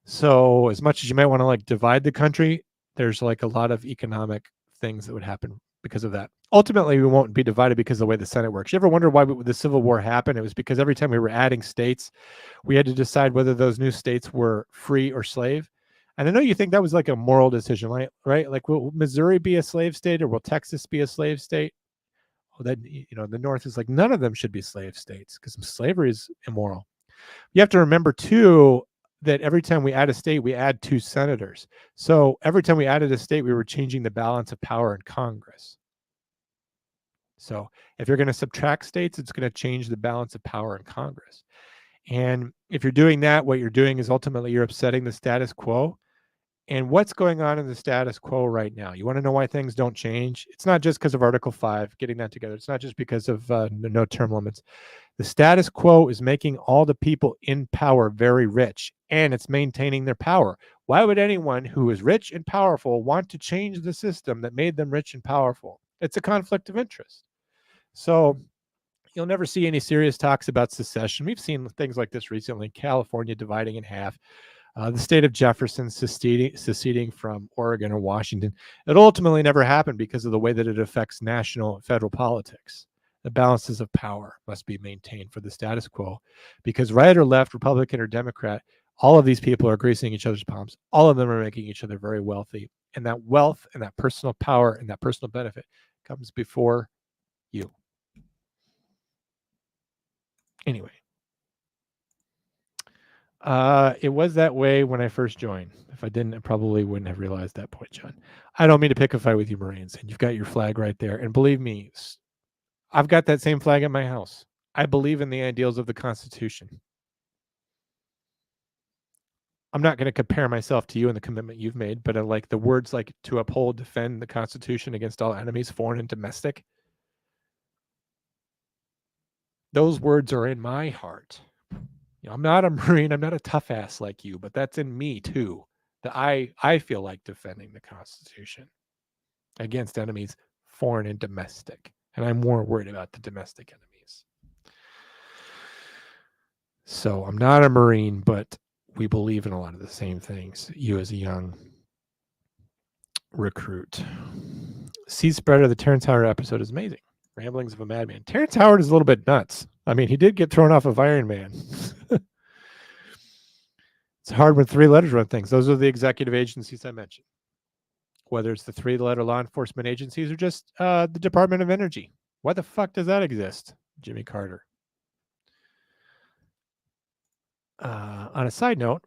So as much as you might want to like divide the country, there's like a lot of economic things that would happen because of that. Ultimately, we won't be divided because of the way the Senate works. You ever wonder why the Civil War happened? It was because every time we were adding states, we had to decide whether those new states were free or slave. And I know you think that was like a moral decision, right? Like, will Missouri be a slave state or will Texas be a slave state? Well, then, the North is like, none of them should be slave states because slavery is immoral. You have to remember, too, that every time we add a state, we add 2 senators. So every time we added a state, we were changing the balance of power in Congress. So if you're going to subtract states, it's going to change the balance of power in Congress. And if you're doing that, what you're doing is ultimately you're upsetting the status quo. And what's going on in the status quo right now? You want to know why things don't change? It's not just because of Article 5, getting that together. It's not just because of no term limits. The status quo is making all the people in power very rich, and it's maintaining their power. Why would anyone who is rich and powerful want to change the system that made them rich and powerful? It's a conflict of interest. So you'll never see any serious talks about secession. We've seen things like this recently, California dividing in half, the state of Jefferson seceding from Oregon or Washington. It ultimately never happened because of the way that it affects national and federal politics. The balances of power must be maintained for the status quo, because right or left, Republican or Democrat, all of these people are greasing each other's palms. All of them are making each other very wealthy. And that wealth and that personal power and that personal benefit comes before you. Anyway, it was that way when I first joined. If I didn't, I probably wouldn't have realized that point, John. I don't mean to pick a fight with you, Marines, and you've got your flag right there. And believe me, I've got that same flag at my house. I believe in the ideals of the Constitution. I'm not going to compare myself to you and the commitment you've made, but I like the words like to uphold, defend the Constitution against all enemies, foreign and domestic. Those words are in my heart. You know, I'm not a Marine. I'm not a tough ass like you, but that's in me too. That I feel like defending the Constitution against enemies, foreign and domestic. And I'm more worried about the domestic enemies. So I'm not a Marine, but we believe in a lot of the same things. You as a young recruit. Seed Spreader, the Terrence Howard episode is amazing. Ramblings of a Madman. Terrence Howard is a little bit nuts. I mean, he did get thrown off of Iron Man. It's hard when 3 letters run things. Those are the executive agencies I mentioned. Whether it's the 3-letter law enforcement agencies or just the Department of Energy. Why the fuck does that exist? Jimmy Carter. On a side note,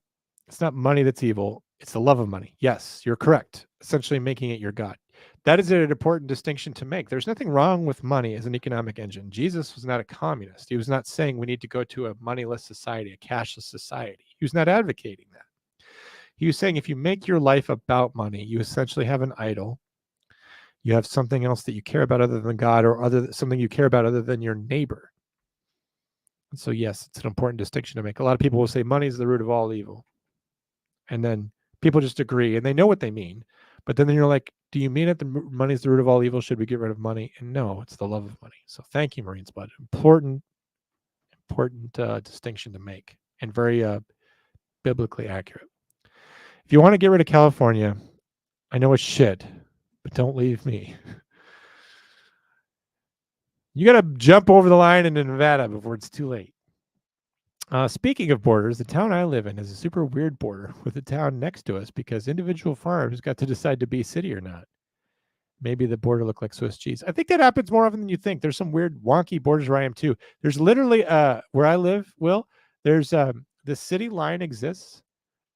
it's not money that's evil. It's the love of money. Yes, you're correct. Essentially making it your God. That is an important distinction to make. There's nothing wrong with money as an economic engine. Jesus was not a communist. He was not saying we need to go to a moneyless society, a cashless society. He was not advocating that. He was saying if you make your life about money, you essentially have an idol. You have something else that you care about other than God, or something you care about other than your neighbor. And so, yes, it's an important distinction to make. A lot of people will say money is the root of all evil. And then people just agree, and they know what they mean. But then you're like, do you mean that money is the root of all evil? Should we get rid of money? And no, it's the love of money. So thank you, Marines Blood. Important distinction to make, and very biblically accurate. If you want to get rid of California, I know it's shit, but don't leave me. You got to jump over the line into Nevada before it's too late. Speaking of borders, the town I live in is a super weird border with the town next to us because individual farms got to decide to be city or not. Maybe the border looked like Swiss cheese. I think that happens more often than you think. There's some weird wonky borders where I am too. There's literally where I live, Will, there's the city line exists,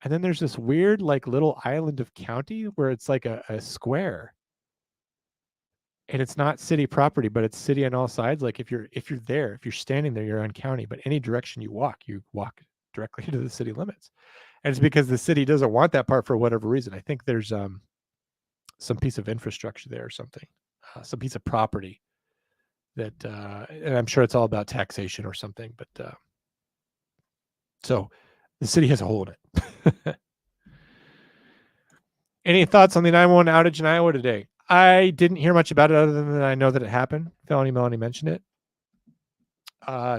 and then there's this weird like little island of county where it's like a square. And it's not city property, but it's city on all sides. Like if you're standing there, you're on county, but any direction you walk directly to the city limits. And it's because the city doesn't want that part for whatever reason. I think there's some piece of infrastructure there or something, some piece of property that, and I'm sure it's all about taxation or something, but so the city has a hold of it. Any thoughts on the 911 outage in Iowa today? I didn't hear much about it other than I know that it happened. Felony Melanie mentioned it.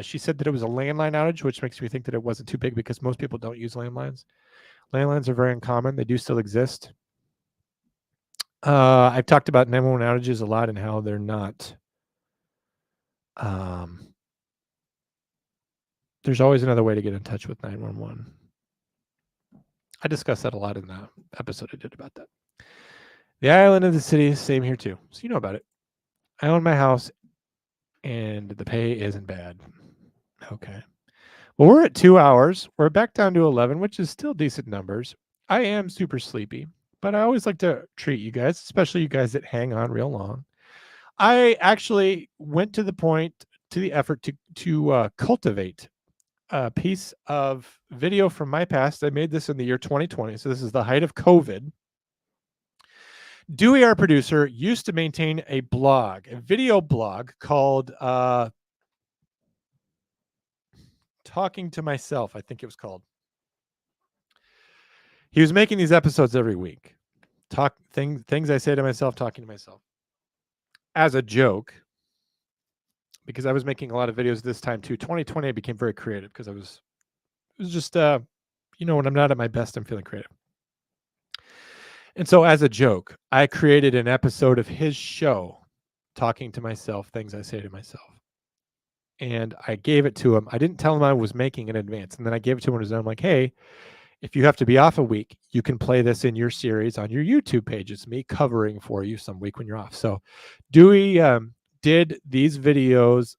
She said that it was a landline outage, which makes me think that it wasn't too big because most people don't use landlines. Landlines are very uncommon. They do still exist. I've talked about 911 outages a lot and how they're not. There's always another way to get in touch with 911. I discussed that a lot in the episode I did about that. The island of the city is same here too. So you know about it. I own my house and the pay isn't bad. Okay. Well, we're at 2 hours. We're back down to 11, which is still decent numbers. I am super sleepy, but I always like to treat you guys, especially you guys that hang on real long. I actually went to the effort to cultivate piece of video from my past. I made this in the year 2020, so this is the height of COVID. Dewey, our producer, used to maintain a blog, a video blog called Talking to Myself, I think it was called. He was making these episodes every week. Things I say to myself, talking to myself. As a joke, because I was making a lot of videos this time too. 2020, I became very creative because it was just, when I'm not at my best, I'm feeling creative. And so as a joke, I created an episode of his show, Talking to Myself, Things I Say to Myself. And I gave it to him. I didn't tell him I was making in advance. And then I gave it to him and I'm like, hey, if you have to be off a week, you can play this in your series on your YouTube page. It's me covering for you some week when you're off. So Dewey did these videos.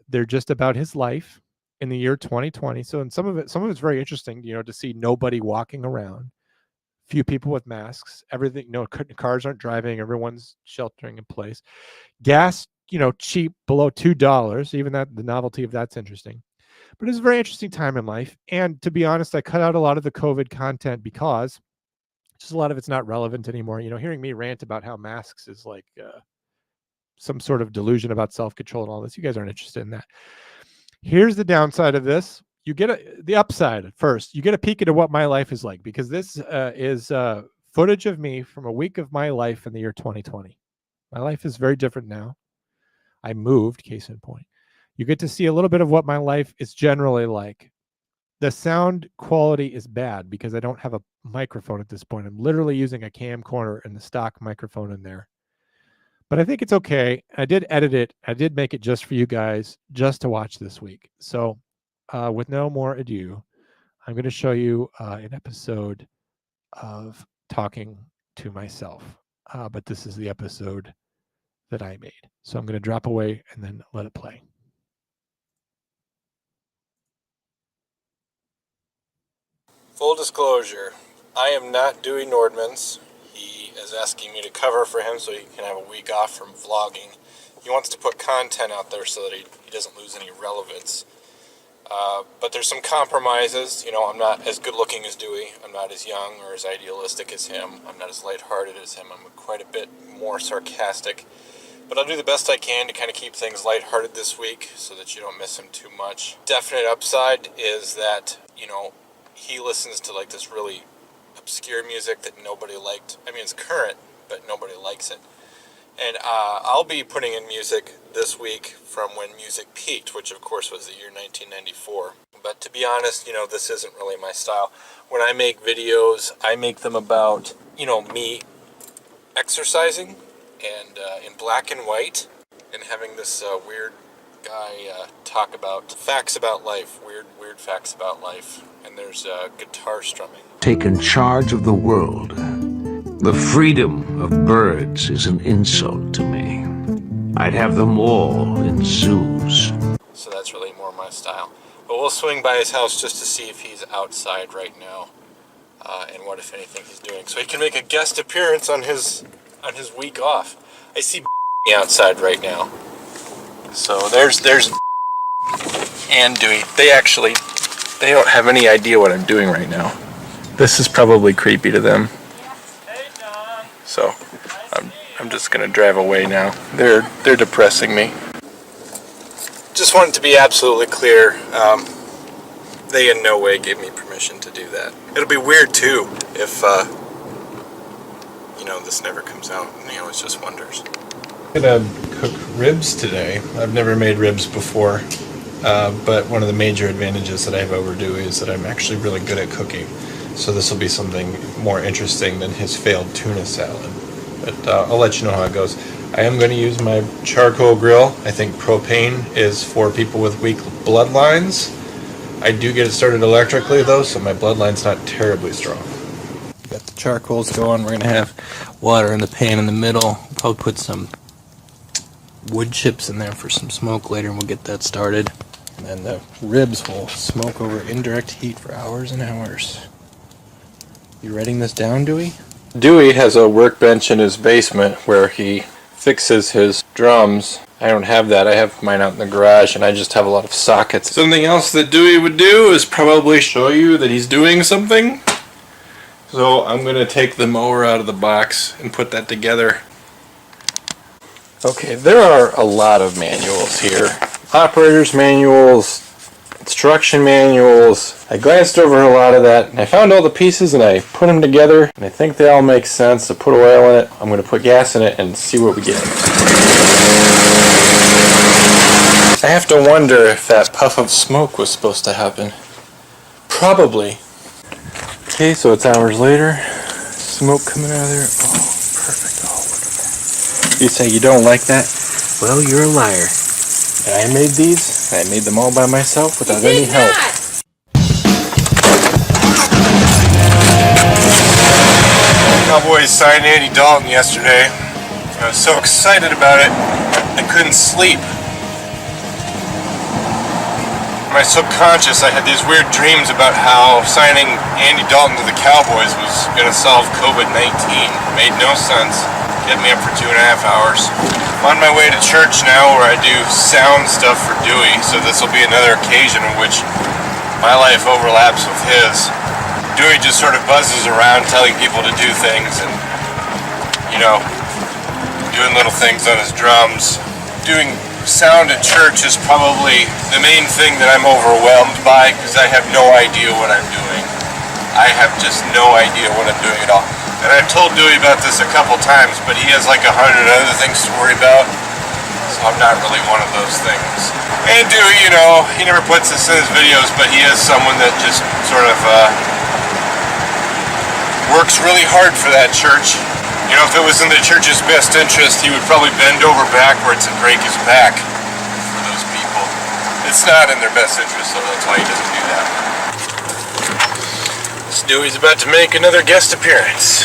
They're just about his life in the year 2020. So, and some of it's very interesting, to see nobody walking around, few people with masks, everything, cars aren't driving, everyone's sheltering in place. Gas, cheap, below $2. Even that, the novelty of that's interesting. But it's a very interesting time in life. And to be honest, I cut out a lot of the COVID content because just a lot of it's not relevant anymore. Hearing me rant about how masks is like some sort of delusion about self-control and all this, you guys aren't interested in that. Here's the downside of this. You get the upside first. You get a peek into what my life is like, because this is footage of me from a week of my life in the year 2020. My life is very different now. I moved, case in point. You get to see a little bit of what my life is generally like. The sound quality is bad because I don't have a microphone at this point. I'm literally using a camcorder and the stock microphone in there. But I think it's okay. I did edit it. I did make it just for you guys, just to watch this week. So with no more ado, I'm going to show you an episode of Talking to Myself. But this is the episode that I made. So I'm going to drop away and then let it play. Full disclosure, I am not Dewey Nordmans. He is asking me to cover for him so he can have a week off from vlogging. He wants to put content out there so that he doesn't lose any relevance. But there's some compromises. I'm not as good looking as Dewey. I'm not as young or as idealistic as him. I'm not as lighthearted as him. I'm quite a bit more sarcastic. But I'll do the best I can to kind of keep things lighthearted this week so that you don't miss him too much. Definite upside is that, he listens to like this really obscure music that nobody liked. I mean, it's current, but nobody likes it. And I'll be putting in music this week from when music peaked, which of course was the year 1994. But to be honest, this isn't really my style. When I make videos, I make them about, me exercising and in black and white and having this weird guy talk about facts about life, weird facts about life. And there's guitar strumming. Taken charge of the world. The freedom of birds is an insult to me. I'd have them all in zoos. So that's really more my style. But we'll swing by his house just to see if he's outside right now, and what, if anything, he's doing. So he can make a guest appearance on his week off. I see outside right now. So there's and Dewey. They don't have any idea what I'm doing right now. This is probably creepy to them. So I'm just gonna drive away now. They're depressing me. Just wanted to be absolutely clear. They in no way gave me permission to do that. It'll be weird too if this never comes out and it's just wonders. I'm gonna cook ribs today. I've never made ribs before, but one of the major advantages that I have over Dewey is that I'm actually really good at cooking. So this will be something more interesting than his failed tuna salad. But I'll let you know how it goes. I am going to use my charcoal grill. I think propane is for people with weak bloodlines. I do get it started electrically though, so my bloodline's not terribly strong. Got the charcoals going. We're going to have water in the pan in the middle. Probably put some wood chips in there for some smoke later, and we'll get that started. And then the ribs will smoke over indirect heat for hours and hours. You writing this down, Dewey? Dewey has a workbench in his basement where he fixes his drums. I don't have that. I have mine out in the garage, and I just have a lot of sockets. Something else that Dewey would do is probably show you that he's doing something. So I'm going to take the mower out of the box and put that together. Okay, there are a lot of manuals here. Operator's manuals, instruction manuals. I glanced over a lot of that, and I found all the pieces and I put them together, and I think they all make sense. I put oil in it, I'm going to put gas in it and see what we get. I have to wonder if that puff of smoke was supposed to happen. Probably. Okay, so it's hours later. Smoke coming out of there. Oh, perfect. Oh, wonderful. You say you don't like that? Well, you're a liar. And I made these. I made them all by myself without any help. Cowboys signed Andy Dalton yesterday. I was so excited about it, I couldn't sleep. In my subconscious, I had these weird dreams about how signing Andy Dalton to the Cowboys was going to solve COVID-19. Made no sense. Kept me up for 2.5 hours. I'm on my way to church now where I do sound stuff for Dewey, so this will be another occasion in which my life overlaps with his. Dewey just sort of buzzes around telling people to do things and, you know, doing little things on his drums. Doing sound at church is probably the main thing that I'm overwhelmed by because I have no idea what I'm doing. I have just no idea what I'm doing at all. And I've told Dewey about this a couple times, but he has like 100 other things to worry about. So I'm not really one of those things. And Dewey, you know, he never puts this in his videos, but he is someone that just sort of works really hard for that church. You know, if it was in the church's best interest, he would probably bend over backwards and break his back for those people. It's not in their best interest, so that's why he doesn't do that. This Dewey's about to make another guest appearance.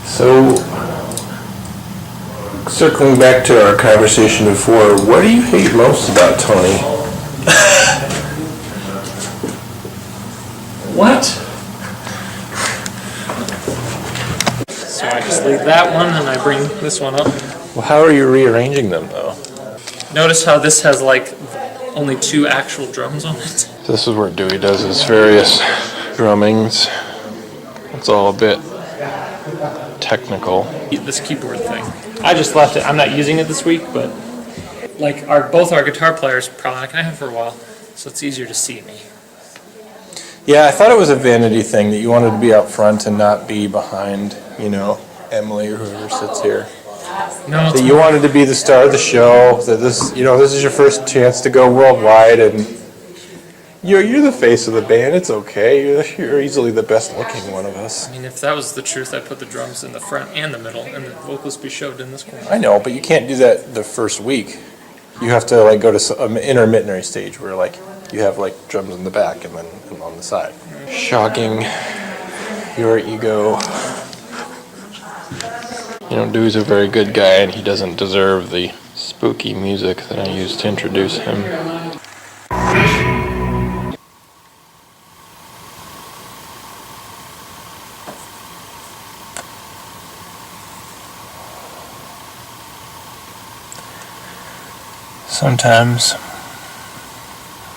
So, circling back to our conversation before, what do you hate most about Tony? What? So I just leave that one and I bring this one up. Well, how are you rearranging them, though? Notice how this has like only 2 actual drums on it? This is where Dewey does his various drummings. It's all a bit technical. This keyboard thing. I just left it. I'm not using it this week, but like both our guitar players probably not gonna have it for a while, so it's easier to see me. Yeah, I thought it was a vanity thing that you wanted to be up front and not be behind, you know, Emily or whoever sits here. No, That you wanted to be the star of the show, that this, you know, this is your first chance to go worldwide, and you're the face of the band. It's okay. You're easily the best looking one of us. I mean, if that was the truth, I'd put the drums in the front and the middle, and the vocals be shoved in this corner. I know, but you can't do that the first week. You have to like go to an intermittent stage where like you have like drums in the back and then on the side. Shocking your ego. You know, Dewey's a very good guy and he doesn't deserve the spooky music that I used to introduce him. Sometimes,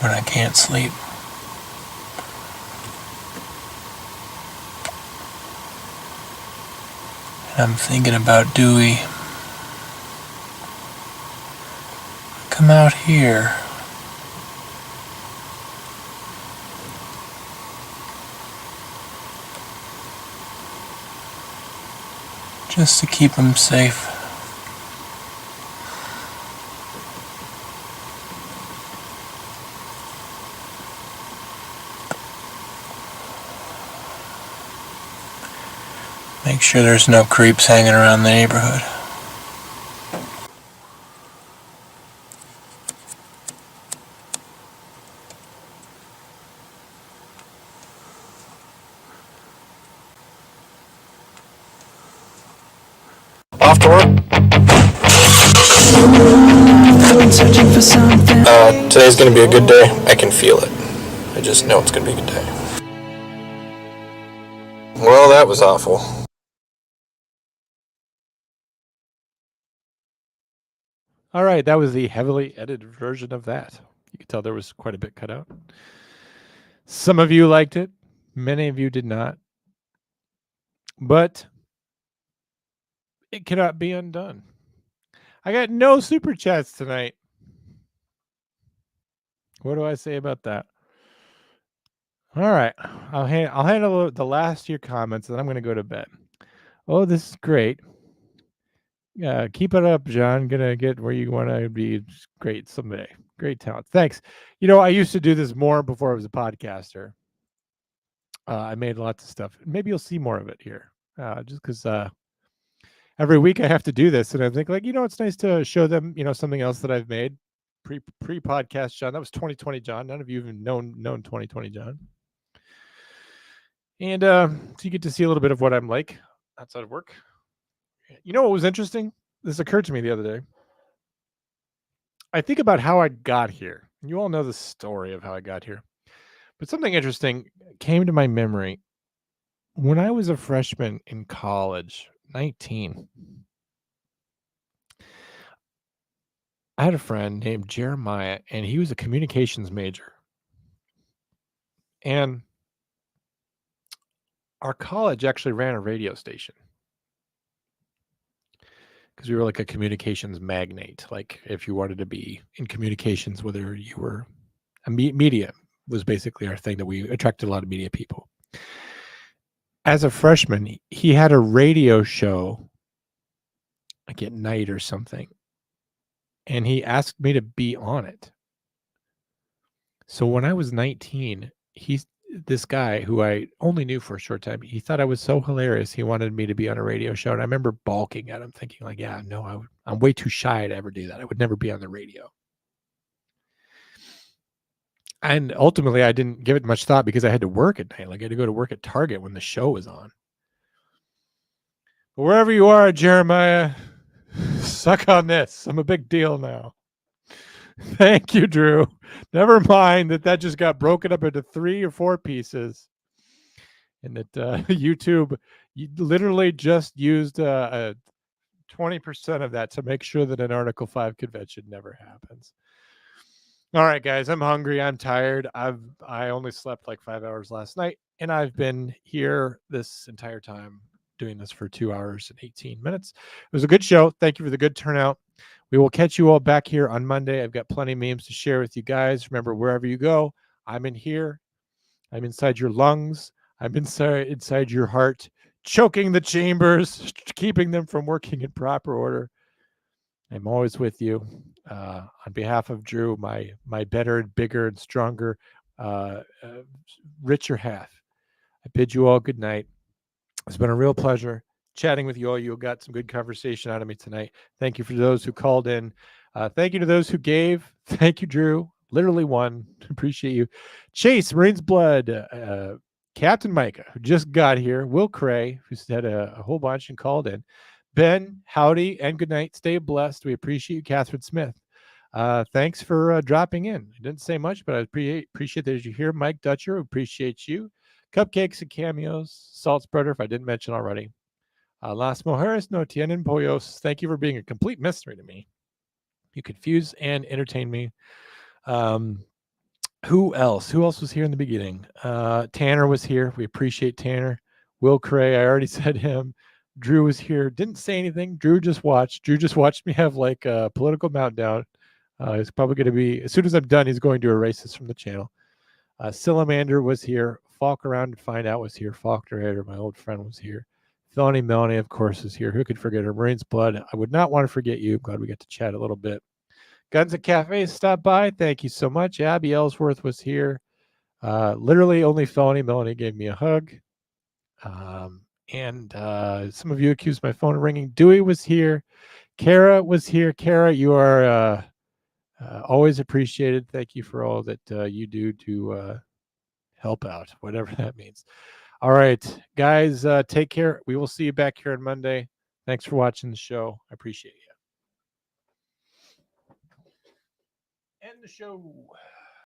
when I can't sleep, and I'm thinking about Dewey, come out here. Just to keep him safe. Make sure there's no creeps hanging around the neighborhood. Off to work. Today's gonna be a good day. I can feel it. I just know it's gonna be a good day. Well, that was awful. All right, that was the heavily edited version of that. You could tell there was quite a bit cut out. Some of you liked it, many of you did not. But it cannot be undone. I got no super chats tonight. What do I say about that? All right, I'll handle the last year comments, and I'm going to go to bed. Oh, this is great. Keep it up, John. Gonna get where you want to be. It's great someday. Great talent. Thanks. You know, I used to do this more before I was a podcaster. I made lots of stuff. Maybe you'll see more of it here, just because every week I have to do this, and I think, like, you know, it's nice to show them, you know, something else that I've made pre podcast, John. That was 2020, John. None of you even known 2020, John. And so you get to see a little bit of what I'm like outside of work. You know what was interesting? This occurred to me the other day. I think about how I got here. You all know the story of how I got here. But something interesting came to my memory when I was a freshman in college, 19. I had a friend named Jeremiah, and he was a communications major. And our college actually ran a radio station because we were like a communications magnate. Like, if you wanted to be in communications, whether you were a media was basically our thing, that we attracted a lot of media people. As a freshman, he had a radio show like at night or something, and he asked me to be on it. So when I was 19, this guy who I only knew for a short time, he thought I was so hilarious. He wanted me to be on a radio show. And I remember balking at him, thinking like, yeah, no, I'm way too shy to ever do that. I would never be on the radio. And ultimately, I didn't give it much thought because I had to work at night. Like, I had to go to work at Target when the show was on. But wherever you are, Jeremiah, suck on this. I'm a big deal now. Thank you, Drew. Never mind that just got broken up into 3 or 4 pieces. And that YouTube literally just used 20% of that to make sure that an Article 5 convention never happens. All right, guys, I'm hungry. I'm tired. I only slept like 5 hours last night, and I've been here this entire time doing this for 2 hours and 18 minutes. It was a good show. Thank you for the good turnout. We will catch you all back here on Monday. I've got plenty of memes to share with you guys. Remember, wherever you go, I'm in here. I'm inside your lungs. I'm inside your heart, choking the chambers, keeping them from working in proper order. I'm always with you. On behalf of Drew, my better, bigger, and stronger, richer half, I bid you all good night. It's been a real pleasure chatting with you all. You got some good conversation out of me tonight. Thank you for those who called in. Thank you to those who gave. Thank you, Drew. Literally one. Appreciate you. Chase, Marines Blood, Captain Micah, who just got here, Will Cray, who's had a whole bunch and called in, Ben, howdy, and good night. Stay blessed. We appreciate you, Catherine Smith. Thanks for dropping in. I didn't say much, but I appreciate that you're here. Mike Dutcher, appreciate you. Cupcakes and cameos, Salt Spreader, if I didn't mention already. Las Mujeres no tienen pollos. Thank you for being a complete mystery to me. You confuse and entertain me. Who else? Who else was here in the beginning? Tanner was here. We appreciate Tanner. Will Cray, I already said him. Drew was here. Didn't say anything. Drew just watched. Drew just watched me have like a political meltdown. He's probably going to be, as soon as I'm done, he's going to erase this from the channel. Salamander was here. Falk around and find out was here. Faulkner Hater, my old friend, was here. Felony Melanie, of course, is here. Who could forget her? Marines Blood. I would not want to forget you. Glad we got to chat a little bit. Guns and Cafes stopped by. Thank you so much. Abby Ellsworth was here. Literally only Felony Melanie gave me a hug. And some of you accused my phone of ringing. Dewey was here. Kara was here. Kara, you are always appreciated. Thank you for all that you do to help out, whatever that means. All right, guys, take care. We will see you back here on Monday. Thanks for watching the show. I appreciate you. End the show.